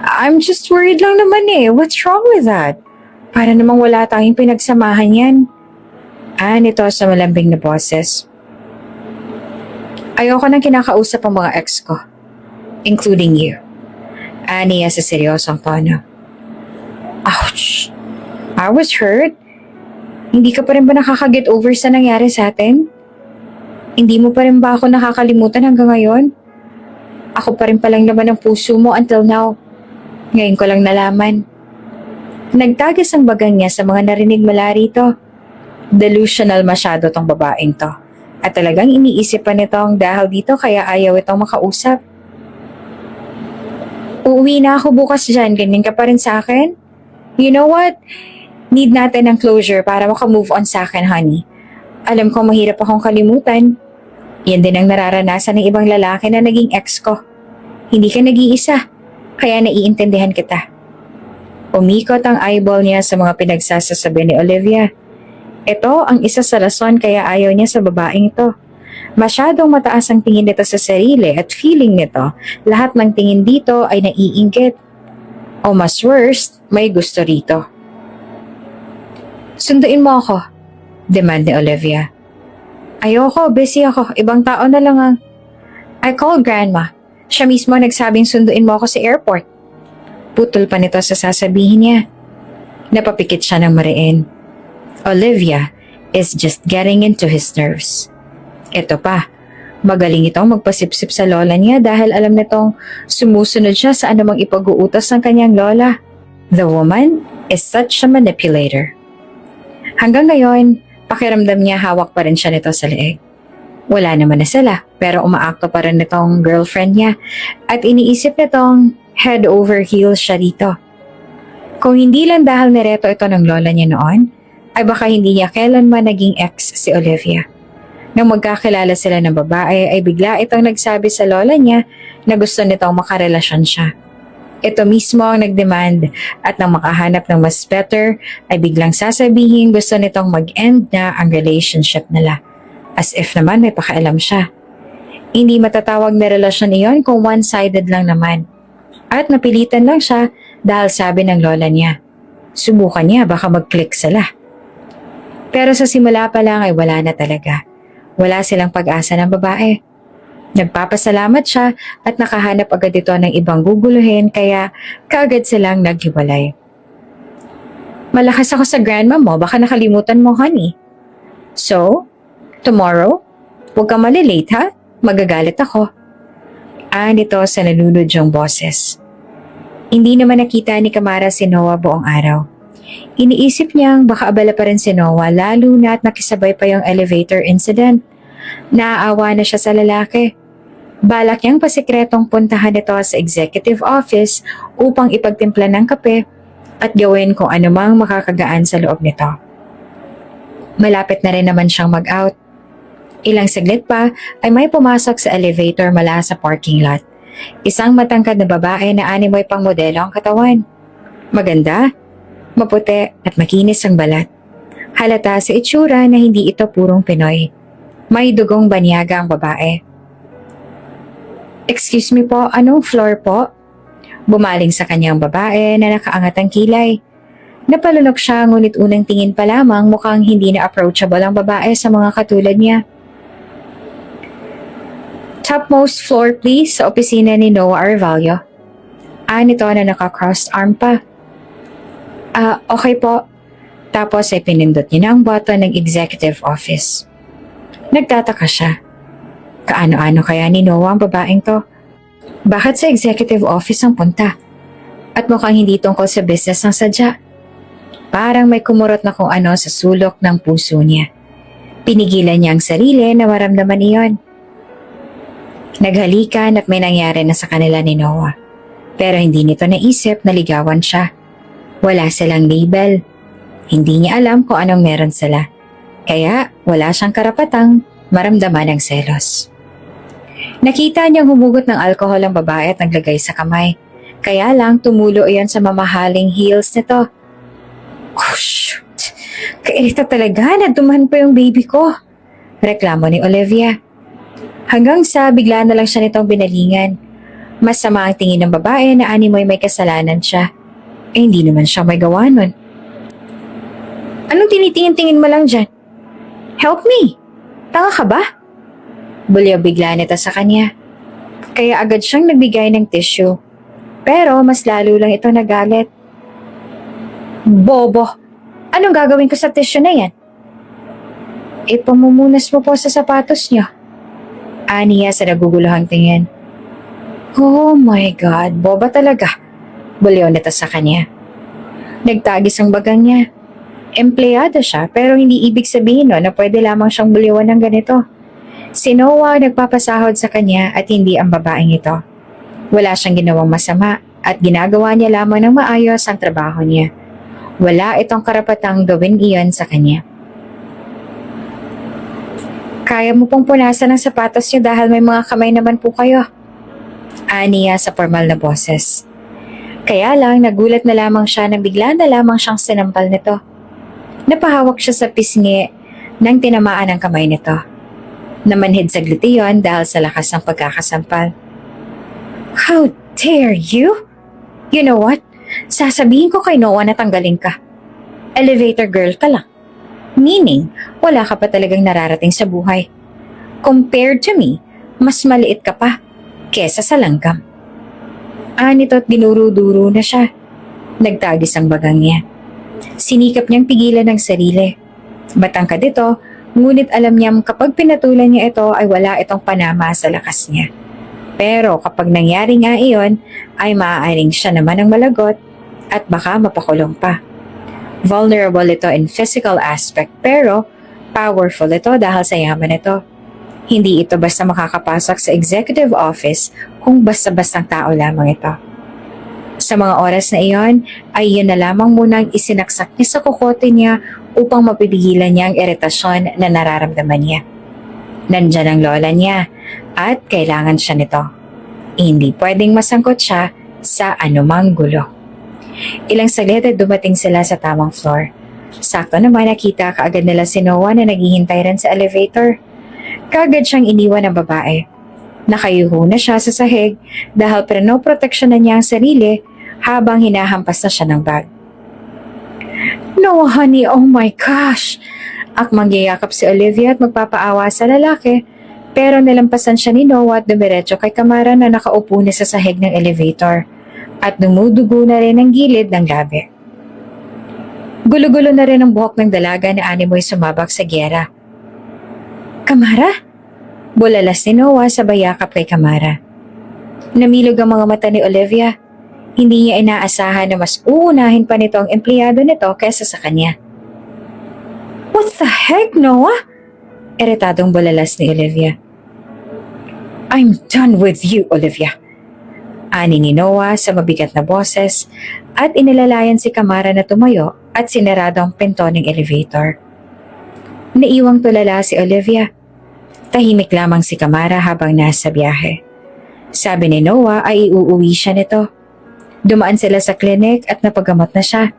I'm just worried lang naman eh. What's wrong with that? Para namang wala tayong pinagsamahan yan. Nito sa malambing na boses. Ayoko nang kinakausap ang mga ex ko, including you. Niya sa seryosong tono. Ouch! I was hurt. Hindi ka pa rin ba nakaka-get over sa nangyari sa atin? Hindi mo pa rin ba ako nakakalimutan hanggang ngayon? Ako pa rin palang naman ang puso mo until now. Ngayon ko lang nalaman. Nagtagas ang bagang niya sa mga narinig mula rito. Delusional masyado tong babaeng to. At talagang iniisip pa nitong dahil dito kaya ayaw itong makausap. Uuwi na ako bukas dyan, ganyan ka pa rin sa akin? You know what? Need natin ng closure para makamove on sa akin, honey. Alam ko mahirap akong kalimutan. Yan din ang nararanasan ng ibang lalaki na naging ex ko. Hindi ka nag-iisa, kaya naiintindihan kita. Umikot ang eyeball niya sa mga pinagsasasabi ni Olivia. Ito ang isa sa rason kaya ayaw niya sa babaeng ito. Masyadong mataas ang tingin nito sa sarili at feeling nito, lahat ng tingin dito ay naiinggit. O mas worst, may gusto rito. Sunduin mo ako, demand ni Olivia. Ayoko, busy ako, ibang tao na lang ang... I called grandma. Siya mismo nagsabing sunduin mo ako sa airport. Putol pa nito sa sasabihin niya. Napapikit siya ng mariin. Olivia is just getting into his nerves. Ito pa, magaling itong magpasipsip sa lola niya dahil alam nitong sumusunod siya sa anumang ipag-uutos ng kanyang lola. The woman is such a manipulator. Hanggang ngayon, pakiramdam niya hawak pa rin siya nito sa leeg. Wala naman na sila pero umaakto pa rin nitong girlfriend niya at iniisip nitong head over heels siya dito. Kung hindi lang dahil nireto ito ng lola niya noon, ay baka hindi niya kailanman naging ex si Olivia. Nang magkakilala sila ng babae ay bigla itong nagsabi sa lola niya na gusto nitong makarelasyon siya. Ito mismo ang nagdemand at nang makahanap ng mas better ay biglang sasabihin gusto nitong mag-end na ang relationship nila. As if naman may pakialam siya. Hindi matatawag na relasyon iyon kung one-sided lang naman. At napilitan lang siya dahil sabi ng lola niya. Subukan niya baka mag-click sila. Pero sa simula pa lang ay wala na talaga. Wala silang pag-asa ng babae. Nagpapasalamat siya at nakahanap agad ito ng ibang guguluhin kaya kaagad silang naghiwalay. Malakas ako sa grandma mo, baka nakalimutan mo, honey. So, tomorrow? Huwag ka malilate ha? Magagalit ako. Nito sa nalunod yung boses. Hindi naman nakita ni Kamara si Noah buong araw. Iniisip niyang baka abala pa rin si Noah lalo na at nakisabay pa yung elevator incident. Naaawa na siya sa lalaki. Balak niyang pasikretong puntahan ito sa executive office upang ipagtimpla ng kape at gawin kung anumang makakagaan sa loob nito. Malapit na rin naman siyang mag-out. Ilang saglit pa ay may pumasok sa elevator mula sa parking lot. Isang matangkad na babae na animoy pang modelo ang katawan. Maganda, maputi at makinis ang balat. Halata sa itsura na hindi ito purong Pinoy. May dugong banyaga ang babae. Excuse me po, anong floor po? Bumaling sa kanyang babae na nakaangat ang kilay. Napalunok siya ngunit unang tingin pa lamang mukhang hindi na approachable ang babae sa mga katulad niya. Topmost floor please sa opisina ni Noah Arvalio. Nito na naka-crossed arm pa. Okay po. Tapos ay pinindot niya na ang button ng executive office. Nagtataka siya. Kaano-ano kaya ni Noah ang babaeng to? Bakit sa executive office ang punta? At mukhang hindi tungkol sa business ang sadya. Parang may kumurot na kung ano sa sulok ng puso niya. Pinigilan niya ang sarili na maramdaman iyon. Naghalikan at may nangyari na sa kanila ni Noah. Pero hindi nito naisip na ligawan siya. Wala silang label. Hindi niya alam kung anong meron sila. Kaya wala siyang karapatang maramdaman ng selos. Nakita niyang humugot ng alkohol ang babae at naglagay sa kamay. Kaya lang tumulo iyon sa mamahaling heels nito. Oh shoot! Kairita talaga na duman pa yung baby ko. Reklamo ni Olivia. Hanggang sa bigla na lang siya nitong binalingan. Masama ang tingin ng babae na animoy may kasalanan siya. Hindi naman siya may gawa nun. Anong tinitingin-tingin mo lang dyan? Help me! Tanga ka ba? Bulyaw bigla nito sa kanya. Kaya agad siyang nagbigay ng tissue. Pero mas lalo lang ito nagalit. Bobo! Anong gagawin ko sa tissue na yan? Pamumunas mo po sa sapatos niyo. Aniya sa naguguluhang tingin. Oh my God, boba talaga. Bulyaw nito sa kanya. Nagtagis ang bagang niya. Empleyado siya pero hindi ibig sabihin na pwede lamang siyang bulyawan ng ganito. Si Noah nagpapasahod sa kanya at hindi ang babaeng ito. Wala siyang ginawang masama at ginagawa niya lamang ng maayos ang trabaho niya. Wala itong karapatang gawin iyon sa kanya. Kaya mo pong punasan ng sapatos niyo dahil may mga kamay naman po kayo. Aniya sa formal na boses. Kaya lang nagulat na lamang siya nang bigla na lamang siyang sinampal nito. Napahawak siya sa pisngi nang tinamaan ang kamay nito. Namanhid saglit iyon dahil sa lakas ng pagkakasampal. How dare you? You know what? Sasabihin ko kay Noah na tanggalin ka. Elevator girl ka lang. Meaning, wala ka pa talagang nararating sa buhay. Compared to me, mas maliit ka pa kesa sa langgam. Nito at dinuro-duro na siya. Nagtagis ang bagang niya. Sinikap niyang pigilan ng sarili. Matangkad ito, ngunit alam niyang kapag pinatulan niya ito ay wala itong panama sa lakas niya. Pero kapag nangyari nga iyon, ay maaaring siya naman ang malagot at baka mapakulong pa. Vulnerable ito in physical aspect pero powerful ito dahil sa yaman ito. Hindi ito basta makakapasok sa executive office kung basta-bastang tao lamang ito. Sa mga oras na iyon, ay yun na lamang munang isinaksak niya sa kukote niya upang mapipigilan niya ang iritasyon na nararamdaman niya. Nandyan ang lola niya at kailangan siya nito. Hindi pwedeng masangkot siya sa anumang gulo. Ilang saglit ay dumating sila sa tamang floor. Sakto naman nakita kaagad nila si Noah na naghihintay rin sa elevator. Kaagad siyang iniwan ng babae. Nakayuho na siya sa sahig dahil pinoproteksyonan niya ang sarili habang hinahampas na siya ng bag. No honey, oh my gosh! Akmang yayakap si Olivia at magpapaawa sa lalaki Pero nalampasan siya ni Noah at dumiretso kay Kamara na nakaupo na sa sahig ng elevator at dumudugo na rin ang gilid ng labi. Gulo-gulo na rin ang buhok ng dalaga na animoy sumabak sa gyera. Kamara? Bulalas ni Noah sabay yakap kay Kamara. Namilog ang mga mata ni Olivia. Hindi niya inaasahan na mas uunahin pa nito ang empleyado nito kaysa sa kanya. What the heck, Noah? Iritadong bulalas ni Olivia. I'm done with you, Olivia. Ani ni Noah sa mabigat na boses at inilalayan si Kamara na tumayo at sinarado ang pinto ng elevator. Naiwang tulala si Olivia. Tahimik lamang si Kamara habang nasa biyahe. Sabi ni Noah ay iuuwi siya nito. Dumaan sila sa klinik at napagamot na siya.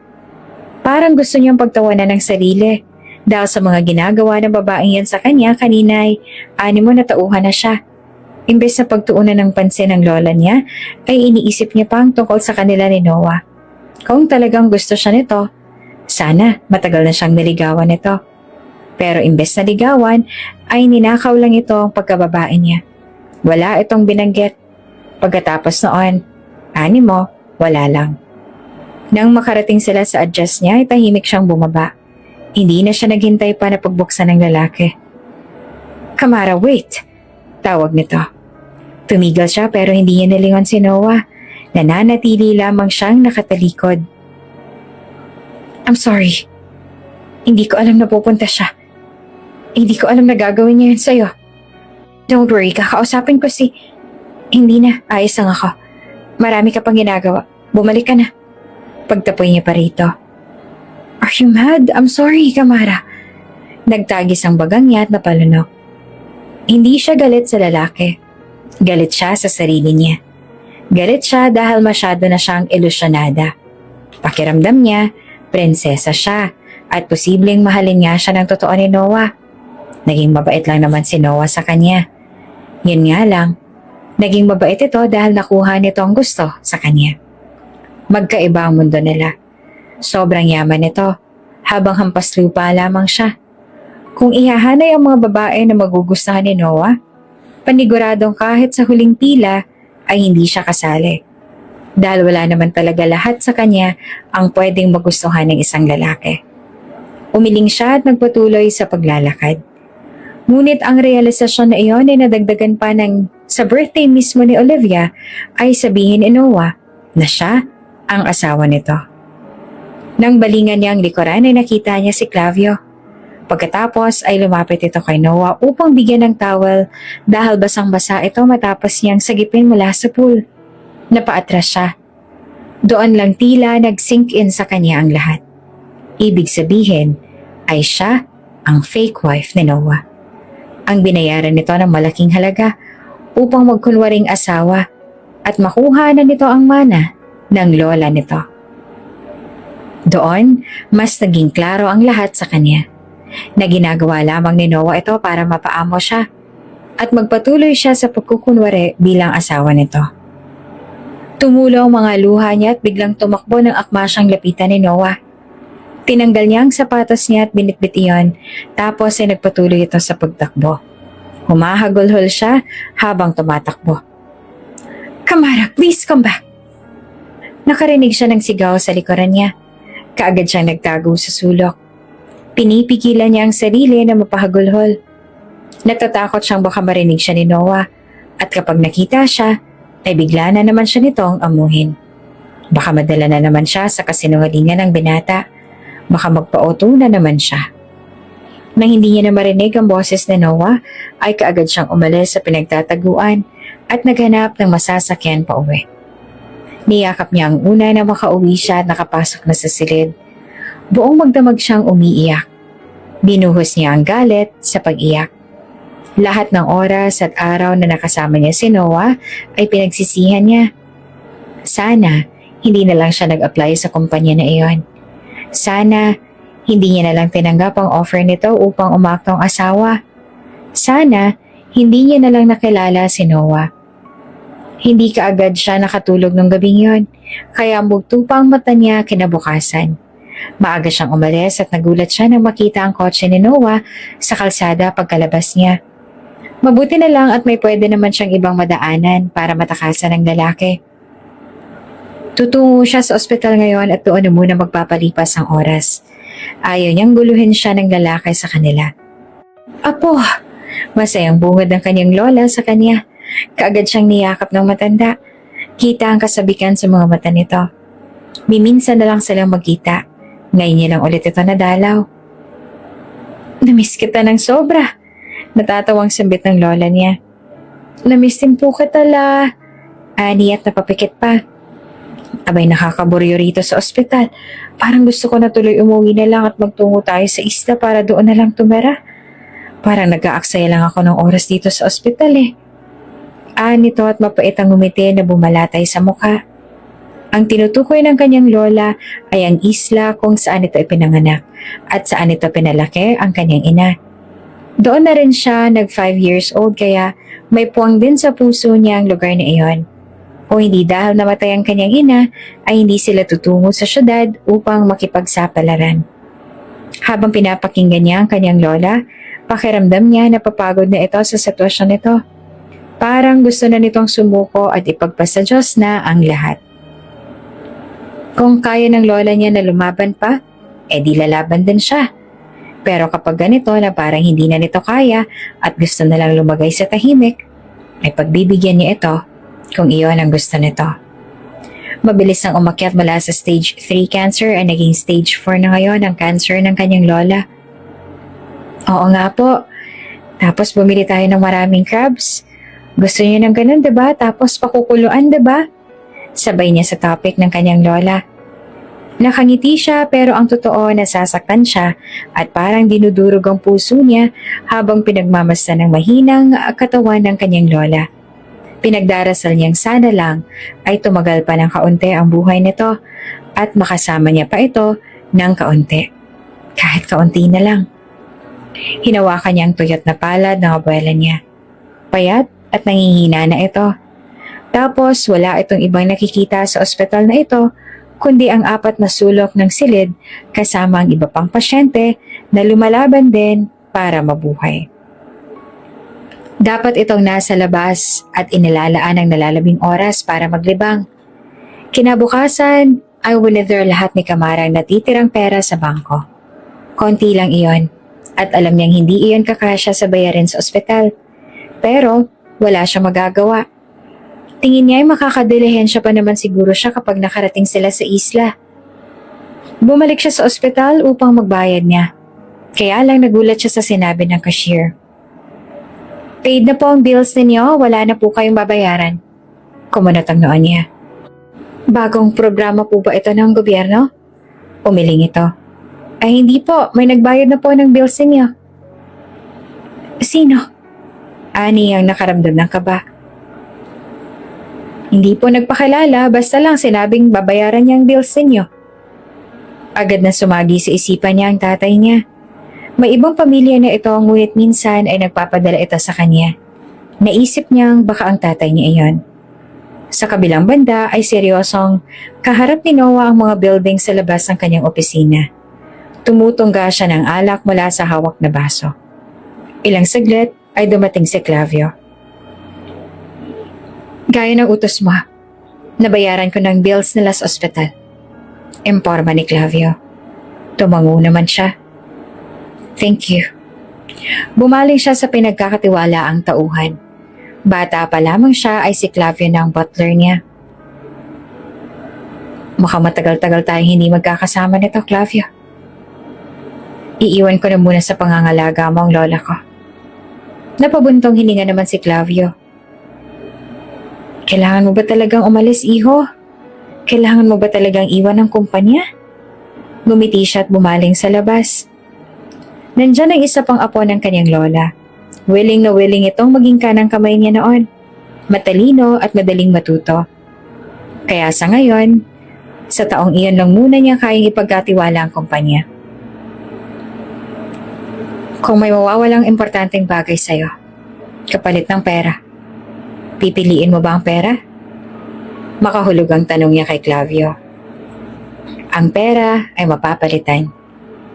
Parang gusto niyang pagtawanan ng sarili dahil sa mga ginagawa ng babaeng yan sa kanya kanina ay 6 na tauhan na siya. Imbes na pagtuunan ng pansin ng lola niya ay iniisip niya pang tungkol sa kanila ni Noah. Kung talagang gusto siya nito, sana matagal na siyang niligawan nito. Pero imbes na ligawan ay ninakaw lang ito ang pagkababae niya. Wala itong binanggit. Pagkatapos noon, 6, wala lang. Nang makarating sila sa adjust niya ay tahimik siyang bumaba. Hindi na siya naghintay pa na pagbuksan ng lalaki. Kamara, wait! Tawag nito. Tumigil siya pero hindi niya nalingon si Noah. Nananatili lamang siyang nakatalikod. I'm sorry. Hindi ko alam na pupunta siya. Hindi ko alam na gagawin niya yun sa'yo. Don't worry, kakausapin ko si... Hindi na, ayos lang ako. Marami ka pang ginagawa. Bumalik ka na. Pagtapoy niya pa rito. Are you mad? I'm sorry, Kamara. Nagtagis ang bagang niya at napalunok. Hindi siya galit sa lalaki. Galit siya sa sarili niya. Galit siya dahil masyado na siyang ilusyonada. Pakiramdam niya, prinsesa siya at posibleng mahalin niya siya ng totoo ni Noah. Naging mabait lang naman si Noah sa kanya. Yun nga lang, naging mabait ito dahil nakuha nito ang gusto sa kanya. Magkaiba ang mundo nila. Sobrang yaman nito, habang hampas lupa lamang siya. Kung ihahanay ang mga babae na magugustuhan ni Noah, paniguradong kahit sa huling pila ay hindi siya kasali. Dahil wala naman talaga lahat sa kanya ang pwedeng magustuhan ng isang lalaki. Umiling siya at nagpatuloy sa paglalakad. Ngunit ang realisasyon na iyon ay nadagdagan pa ng sa birthday mismo ni Olivia ay sabihin ni Noah na siya ang asawa nito. Nang balingan niya ang likuran ay nakita niya si Clavio. Pagkatapos ay lumapit ito kay Noah upang bigyan ng towel dahil basang-basa ito matapos niyang sagipin mula sa pool. Napaatras siya. Doon lang tila nag-sink in sa kanya ang lahat. Ibig sabihin ay siya ang fake wife ni Noah. Ang binayaran nito ng malaking halaga upang magkunwaring asawa at makuha na nito ang mana ng lola nito. Doon, mas naging klaro ang lahat sa kanya na ginagawa lamang ni Noah ito para mapaamo siya at magpatuloy siya sa pagkukunwari bilang asawa nito. Tumulo ang mga luha niya at biglang tumakbo ng akma siyang lapitan ni Noah. Tinanggal niya ang sapatos niya at binitbit iyon, tapos ay nagpatuloy ito sa pagtakbo. Humahagulhol siya habang tumatakbo. Kamara, please come back! Nakarinig siya ng sigaw sa likuran niya. Kaagad siyang nagtago sa sulok. Pinipigilan niya ang sarili na mapahagulhol. Natatakot siyang baka marinig siya ni Noah at kapag nakita siya, ay bigla na naman siya nitong amuhin. Baka madala na naman siya sa kasinungalingan ng binata. Baka magpa-auto na naman siya. Nang hindi niya na marinig ang boses ni Noah, ay kaagad siyang umalis sa pinagtataguan at naghanap ng masasakyan pa uwi. Niyakap niya ang una na makauwi siya at nakapasok na sa silid. Buong magdamag siyang umiiyak. Binuhos niya ang galit sa pag-iyak. Lahat ng oras at araw na nakasama niya si Noah ay pinagsisihan niya. Sana hindi na lang siya nag-apply sa kumpanya na iyon. Sana hindi niya na lang tinanggap ang offer nito upang umaktong asawa. Sana hindi niya na lang nakilala si Noah. Hindi kaagad siya nakatulog nung gabing yon, kaya bugto pa ang mata niya kinabukasan. Maaga siyang umalis at nagulat siya nang makita ang kotse ni Noah sa kalsada pagkalabas niya. Mabuti na lang at may pwede naman siyang ibang madaanan para matakasan ng lalaki. Tutungo siya sa ospital ngayon at doon na muna magpapalipas ang oras. Ayaw niyang guluhin siya ng lalaki sa kanila. Apo, masayang bungad ng kanyang lola sa kanya. Kaagad siyang niyakap ng matanda. Kita ang kasabikan sa mga mata nito. Miminsan na lang silang magkita. Ngayon niya lang ulit ito nadalaw. Namiss kita ng sobra. Natatawang sambit ng lola niya. Namiss din po kita la. Ani at napapikit pa. Abay nakakaburyo rito sa ospital. Parang gusto ko na tuloy umuwi na lang at magtungo tayo sa isla para doon na lang tumira. Parang nag-aaksaya lang ako ng oras dito sa ospital eh. Nito at mapait ang ngumiti na bumalatay sa mukha. Ang tinutukoy ng kanyang lola ay ang isla kung saan ito ipinanganak at saan ito pinalaki ang kanyang ina. Doon na rin siya nag 5 years old kaya may puwang din sa puso niya ang lugar na iyon. O hindi dahil namatay ang kanyang ina ay hindi sila tutungo sa syudad upang makipagsapalaran. Habang pinapakinggan niya ang kanyang lola, pakiramdam niya na papagod na ito sa sitwasyon nito. Parang gusto na nitong sumuko at ipagpasa Diyos na ang lahat. Kung kaya ng lola niya na lumaban pa, di lalaban din siya. Pero kapag ganito na parang hindi na nito kaya at gusto na lang lumagay sa tahimik, ay pagbibigyan niya ito kung iyon ang gusto nito. Mabilis nang umakyat mula sa stage 3 cancer ay naging stage 4 na ngayon ang cancer ng kanyang lola. Oo nga po. Tapos bumili tayo ng maraming crabs. Gusto niyo ng ganun, diba? Tapos pakukuluan, diba? Sabay niya sa topic ng kanyang lola. Nakangiti siya pero ang totoo nasasaktan siya at parang dinudurog ang puso niya habang pinagmamasdan ng mahinang katawan ng kanyang lola. Pinagdarasal niyang sana lang ay tumagal pa ng kaunti ang buhay nito at makasama niya pa ito ng kaunti. Kahit kaunti na lang. Hinawakan niya ang tuyot na palad ng abuela niya. Payat at nangihina na ito. Tapos wala itong ibang nakikita sa ospital na ito kundi ang 4 na sulok ng silid kasama ang iba pang pasyente na lumalaban din para mabuhay. Dapat itong nasa labas at inilalaan ng nalalabing oras para maglibang. Kinabukasan ay winither lahat ni Kamara ang natitirang pera sa bangko. Konti lang iyon at alam niyang hindi iyon kakasya sa bayarin sa ospital. Pero wala siyang magagawa. Tingin niya ay makakadilihensya pa naman siguro siya kapag nakarating sila sa isla. Bumalik siya sa ospital upang magbayad niya. Kaya lang nagulat siya sa sinabi ng cashier. Paid na po ang bills ninyo, wala na po kayong babayaran. Kumunot ang noon niya. Bagong programa po ba ito ng gobyerno? Umiling ito. Ay hindi po, may nagbayad na po ng bills ninyo. Sino? Ani ang nakaramdam ng kaba. Hindi po nagpakilala, basta lang sinabing babayaran niya ang bills ninyo. Agad na sumagi sa isipan niya ang tatay niya. May ibang pamilya na ito ngunit minsan ay nagpapadala ito sa kanya. Naisip niyang baka ang tatay niya iyon. Sa kabilang banda ay seryosong kaharap ni Noah ang mga building sa labas ng kanyang opisina. Tumutungga siya ng alak mula sa hawak na baso. Ilang saglit ay dumating si Clavio. Gaya ng utos mo, nabayaran ko ng bills nila sa ospital. Imporma ni Clavio. Tumango naman siya. Thank you. Bumaling siya sa pinagkakatiwalaang tauhan. Bata pa lamang siya ay si Clavio ng butler niya. Mukhang matagal-tagal tayong hindi magkakasama nito, Clavio. Iiwan ko na muna sa pangangalaga mo ang lola ko. Napabuntong hininga naman si Clavio. Kailangan mo ba talagang umalis, iho? Kailangan mo ba talagang iwan ang kumpanya? Gumiti siya at bumaling sa labas. Nandyan ang isa pang apo ng kanyang lola. Willing na willing itong maging kanang kamay niya noon. Matalino at madaling matuto. Kaya sa ngayon, sa taong iyon lang muna niya kayang ipagkatiwala ang kumpanya. Kung may mawawalang importanteng bagay sa'yo, kapalit ng pera, pipiliin mo ba ang pera? Makahulog ang tanong niya kay Clavio. Ang pera ay mapapalitan,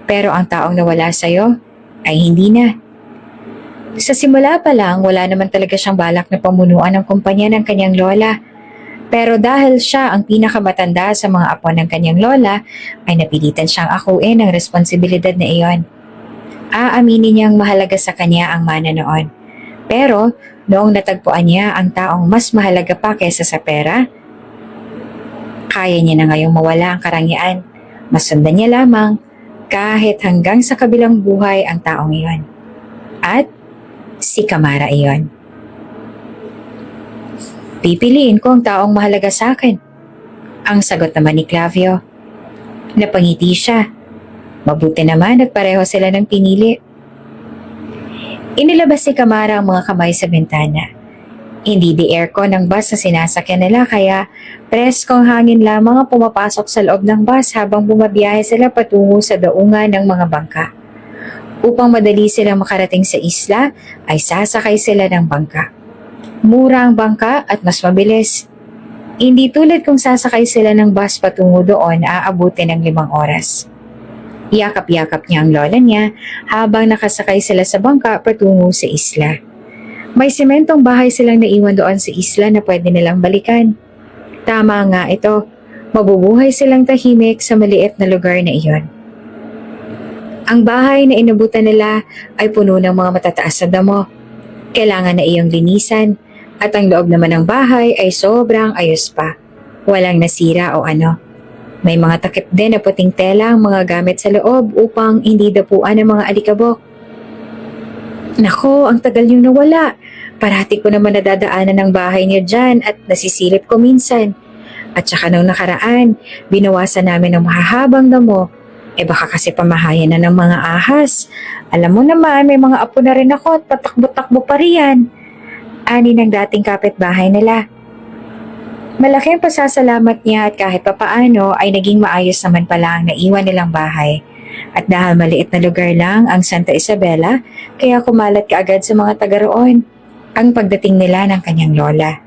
pero ang taong nawala sa'yo ay hindi na. Sa simula pa lang, wala naman talaga siyang balak na pamunuan ng kumpanya ng kanyang lola. Pero dahil siya ang pinakamatanda sa mga apo ng kanyang lola, ay napilitan siyang akuin ang responsibilidad na iyon. Aaminin niyang mahalaga sa kanya ang mana noon. Pero noong natagpuan niya ang taong mas mahalaga pa kaysa sa pera, kaya niya na ngayong mawala ang karangyaan. Masundan niya lamang kahit hanggang sa kabilang buhay ang taong iyon. At si Kamara iyon. Pipiliin ko ang taong mahalaga sa akin. Ang sagot naman ni Clavio. Napangiti siya. Mabuti naman at pareho sila ng pinili. Inilabas ni Kamara ang mga kamay sa bintana. Hindi di aircon ang bus na sinasakyan nila kaya preskong hangin lamang ang pumapasok sa loob ng bus habang bumabiyahe sila patungo sa daungan ng mga bangka. Upang madali silang makarating sa isla ay sasakay sila ng bangka. Mura ang bangka at mas mabilis. Hindi tulad kung sasakay sila ng bus patungo doon aabutin ng 5 oras. Yakap-yakap niya ang lola niya habang nakasakay sila sa bangka patungo sa isla. May sementong bahay silang naiwan doon sa isla na pwede nilang balikan. Tama nga ito, mabubuhay silang tahimik sa maliit na lugar na iyon. Ang bahay na inabutan nila ay puno ng mga matataas na damo. Kailangan na iyong linisan at ang loob naman ng bahay ay sobrang ayos pa. Walang nasira o ano. May mga takip din na puting tela ang mga gamit sa loob upang hindi dapuan ng mga alikabok. Nako, ang tagal niyong nawala. Parati ko naman nadadaanan ng bahay niyo dyan at nasisilip ko minsan. At saka nung nakaraan, binawasan namin ng mahahabang damo. Baka kasi pamahayan na ng mga ahas. Alam mo naman, may mga apo na rin ako at patakbo-takbo pa riyan. Ani ng dating kapitbahay nila. Malaki ang pasasalamat niya at kahit papaano ay naging maayos naman pala ang naiwan nilang bahay. At dahil maliit na lugar lang ang Santa Isabela, kaya kumalat kaagad sa mga taga roon ang pagdating nila ng kanyang lola.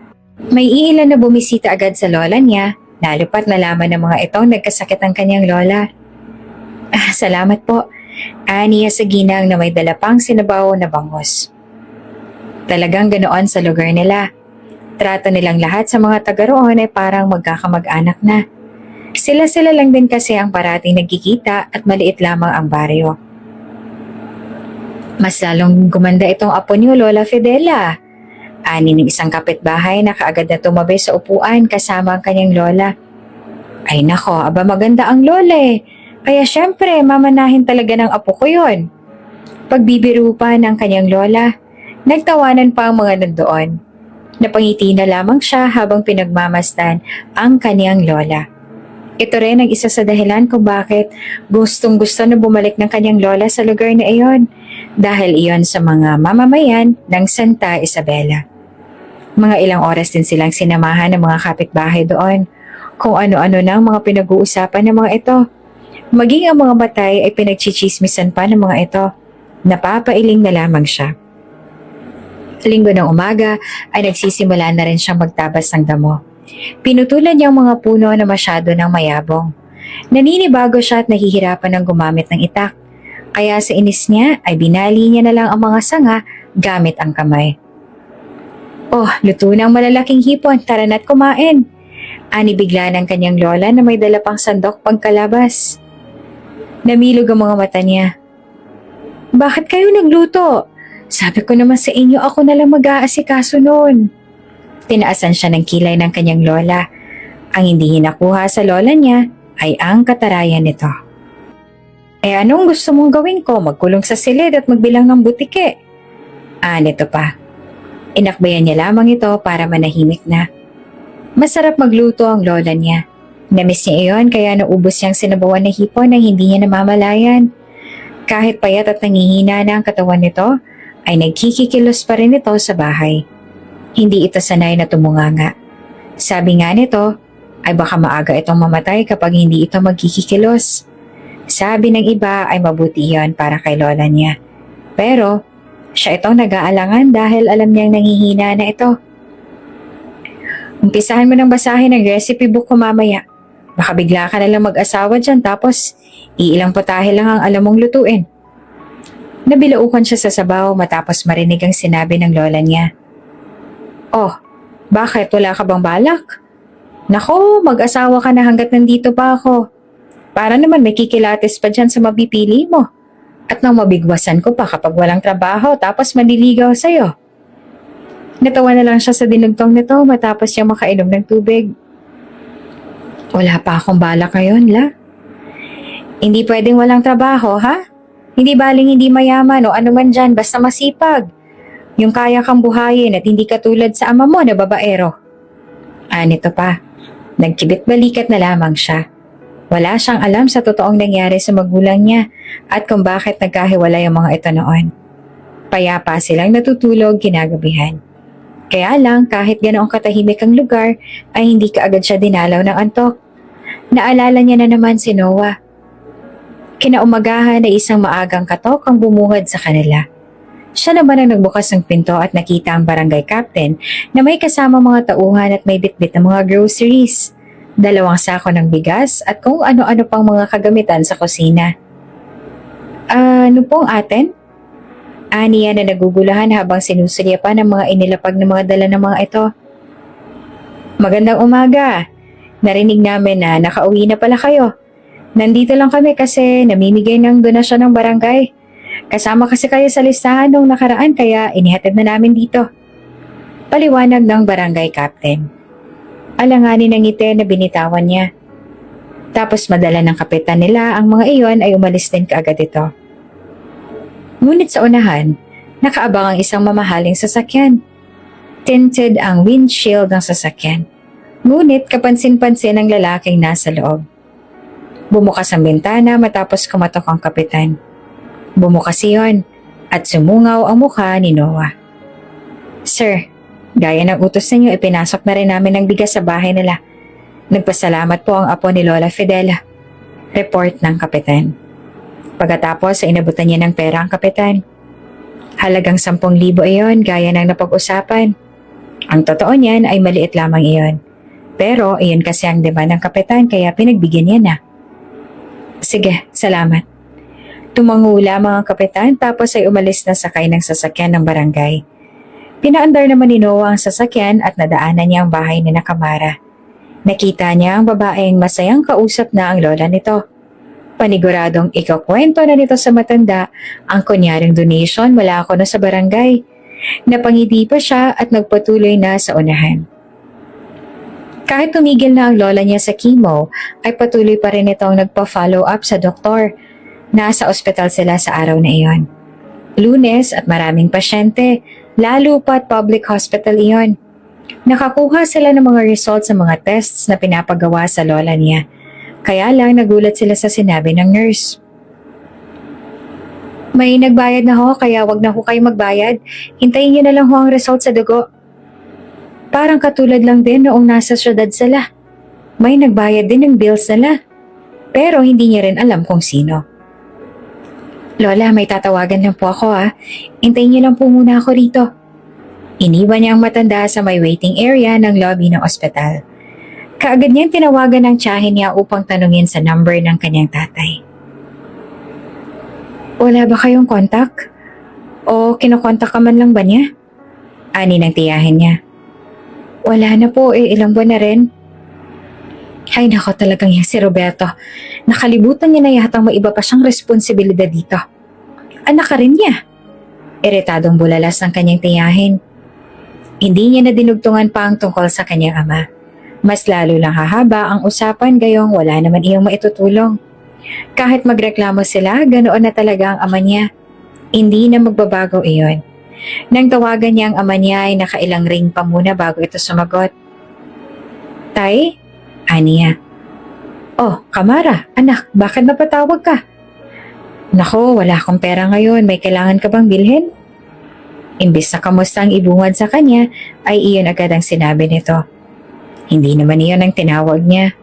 May iilan na bumisita agad sa lola niya, lalo pat nalaman ng mga itong nagkasakit ang kanyang lola. Salamat po, aniya sa ginang na may dala pang sinabaw na bangos. Talagang ganoon sa lugar nila. Trato nilang lahat sa mga taga roon ay parang magkakamag-anak na. Sila-sila lang din kasi ang parating nagkikita at maliit lamang ang baryo. Mas lalong gumanda itong apo niyo, Lola Fidela. Ani ng isang kapitbahay na kaagad na tumabi sa upuan kasama ang kanyang lola. Ay nako, aba maganda ang lola eh. Kaya syempre, mamanahin talaga ng apo ko yon. Pagbibiro pa ng kanyang lola, nagtawanan pa ang mga nandoon. Napangiti na lamang siya habang pinagmamasdan ang kaniyang lola. Ito rin ang isa sa dahilan kung bakit gustong-gusto na bumalik ng kanyang lola sa lugar na iyon dahil iyon sa mga mamamayan ng Santa Isabela. Mga ilang oras din silang sinamahan ng mga kapitbahay doon kung ano-ano na ang mga pinag-uusapan ng mga ito. Maging ang mga batay ay pinagchichismisan pa ng mga ito. Napapailing na lamang siya. Linggo ng umaga ay nagsisimula na rin siyang magtabas ng damo. Pinutulan niya ang mga puno na masyado ng mayabong. Naninibago siya at nahihirapan ng gumamit ng itak. Kaya sa inis niya ay binali niya na lang ang mga sanga gamit ang kamay. Oh, luto ng malalaking hipon, tara na't kumain. Ani bigla ng kanyang lola na may dala pang sandok pagkalabas. Namilog ang mga mata niya. Bakit kayo nagluto? Sabi ko naman sa inyo ako na lang mag-aasikaso noon. Tinaasan siya ng kilay ng kanyang lola. Ang hindi hinakuha sa lola niya ay ang katarayan nito. Anong gusto mong gawin ko? Magkulong sa silid at magbilang ng butike? Nito pa. Inakbayan niya lamang ito para manahimik na. Masarap magluto ang lola niya. Namiss niya iyon kaya naubos niyang sinabawan na hipon na hindi niya namamalayan. Kahit payat at nangihina na ang katawan nito, ay nagkikikilos pa rin ito sa bahay. Hindi ito sanay na tumunganga. Sabi nga nito, ay baka maaga itong mamatay kapag hindi ito magkikikilos. Sabi ng iba ay mabuti iyon para kay lola niya. Pero, siya itong nag-aalangan dahil alam niyang nangihina na ito. Umpisahan mo ng basahin ang recipe book ko mamaya. Baka bigla ka na lang mag-asawa dyan tapos iilang putahe lang ang alam mong lutuin. Nabilaukan siya sa sabaw matapos marinig ang sinabi ng lola niya. Oh, bakit? Wala ka bang balak? Nako, mag-asawa ka na hanggat nandito pa ako. Para naman may kikilatis pa dyan sa mapipili mo. At nang mabigwasan ko pa kapag walang trabaho tapos manliligaw sa'yo. Natawa na lang siya sa dinugtong nito matapos niya makainom ng tubig. Wala pa akong balak ngayon, La. Hindi pwedeng walang trabaho, ha? Hindi baling hindi mayaman o ano man dyan, basta masipag. Yung kaya kang buhayin at hindi katulad sa ama mo na babaero. Nito pa, nagkibit-balikat na lamang siya. Wala siyang alam sa totoong nangyari sa magulang niya at kung bakit nagkahiwalay ang mga ito noon. Payapa silang natutulog kinagabihan. Kaya lang kahit ganoong katahimik ang lugar ay hindi kaagad siya dinalaw ng antok. Naalala niya na naman si Noah. Kinaumagahan na isang maagang katok ang bumuhad sa kanila. Siya naman ang nagbukas ng pinto at nakita ang barangay captain na may kasama mga tauhan at may bitbit na mga groceries, 2 sako ng bigas at kung ano-ano pang mga kagamitan sa kusina. Ano pong atin? Niya na nagugulahan habang sinusulya pa ng mga inilapag na mga dala ng mga ito. Magandang umaga. Narinig namin na nakauwi na pala kayo. Nandito lang kami kasi namimigay ng donasyon ng barangay. Kasama kasi kayo sa listahan nung nakaraan kaya inihatid na namin dito. Paliwanag ng barangay captain. Alanganin ng ngiti na binitawan niya. Tapos madala ng kapitan nila ang mga iyon ay umalis din kaagad ito. Ngunit sa unahan, nakaabang ang isang mamahaling sasakyan. Tinted ang windshield ng sasakyan. Ngunit kapansin-pansin ang lalaking nasa loob. Bumukas ang bintana matapos kumatok ang kapitan. Bumukas iyon at sumungaw ang mukha ni Noah. Sir, gaya ng utos ninyo, ipinasok na rin namin ng bigas sa bahay nila. Nagpasalamat po ang apo ni Lola Fidela. Report ng kapitan. Pagkatapos ay inabutan niya ng pera ang kapitan. Halagang 10,000 iyon gaya ng napag-usapan. Ang totoo niyan ay maliit lamang iyon. Pero iyon kasi ang demand ng kapitan kaya pinagbigyan niya na. Sige, salamat. Tumango lamang ang kapitan tapos ay umalis na sakay ng sasakyan ng barangay. Pinaandar naman ni Noah ang sasakyan at nadaanan niya ang bahay ni Nakamara. Nakita niya ang babaeng masayang kausap na ang lola nito. Paniguradong ikakwento na nito sa matanda ang kunyaring donation mula ako na sa barangay. Napangiti pa siya at nagpatuloy na sa unahan. Kahit tumigil na ang lola niya sa chemo, ay patuloy pa rin itong nagpa-follow up sa doktor. Nasa ospital sila sa araw na iyon. Lunes at maraming pasyente, lalo pa't public hospital iyon. Nakakuha sila ng mga results sa mga tests na pinapagawa sa lola niya. Kaya lang nagulat sila sa sinabi ng nurse. May nagbayad na ho kaya wag na ho kayo magbayad. Hintayin niyo na lang ho ang result sa dugo. Parang katulad lang din noong nasa syudad sila. May nagbayad din ng bills nila. Pero hindi niya rin alam kung sino. Lola, may tatawagan lang po ako ha. Hintayin niyo lang po muna ako rito. Iniwan niya ang matanda sa may waiting area ng lobby ng ospital. Kaagad niyang tinawagan ng tiyahin niya upang tanungin sa number ng kanyang tatay. Wala ba kayong kontak? O kinokontak ka man lang ba niya? Ani ng tiyahin niya. Wala na po ilang buwan na rin. Ay nako talagang yung si Roberto. Nakalibutan niya na yatang may iba pa siyang responsibilidad dito. Anak ka rin niya. Iritadong bulalas ng kanyang tiyahin. Hindi niya na dinugtungan pa ang tungkol sa kanyang ama. Mas lalo lang hahaba ang usapan gayong wala naman iyong maitutulong. Kahit magreklamo sila, ganoon na talaga ang ama niya. Hindi na magbabago iyon. Nang tawagan niya ang ama niya ay nakailang ring pa muna bago ito sumagot. Tay? Aniya. Oh, Kamara, anak, bakit napatawag ka? Nako, wala akong pera ngayon. May kailangan ka bang bilhin? Imbis na kamusta ang ibungad sa kanya, ay iyon agad ang sinabi nito. Hindi naman iyon ang tinawag niya.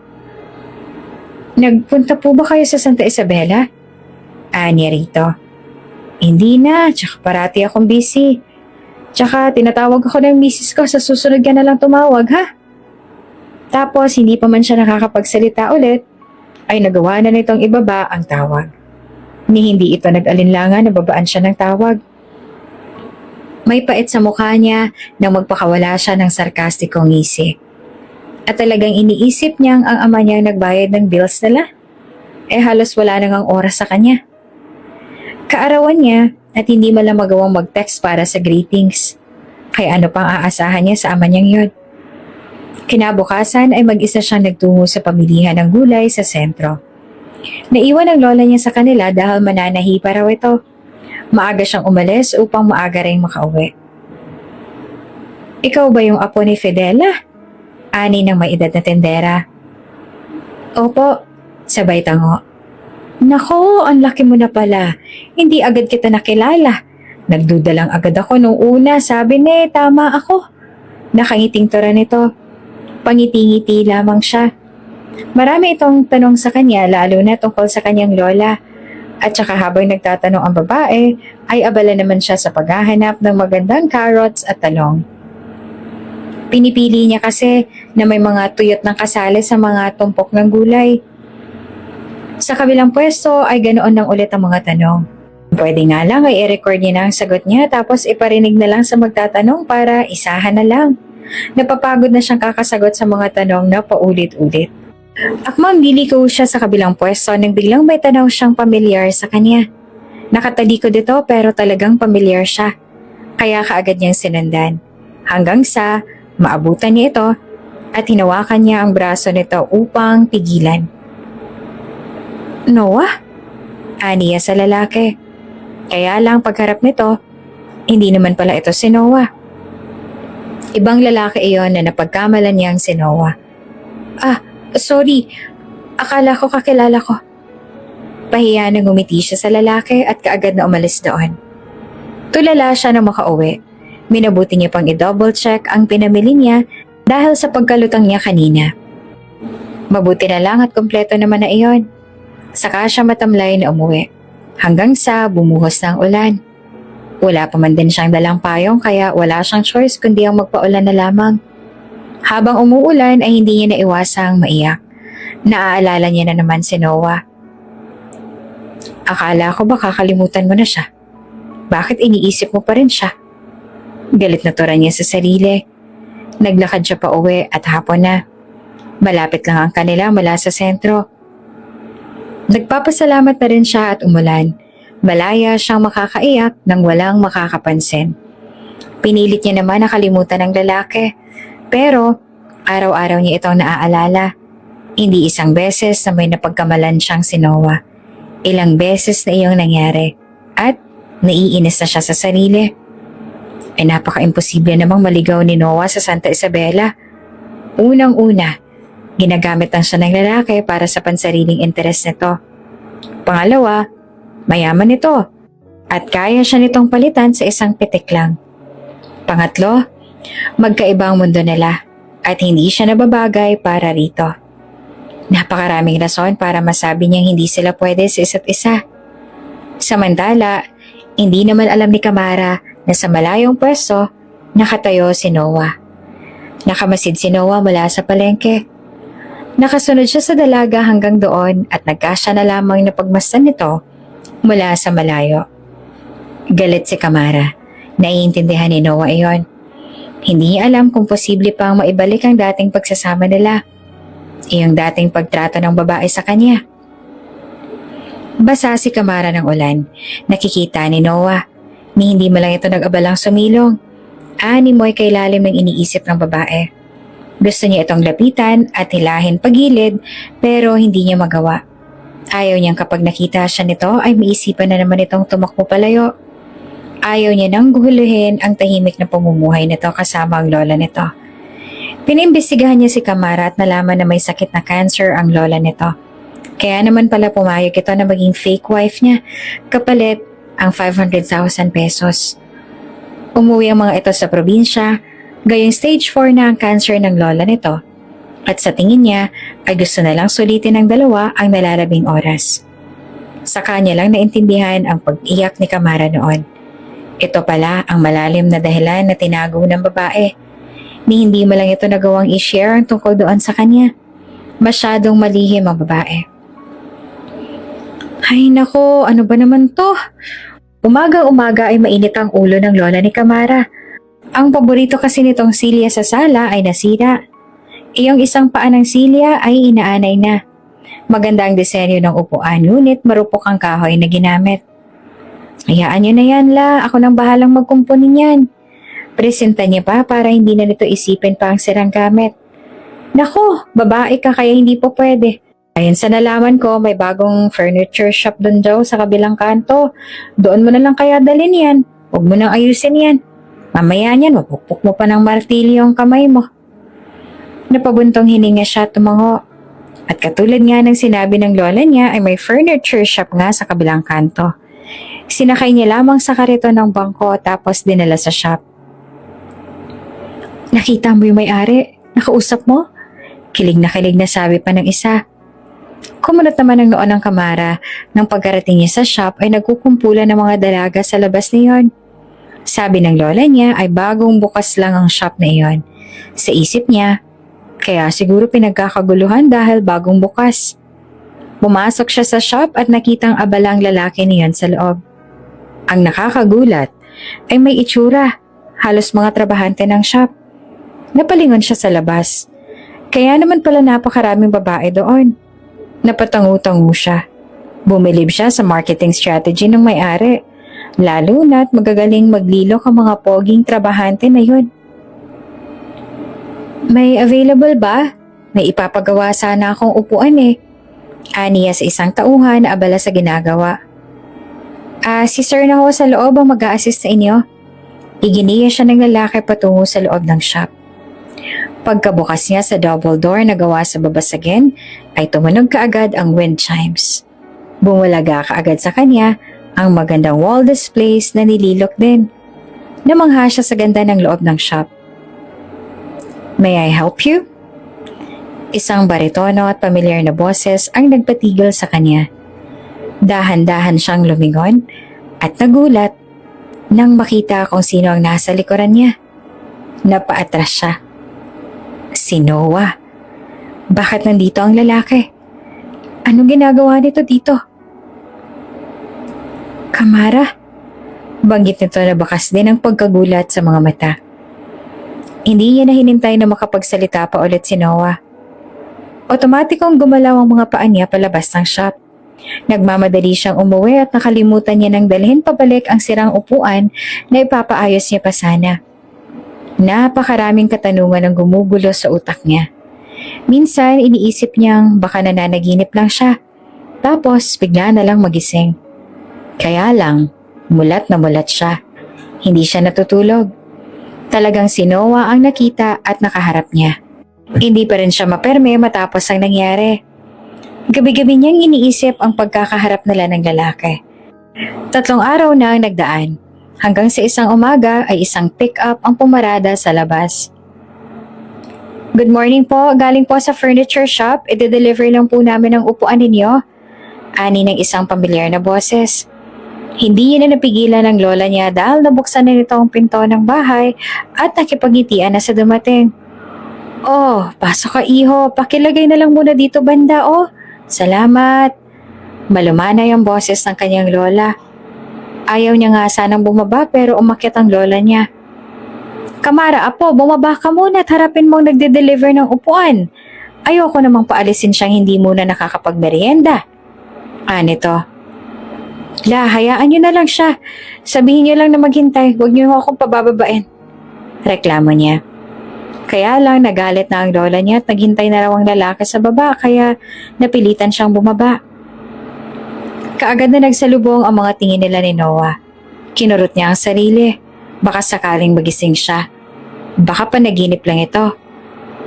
Nagpunta po ba kayo sa Santa Isabela? Aniya rito. Hindi na, tsaka parati akong busy. Tsaka tinatawag ako ng misis ko sa susunod ka na lang tumawag ha. Tapos hindi pa man siya nakakapagsalita ulit, ay nagawa na nitong ibaba ang tawag. Ni hindi ito nag-alinlangan na babaan siya ng tawag. May pait sa mukha niya nang magpakawala siya ng sarkastikong ngisi. At talagang iniisip niyang ang ama niyang nagbayad ng bills nila. Halos wala nang ang oras sa kanya. Kaarawan niya at hindi man lang magawang mag-text para sa greetings. Kaya ano pang aasahan niya sa ama niyang yun? Kinabukasan ay mag-isa siyang nagtungo sa pamilihan ng gulay sa sentro. Naiwan ang lola niya sa kanila dahil mananahi pa raw ito. Maaga siyang umalis upang maaga rin makauwi. Ikaw ba yung apo ni Fidela? Ani ng may edad na tendera. Opo, sabay tango. Nako, ang laki mo na pala. Hindi agad kita nakilala. Nagduda lang agad ako nung una. Sabi ni, tama ako. Nakangiting tura nito. Pangiti-ngiti lamang siya. Marami itong tanong sa kanya lalo na tungkol sa kanyang lola. At saka habang nagtatanong ang babae, ay abala naman siya sa paghahanap ng magandang carrots at talong. Pinipili niya kasi na may mga tuyot ng kasali sa mga tumpok ng gulay. Sa kabilang pwesto ay ganoon lang ulit ang mga tanong. Pwede nga lang ay i-record niya na ang sagot niya tapos iparinig na lang sa magtatanong para isahan na lang. Napapagod na siyang kakasagot sa mga tanong na paulit-ulit. Akmang liliko siya sa kabilang pwesto nang biglang may tanaw siyang pamilyar sa kanya. Nakatalikod ito pero talagang pamilyar siya. Kaya kaagad niyang sinundan. Hanggang sa maabutan niya ito at hinawakan niya ang braso nito upang pigilan. Noah? Aniya sa lalaki. Kaya lang pagharap nito, hindi naman pala ito si Noah. Ibang lalaki iyon na napagkamalan niyang si Noah. Sorry. Akala ko kakilala ko. Pahiya na ngumiti siya sa lalaki at kaagad na umalis doon. Tulala siya na makauwi. Minabuti niya pang i-double check ang pinamili niya dahil sa pagkalutang niya kanina. Mabuti na lang at kumpleto naman na iyon. Saka siya matamlay na umuwi. Hanggang sa bumuhos ng ulan. Wala pa man din siyang dalang payong kaya wala siyang choice kundi ang magpaulan na lamang. Habang umuulan ay hindi niya naiwasang maiyak. Naaalala niya na naman si Noah. Akala ko ba kakalimutan mo na siya? Bakit iniisip mo pa rin siya? Galit na tura niya sa sarili. Naglakad siya pa uwi at hapon na. Malapit lang ang kanila mula sa sentro. Nagpapasalamat na rin siya at umulan. Malaya siyang makakaiyak nang walang makakapansin. Pinilit niya naman na kalimutan ng lalaki. Pero araw-araw niya itong naaalala. Hindi isang beses na may napagkamalan siyang si Noah. Ilang beses na iyong nangyari. At naiinis na siya sa sarili. Napaka-imposible namang maligaw ni Noah sa Santa Isabela. Unang-una, ginagamit lang siya ng lalaki para sa pansariling interes nito. Pangalawa, mayaman ito at kaya siya nitong palitan sa isang pitik lang. Pangatlo, magkaibang mundo nila at hindi siya nababagay para rito. Napakaraming rason para masabi niyang hindi sila pwede sa isa't isa. Samantala, hindi naman alam ni Kamara na sa malayong pwesto, nakatayo si Noah. Nakamasid si Noah mula sa palengke. Nakasunod siya sa dalaga hanggang doon at nagkasya na lamang na pagmasdan nito mula sa malayo. Galit si Kamara. Naiintindihan ni Noah iyon. Hindi niya alam kung posible pang maibalik ang dating pagsasama nila. Iyong dating pagtrato ng babae sa kanya. Basa si Kamara ng ulan. Nakikita ni Noah. Ni hindi mo lang ito nag-abalang sumilong. Ani mo'y kay lalim ng iniisip ng babae. Gusto niya itong lapitan at hilahin pagilid pero hindi niya magawa. Ayaw niyang kapag nakita siya nito ay maisipan na naman itong tumakbo palayo. Ayaw niya nang guhuluhin ang tahimik na pamumuhay nito kasama ang lola nito. Pinimbestigahan niya si Kamara at nalaman na may sakit na cancer ang lola nito. Kaya naman pala pumayag ito na maging fake wife niya kapalit ang 500,000 pesos. Umuwi ang mga ito sa probinsya, gayong stage 4 na ang cancer ng lola nito. At sa tingin niya ay gusto na lang sulitin ng dalawa ang nalalabing oras. Sa kanya lang naintindihan ang pag-iyak ni Kamara noon. Ito pala ang malalim na dahilan na tinago ng babae. Ni hindi mo lang ito nagawang i-share ang tungkol doon sa kanya. Masyadong malihim ang babae. Ay nako, ano ba naman to? Umaga-umaga ay mainit ang ulo ng lola ni Kamara. Ang paborito kasi nitong silya sa sala ay nasira. Iyong isang paa ng silya ay inaanay na. Maganda ang disenyo ng upuan, ngunit marupok ang kahoy na ginamit. Hayaan niyo na yan, La. Ako nang bahalang magkumpunin yan. Presenta niya pa para hindi na nito isipin pa ang sirang gamit. Nako, babae ka kaya hindi po pwede. Ayon sa nalaman ko, may bagong furniture shop doon daw sa kabilang kanto. Doon mo na lang kaya dalhin yan. Huwag mo nang ayusin yan. Mamaya niyan, mapukpok mo pa ng martilyo ang kamay mo. Napabuntong hininga siya at tumango. At katulad nga ng sinabi ng lola niya ay may furniture shop nga sa kabilang kanto. Sinakay niya lamang sa kariton ng bangko tapos dinala sa shop. Nakita mo yung may-ari? Nakausap mo? Kilig na sabi pa ng isa. Kumunot naman ang noon ng Kamara. Nang pagkarating niya sa shop ay nagkukumpulan ng mga dalaga sa labas niyon. Sabi ng lola niya ay bagong bukas lang ang shop na iyon. Sa isip niya, kaya siguro pinagkakaguluhan dahil bagong bukas. Pumasok siya sa shop at nakitang abalang lalaki niyon sa loob. Ang nakakagulat ay may itsura, halos mga trabahante ng shop. Napalingon siya sa labas. Kaya naman pala napakaraming babae doon. Napatangu-tangu siya. Bumilib siya sa marketing strategy ng may-ari. Lalo na't magagaling maglilok ang mga poging trabahante na yun. May available ba? May ipapagawa sana akong upuan eh. Aniya sa isang tauhan na abala sa ginagawa. Si sir na ho sa loob ang mag-a-assist sa inyo. Iginiya siya ng lalaki patungo sa loob ng shop. Pagkabukas niya sa double door na gawa sa babasagin, ay tumunog kaagad ang wind chimes. Bumulaga kaagad sa kanya ang magandang wall displays na nililok din. Namangha siya sa ganda ng loob ng shop. May I help you? Isang baritono at pamilyar na boses ang nagpatigil sa kanya. Dahan-dahan siyang lumingon at nagulat nang makita kung sino ang nasa likuran niya. Napaatras siya. Si Noah. Bakit nandito ang lalaki? Anong ginagawa nito dito? Kamara? Banggit nito na bakas din ang pagkagulat sa mga mata. Hindi niya na hinintay na makapagsalita pa ulit si Noah. Otomatikong gumalaw ang mga paa niya palabas ng shop. Nagmamadali siyang umuwi at nakalimutan niya nang dalhin pabalik ang sirang upuan na ipapaayos niya pa sana. Napakaraming katanungan ang gumugulo sa utak niya. Minsan iniisip niyang baka nananaginip lang siya. Tapos bigla na lang magising. Kaya lang, mulat na mulat siya. Hindi siya natutulog. Talagang si Noah ang nakita at nakaharap niya. Hindi pa rin siya maperme matapos ang nangyari. Gabi-gabi niyang iniisip ang pagkakaharap nila ng lalaki. 3 araw na ang nagdaan. Hanggang sa isang umaga ay isang pick-up ang pumarada sa labas. Good morning po, galing po sa furniture shop. I-deliver lang po namin ang upuan ninyo. Ani ng isang pamilyar na boses. Hindi niya na napigilan ng lola niya dahil nabuksan na nito ang pinto ng bahay at nakipagngitian na sa dumating. Oh, pasok ka iho, pakilagay na lang muna dito banda oh. Salamat. Malumanay ang boses ng kanyang lola. Ayaw niya nga sanang bumaba pero umakyat ang lola niya. Kamara, apo, bumaba ka muna at harapin mong nagde-deliver ng upuan. Ayoko namang paalisin siyang hindi muna nakakapagmerienda. Nito. La, hayaan niyo na lang siya. Sabihin niyo lang na maghintay, huwag niyo akong pabababain. Reklamo niya. Kaya lang nagalit na ang lola niya at naghintay na raw ang lalaki sa baba kaya napilitan siyang bumaba. Kaagad na nagsalubong ang mga tingin nila ni Noah. Kinurot niya ang sarili. Baka sakaling magising siya. Baka panaginip lang ito.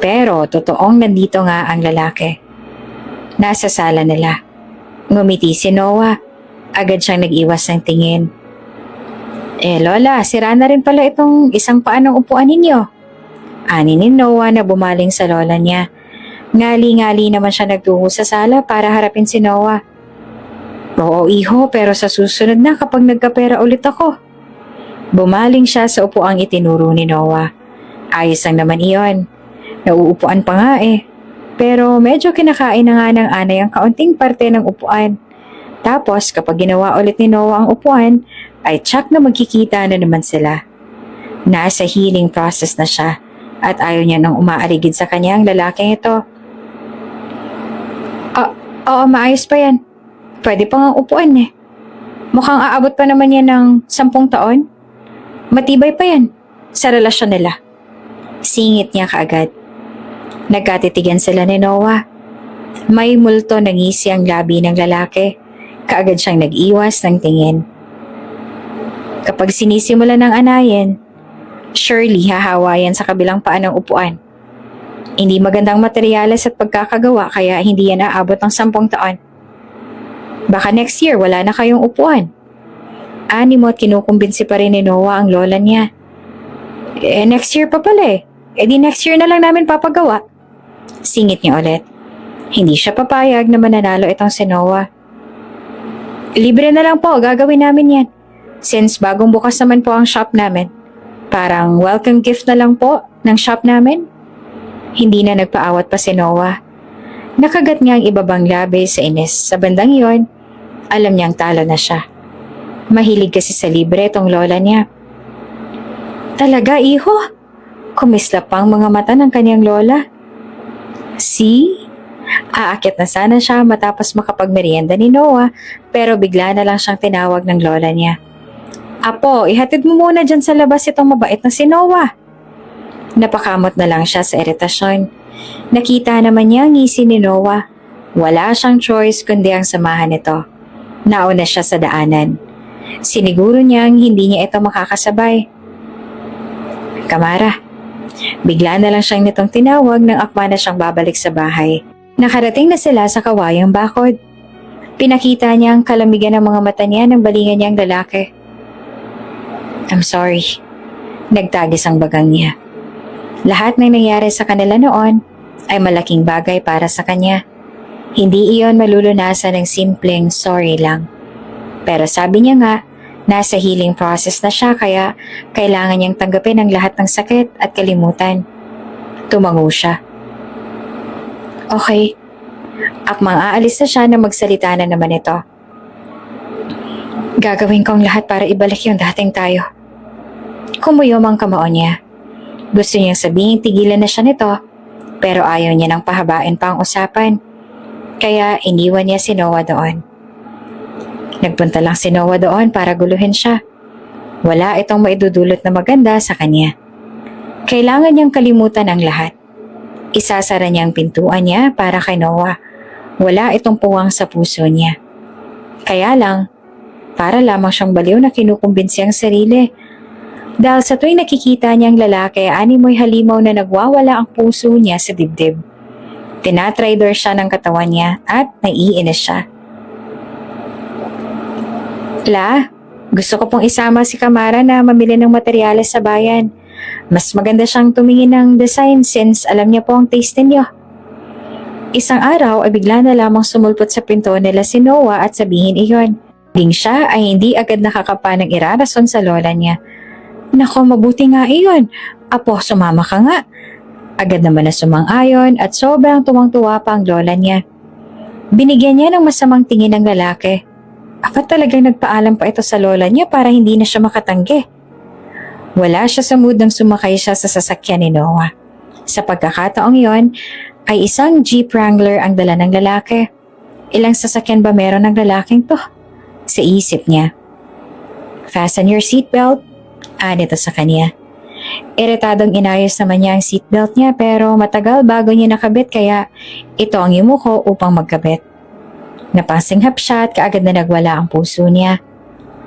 Pero totoong nandito nga ang lalaki. Nasa sala nila. Ngumiti si Noah. Agad siyang nag-iwas ng tingin. Lola, sira na rin pala itong isang paa ng upuan ninyo. Ani ni Noah na bumaling sa lola niya. Ngali-ngali naman siya nagtungo sa sala para harapin si Noah. Oo, iho, pero sa susunod na kapag nagkapera ulit ako. Bumaling siya sa upuang itinuro ni Noah. Ayos lang naman iyon. Nauupuan pa nga eh. Pero medyo kinakain na nga ng anay ang kaunting parte ng upuan. Tapos kapag ginawa ulit ni Noah ang upuan, ay tsak na magkikita na naman sila. Nasa healing process na siya at ayaw niya nang umaaligid sa kanya ang lalaking ito. Oo, maayos pa yan. Pwede pa nga upuan eh. Mukhang aabot pa naman yan ng 10 taon. Matibay pa yan sa relasyon nila. Singit niya kaagad. Nagkatitigan sila ni Noah. May multo na ngisi ang labi ng lalaki. Kaagad siyang nag-iwas ng tingin. Kapag sinisimula ng anayin, surely hahawa yan sa kabilang paa ng upuan. Hindi magandang materyales at pagkakagawa kaya hindi yan aabot ng 10 taon. Baka next year wala na kayong upuan. Animo at kinukumbinsi pa rin ni Noah ang lola niya. Next year pa pala eh. Di next year na lang namin papagawa. Singit niya ulit. Hindi siya papayag na mananalo itong si Noah. Libre na lang po, gagawin namin yan. Since bagong bukas naman po ang shop namin. Parang welcome gift na lang po ng shop namin. Hindi na nagpaawat pa si Noah. Nakagat niya ang ibabang labi sa inis. Sa bandang iyon, alam niyang talo na siya. Mahilig kasi sa libre itong lola niya. Talaga, iho? Kumislap pa ang mga mata ng kanyang lola. See? Aakit na sana siya matapos makapagmerienda ni Noah, pero bigla na lang siyang tinawag ng lola niya. Apo, ihatid mo muna dyan sa labas itong mabait na si Noah. Napakamot na lang siya sa iritasyon. Nakita naman niya ang ngisi ni Noah. Wala siyang choice kundi ang samahan nito. Nauna siya sa daanan. Siniguro niyang hindi niya ito makakasabay. Kamara, bigla na lang siyang nitong tinawag nang akma na siyang babalik sa bahay. Nakarating na sila sa kawayang bakod. Pinakita niya ang kalamigan ng mga mata niya ng balingan niyang lalaki. I'm sorry. Nagtagis ang bagang niya. Lahat ng nangyari sa kanila noon ay malaking bagay para sa kanya. Hindi iyon malulunasan ng simpleng sorry lang. Pero sabi niya nga, nasa healing process na siya kaya kailangan niyang tanggapin ang lahat ng sakit at kalimutan. Tumango siya. Okay. Akmang aalis na siya na magsalita na naman ito. Gagawin ko ang lahat para ibalik yung dating tayo. Kumuyom ang kamao niya. Gusto niyang sabihin tigilan na siya nito, pero ayaw niya nang pahabain pa ang usapan. Kaya iniwan niya si Noah doon. Nagpunta lang si Noah doon para guluhin siya. Wala itong maidudulot na maganda sa kanya. Kailangan niyang kalimutan ang lahat. Isasara niya ang pintuan niya para kay Noah. Wala itong puwang sa puso niya. Kaya lang, para lamang siyang baliw na kinukumbinsi ang sarili. Dahil sa tuwing nakikita niyang lalaki, animoy halimaw na nagwawala ang puso niya sa dibdib. Tinatraidor siya ng katawan niya at naiinis siya. La, gusto ko pong isama si Kamara na mamili ng materyales sa bayan. Mas maganda siyang tumingin ng design since alam niya po ang taste ninyo. Isang araw ay bigla na lamang sumulpot sa pinto nila si Noah at sabihin iyon. Ding siya ay hindi agad nakakapa ng irarason sa lola niya. Nako, mabuti nga iyon. Apo, sumama ka nga. Agad naman na sumang-ayon at sobrang tuwang-tuwa pa ang lola niya. Binigyan niya ng masamang tingin ng lalaki. Apat talagang nagpaalam pa ito sa lola niya para hindi na siya makatanggi. Wala siya sa mood nang sumakay siya sa sasakyan ni Noah. Sa pagkakataong yon, ay isang Jeep Wrangler ang dala ng lalaki. Ilang sasakyan ba meron ng lalaking to? Sa isip niya. Fasten your seatbelt. Anito sa kanya. Iritadong inayos naman niya ang seatbelt niya pero matagal bago niya nakabit kaya ito ang yumuko upang magkabit. Napasinghap siya at kaagad na nagwala ang puso niya.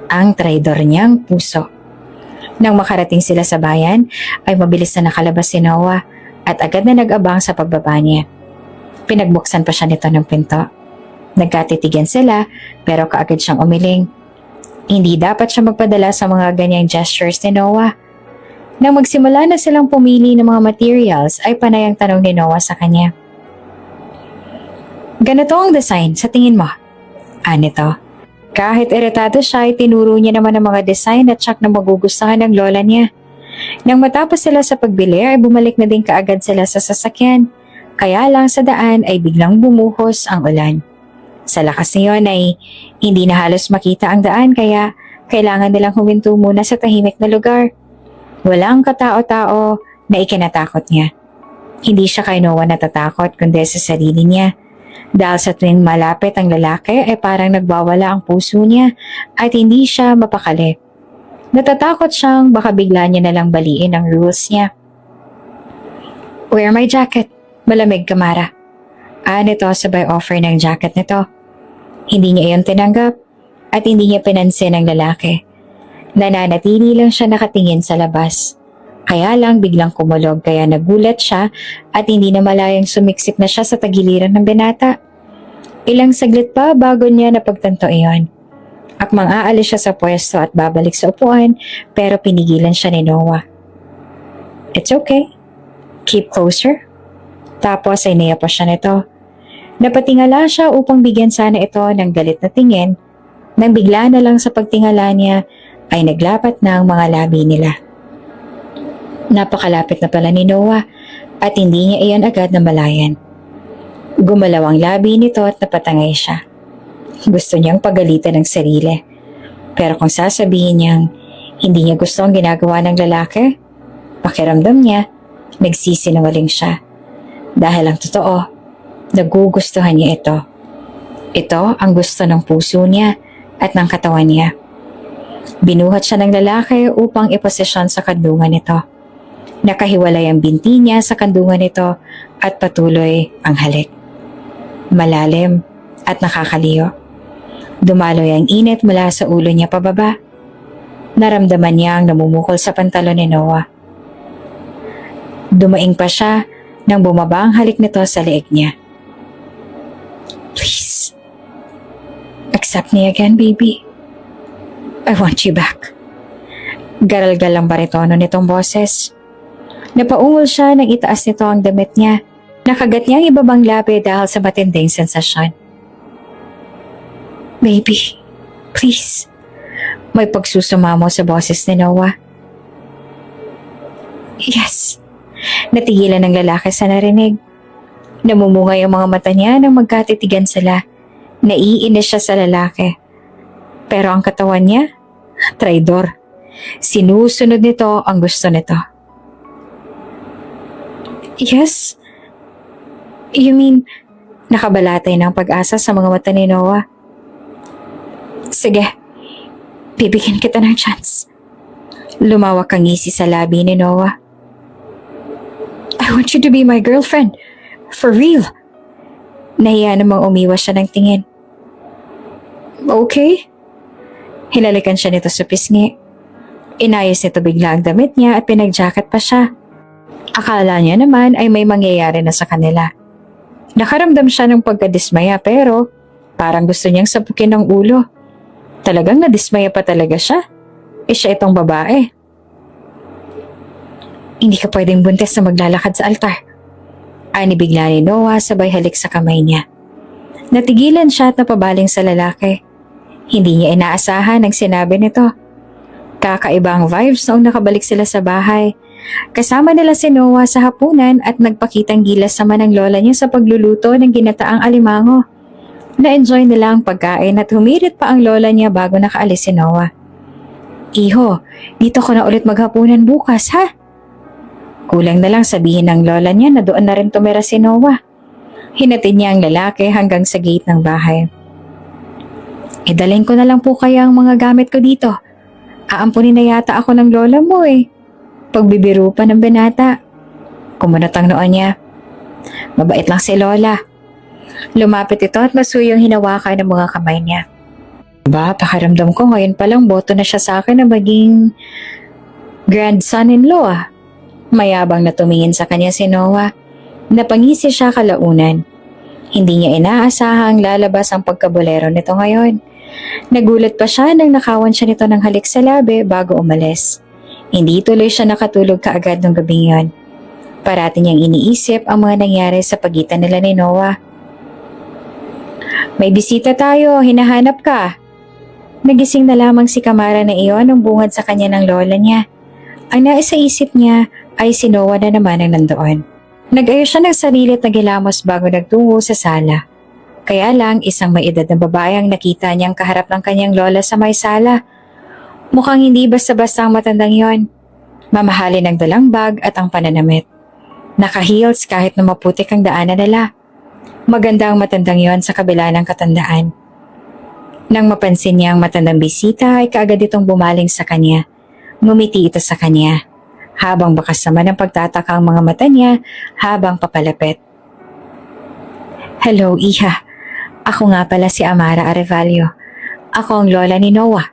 Ang traidor niyang puso. Nang makarating sila sa bayan ay mabilis na nakalabas si Noah at agad na nag-abang sa pagbaba niya. Pinagbuksan pa siya nito ng pinto. Nagkatitigan sila pero kaagad siyang umiling. Hindi dapat siya magpadala sa mga ganyang gestures ni Noah. Nang magsimula na silang pumili ng mga materials ay panay ang tanong ni Noah sa kanya. Ganito ang design sa tingin mo? Anito. Kahit iritado siya ay tinuro niya naman ang mga design at tsak na magugustuhan ng lola niya. Nang matapos sila sa pagbili ay bumalik na din kaagad sila sa sasakyan. Kaya lang sa daan ay biglang bumuhos ang ulan. Sa lakas niyon ay hindi na halos makita ang daan kaya kailangan nilang huminto muna sa tahimik na lugar. Walang katao-tao na ikinatakot niya. Hindi siya kay Noah natatakot kundi sa sarili niya. Dahil sa tuwing malapit ang lalaki ay parang nagbawala ang puso niya at hindi siya mapakali. Natatakot siyang baka bigla niya nalang baliin ang rules niya. Wear my jacket. Malamig ka, Mara. Nito sabay offer ng jacket nito. Hindi niya iyon tinanggap at hindi niya pinansin ang lalaki. Nananatili lang siya nakatingin sa labas. Kaya lang biglang kumulog kaya nagulat siya at hindi na malayang sumiksik na siya sa tagiliran ng binata. Ilang saglit pa bago niya napagtanto iyon. Akmang aalis siya sa pwesto at babalik sa upuan pero pinigilan siya ni Noah. It's okay. Keep closer. Tapos ay niyapos siya nito. Napatingala siya upang bigyan sana ito ng galit na tingin nang bigla na lang sa pagtingala niya ay naglapat na ang mga labi nila. Napakalapit na pala ni Noah at hindi niya iyon agad namalayan. Gumalaw ang labi nito at napatangay siya. Gusto niyang pagalitan ng sarili. Pero kung sasabihin niyang hindi niya gusto ang ginagawa ng lalaki, pakiramdam niya, nagsisinungaling siya. Dahil ang totoo, nagugustuhan niya ito. Ito ang gusto ng puso niya at ng katawan niya. Binuhat siya ng lalaki upang iposisyon sa kandungan nito. Nakahiwalay ang binti niya sa kandungan nito at patuloy ang halik. Malalim at nakakaliyo. Dumaloy ang init mula sa ulo niya pababa. Naramdaman niya ang namumukol sa pantalon ni Noah. Dumaing pa siya nang bumaba ang halik nito sa leeg niya. Please, accept me again, baby. I want you back. Garalgal ang baritono nitong boses. Napaungol siya nang itaas nito ang damit niya. Nakagat niya ang ibabang labi dahil sa matinding sensasyon. Baby, please. May pagsusumamo sa boses ni Noah. Yes. Natigilan ng lalaki sa narinig. Namumungay ang mga mata niya nang magkatitigan sila. Naiinis siya sa lalaki. Pero ang katawan niya, traidor. Sinusunod nito ang gusto nito. Yes? You mean, nakabalatay ng pag-asa sa mga mata ni Noah? Sige, bibigyan kita ng chance. Lumawak ang ngisi sa labi ni Noah. I want you to be my girlfriend. For real. Nahiya namang umiwas siya ng tingin. Okay. Hinalikan siya nito sa pisngi. Inayos nito bigla ang damit niya at pinag-jacket pa siya. Akala niya naman ay may mangyayari na sa kanila. Nakaramdam siya ng pagkadismaya pero parang gusto niyang sapukin ang ulo. Talagang nadismaya pa talaga siya. Siya itong babae. Hindi ka pwedeng buntis na maglalakad sa altar. Ani bigla ni Noah sabay halik sa kamay niya. Natigilan siya at napabaling sa lalaki. Hindi niya inaasahan ang sinabi nito. Kakaibang vibes noong nakabalik sila sa bahay. Kasama nila si Noah sa hapunan at nagpakitang gilas naman ng lola niya sa pagluluto ng ginataang alimango. Na-enjoy nila ang pagkain at humirit pa ang lola niya bago nakaalis si Noah. Iho, dito ko na ulit maghapunan bukas, ha? Kulang na lang sabihin ng lola niya na doon na rin tumira si Noah. Hinatid niya ang lalaki hanggang sa gate ng bahay. Dalhin ko na lang po kaya ang mga gamit ko dito. Aampunin na yata ako ng lola mo eh. Pagbibiro pa ng binata. Kumunot ang noon niya. Mabait lang si lola. Lumapit ito at masuyong hinawakan ng mga kamay niya. Pakiramdam ko ngayon palang boto na siya sa akin na maging grandson-in-law ah. Mayabang na tumingin sa kanya si Noah. Napangisi siya kalaunan. Hindi niya inaasahang lalabas ang pagkabulero nito ngayon. Nagulat pa siya nang nakawan siya nito ng halik sa labi bago umalis. Hindi tuloy siya nakatulog kaagad ng gabing yon. Parati niyang iniisip ang mga nangyari sa pagitan nila ni Noah. May bisita tayo, hinahanap ka. Nagising na lamang si Kamara na iyon nang bungad sa kanya ng lola niya. Ang nais sa isip niya ay si Noah na naman ang nandoon. Nag-ayos siya ng sarili at nagilamos bago nagtungo sa sala. Kaya lang isang may edad na babae ang nakita niyang kaharap ng kanyang lola sa may sala. Mukhang hindi basta-basta ang matandang yon. Mamahalin ang dalang bag at ang pananamit. Naka-heels kahit na maputik ang daanan nila. Maganda ang matandang yon sa kabila ng katandaan. Nang mapansin niya ang matandang bisita ay kaagad itong bumaling sa kanya. Ngumiti ito sa kanya. Habang bakas naman ang pagtataka ang mga mata niya habang papalapit. Hello, Iha. Ako nga pala si Amara Arevalo. Ako ang lola ni Noah.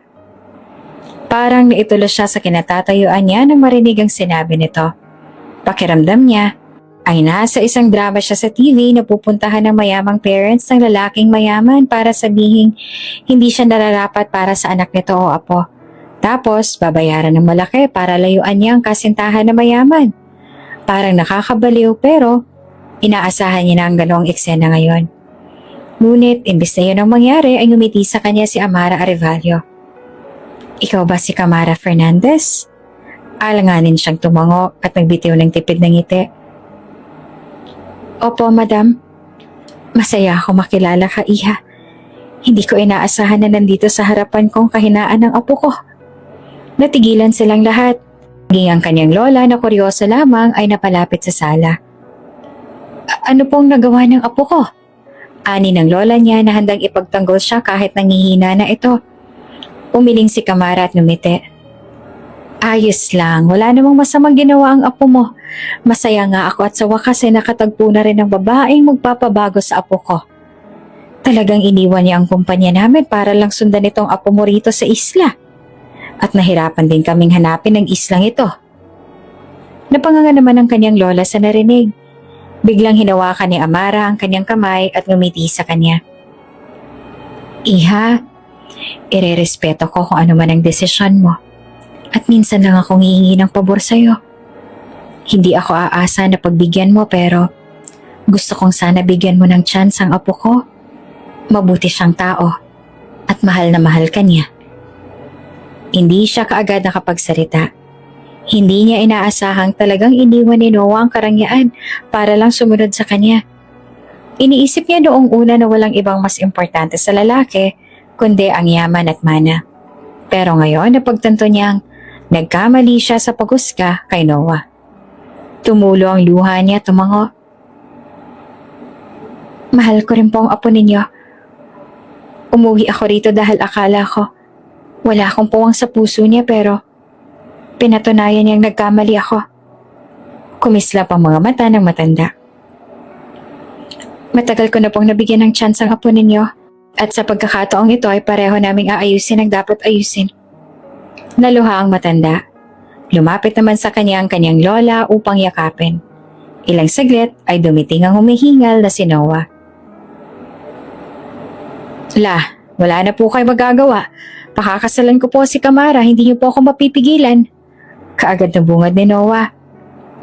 Parang naitulos siya sa kinatatayuan niya nang marinig ang sinabi nito. Pakiramdam niya ay nasa isang drama siya sa TV na pupuntahan ng mayamang parents ng lalaking mayaman para sabihin hindi siya nararapat para sa anak nito o apo. Tapos babayaran ng malaki para layuan niya ang kasintahan na mayaman. Parang nakakabaliw pero inaasahan niya na ang ganoong eksena ngayon. Ngunit imbis na yun ang mangyari ay ngumiti sa kanya si Amara Arevalo. Ikaw ba si Camara Fernandez? Alanganin siyang tumango at nagbitiw ng tipid ng ngiti. Opo, madam. Masaya ako makilala ka, Iha. Hindi ko inaasahan na nandito sa harapan kong kahinaan ng apo ko. Natigilan silang lahat. Maging ang kanyang lola na kuryoso lamang ay napalapit sa sala. Ano pong nagawa ng apo ko? Ani ng lola niya na handang ipagtanggol siya kahit nangihina na ito. Umiling si Camara at ngumiti. Ayos lang, wala namang masamang ginawa ang apo mo. Masaya nga ako at sa wakas ay nakatagpo na rin ng babaeng magpapabago sa apo ko. Talagang iniwan niya ang kumpanya namin para lang sundan itong apo mo rito sa isla. At nahirapan din kaming hanapin ang islang ito. Napanganga naman ang kanyang lola sa narinig. Biglang hinawakan ni Amara ang kanyang kamay at ngumiti sa kanya. Iha, irerespeto ko kung ano man ang desisyon mo. At minsan lang akong hihingi ng pabor sa'yo. Hindi ako aasa na pagbigyan mo pero gusto kong sana bigyan mo ng chance ang apo ko. Mabuti siyang tao at mahal na mahal ka niya. Hindi siya kaagad nakapagsalita. Hindi niya inaasahang talagang iniwan ni Noah ang karangyaan para lang sumunod sa kanya. Iniisip niya noong una na walang ibang mas importante sa lalaki kundi ang yaman at mana. Pero ngayon napagtanto niyang nagkamali siya sa paghusga kay Noah. Tumulo ang luha niya tumango. Mahal ko rin po ang apo ninyo. Umuwi ako rito dahil akala ko wala akong puwang sa puso niya pero pinatunayan niyang nagkamali ako. Kumislap ang mga mata ng matanda. Matagal ko na pong nabigyan ng chance ang apo ninyo at sa pagkakataong ito ay pareho naming aayusin ang dapat ayusin. Naluha ang matanda. Lumapit naman sa kanya ang kanyang lola upang yakapin. Ilang saglit ay dumiting ang humihingal na si Noah. Wala na po kayo magagawa. Pakakasalan ko po si Camara, hindi niyo po ako mapipigilan. Kaagad na bungad ni Noah.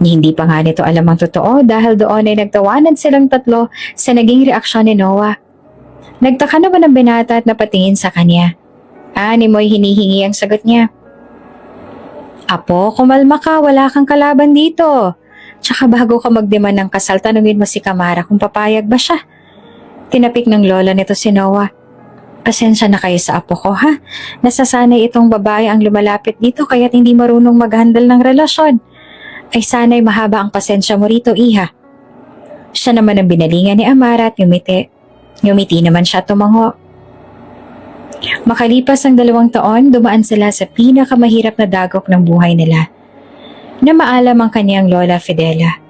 Hindi pa nga nito alam ang totoo dahil doon ay nagtawanan silang tatlo sa naging reaksyon ni Noah. Nagtaka naman ang binata at napatingin sa kanya. Ani mo'y hinihingi ang sagot niya. Apo, kumalma ka, wala kang kalaban dito. Tsaka bago ka magdemand ng kasal, tanungin mo si Camara kung papayag ba siya. Tinapik ng lola nito si Noah. Pasensya na kayo sa apo ko ha. Nasasanay itong babae ang lumalapit dito kaya't hindi marunong mag-handle ng relasyon. Ay sana'y mahaba ang pasensya mo rito, Iha. Siya naman ang binalingan ni Amara at ngumiti. Ngumiti naman siya tumango. Makalipas ang 2 taon, dumaan sila sa pinakamahirap na dagok ng buhay nila. Na maalam ang kanyang lola Fidela.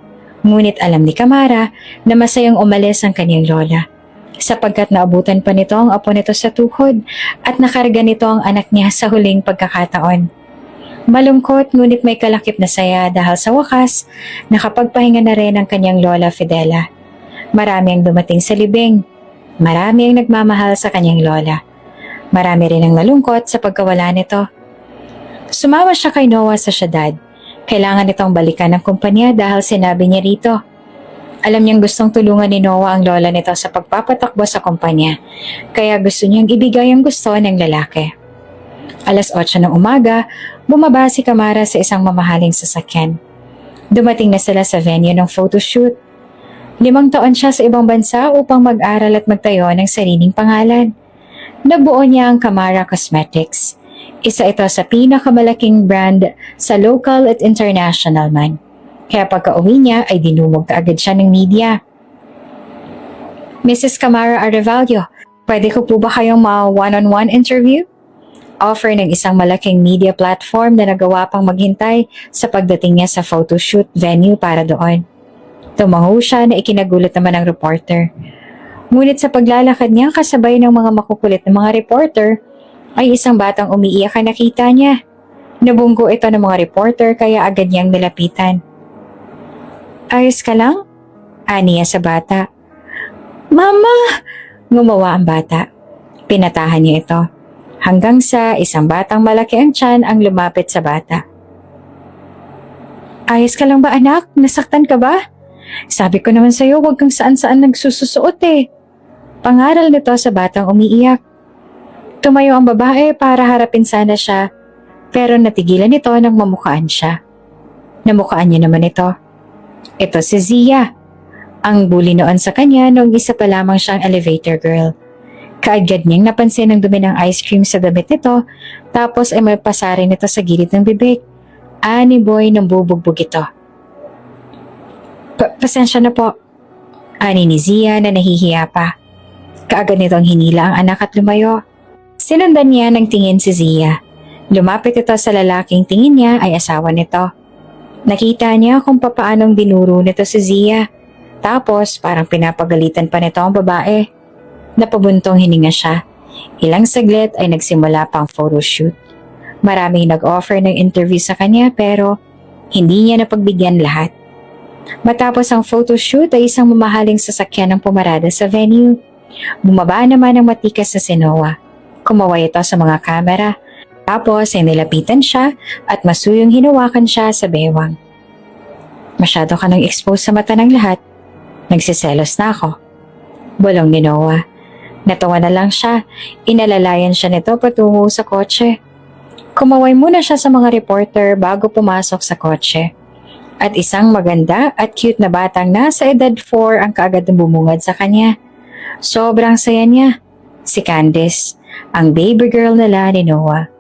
Ngunit alam ni Camara na masayang umalis ang kanyang lola. Sapagkat naabutan pa nito ang apo nito sa tuhod at nakarga nito ang anak niya sa huling pagkakataon. Malungkot ngunit may kalakip na saya dahil sa wakas nakapagpahinga na rin ang kanyang lola Fidela. Marami ang dumating sa libing. Marami ang nagmamahal sa kanyang lola. Marami rin ang nalungkot sa pagkawala nito. Sumama siya kay Noah sa syudad. Kailangan itong balikan ng kumpanya dahil sinabi niya rito. Alam niyang gustong tulungan ni Noah ang lola nito sa pagpapatakbo sa kumpanya, kaya gusto niyang ibigay ang gusto ng lalaki. 8:00 ng umaga, bumaba si Camara sa isang mamahaling sasakyan. Dumating na sila sa venue ng photoshoot. 5 taon siya sa ibang bansa upang mag-aral at magtayo ng sariling pangalan. Nabuo niya ang Camara Cosmetics. Isa ito sa pinakamalaking brand sa local at international man. Kaya pagka-uwi niya ay dinumog kaagad siya ng media. Mrs. Camara Arevalo, pwede ko po ba kayong one-on-one interview? Offer ng isang malaking media platform na nagawa pang maghintay sa pagdating niya sa photoshoot venue para doon. Tumango siya na ikinagulat naman ng reporter. Ngunit sa paglalakad niya kasabay ng mga makukulit na mga reporter, ay isang batang umiiyak ang nakita niya. Nabunggo ito ng mga reporter kaya agad niyang nilapitan. Ayos ka lang? Ani niya sa bata. Mama! Ngumawa ang bata. Pinatahan niya ito. Hanggang sa isang batang malaki ang tiyan ang lumapit sa bata. Ayos ka lang ba anak? Nasaktan ka ba? Sabi ko naman sa'yo huwag kang saan-saan nagsususuot eh. Pangaral nito sa batang umiiyak. Tumayo ang babae para harapin sana siya, pero natigilan ito nang mamukaan siya. Namukaan niya naman ito. Ito si Zia. Ang bully noon sa kanya noong isa pa lamang siyang elevator girl. Kaagad niyang napansin ang dumi ng ice cream sa damit nito, tapos ay may pasarin nito sa gilid ng bibig. Ani boy nang bubugbog ito. Pasensya na po. Ani ni Zia na nahihiya pa. Kaagad nitong hinila ang anak at lumayo. Sinundan niya ng tingin si Zia. Lumapit ito sa lalaking tingin niya ay asawa nito. Nakita niya kung papaanong dinuro nito si Zia. Tapos parang pinapagalitan pa nito ang babae. Napabuntong hininga siya. Ilang saglit ay nagsimula pang photoshoot. Maraming nag-offer ng interview sa kanya pero hindi niya napagbigyan lahat. Matapos ang photoshoot ay isang mamahaling sasakyan ang pumarada sa venue. Bumaba naman ang matikas sa Sinoa. Kumaway ito sa mga kamera. Tapos ay nilapitan siya at masuyong hinawakan siya sa bewang. Masyado ka nang expose sa mata ng lahat. Nagsiselos na ako. Bulong ni Noah. Natawa na lang siya. Inalalayan siya nito patungo sa kotse. Kumaway muna siya sa mga reporter bago pumasok sa kotse. At isang maganda at cute na batang nasa edad 4 ang kaagad na bumungad sa kanya. Sobrang saya niya. Si Candice, ang baby girl nila ni Noah.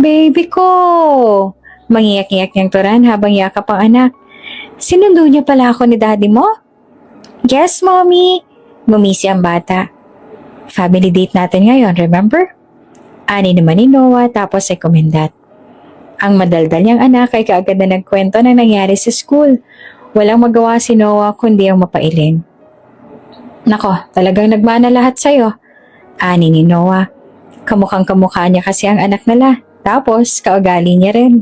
Baby ko! Mangiyak-iyak niyang turan habang yakap ang anak. Sinundo niya pala ako ni daddy mo? Yes, mommy! Ngumisi ang bata. Family date natin ngayon, remember? Ani naman ni Noah tapos ay kumendat. Ang madaldal niyang anak ay kaagad na nagkwento ng nangyari sa school. Walang magawa si Noah kundi ang mapailing. Nako, talagang nagmana lahat sa'yo. Ani ni Noah. Kamukhang kamukha niya kasi ang anak nila. Tapos, kaugali niya rin.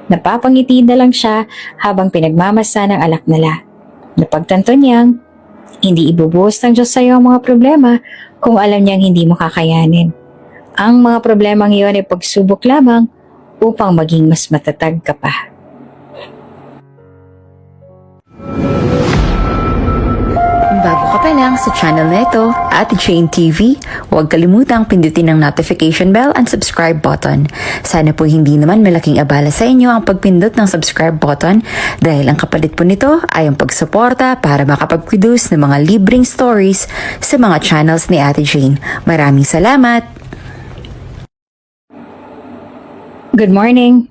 Napapangiti na lang siya habang pinagmamasa ng anak nila. Napagtanto niyang, hindi ibubuhos ng Diyos sa'yo ang mga problema kung alam niyang hindi mo kakayanin. Ang mga problemang iyon ay pagsubok lamang upang maging mas matatag ka pa. Kung bago ka pa lang sa channel na ito, Ate Jane TV, huwag kalimutang pindutin ang notification bell and subscribe button. Sana po hindi naman malaking abala sa inyo ang pagpindot ng subscribe button dahil ang kapalit po nito ay ang pagsuporta para makapag-produce ng mga libreng stories sa mga channels ni Ate Jane. Maraming salamat! Good morning!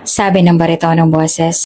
Sabi ng baritonong boses.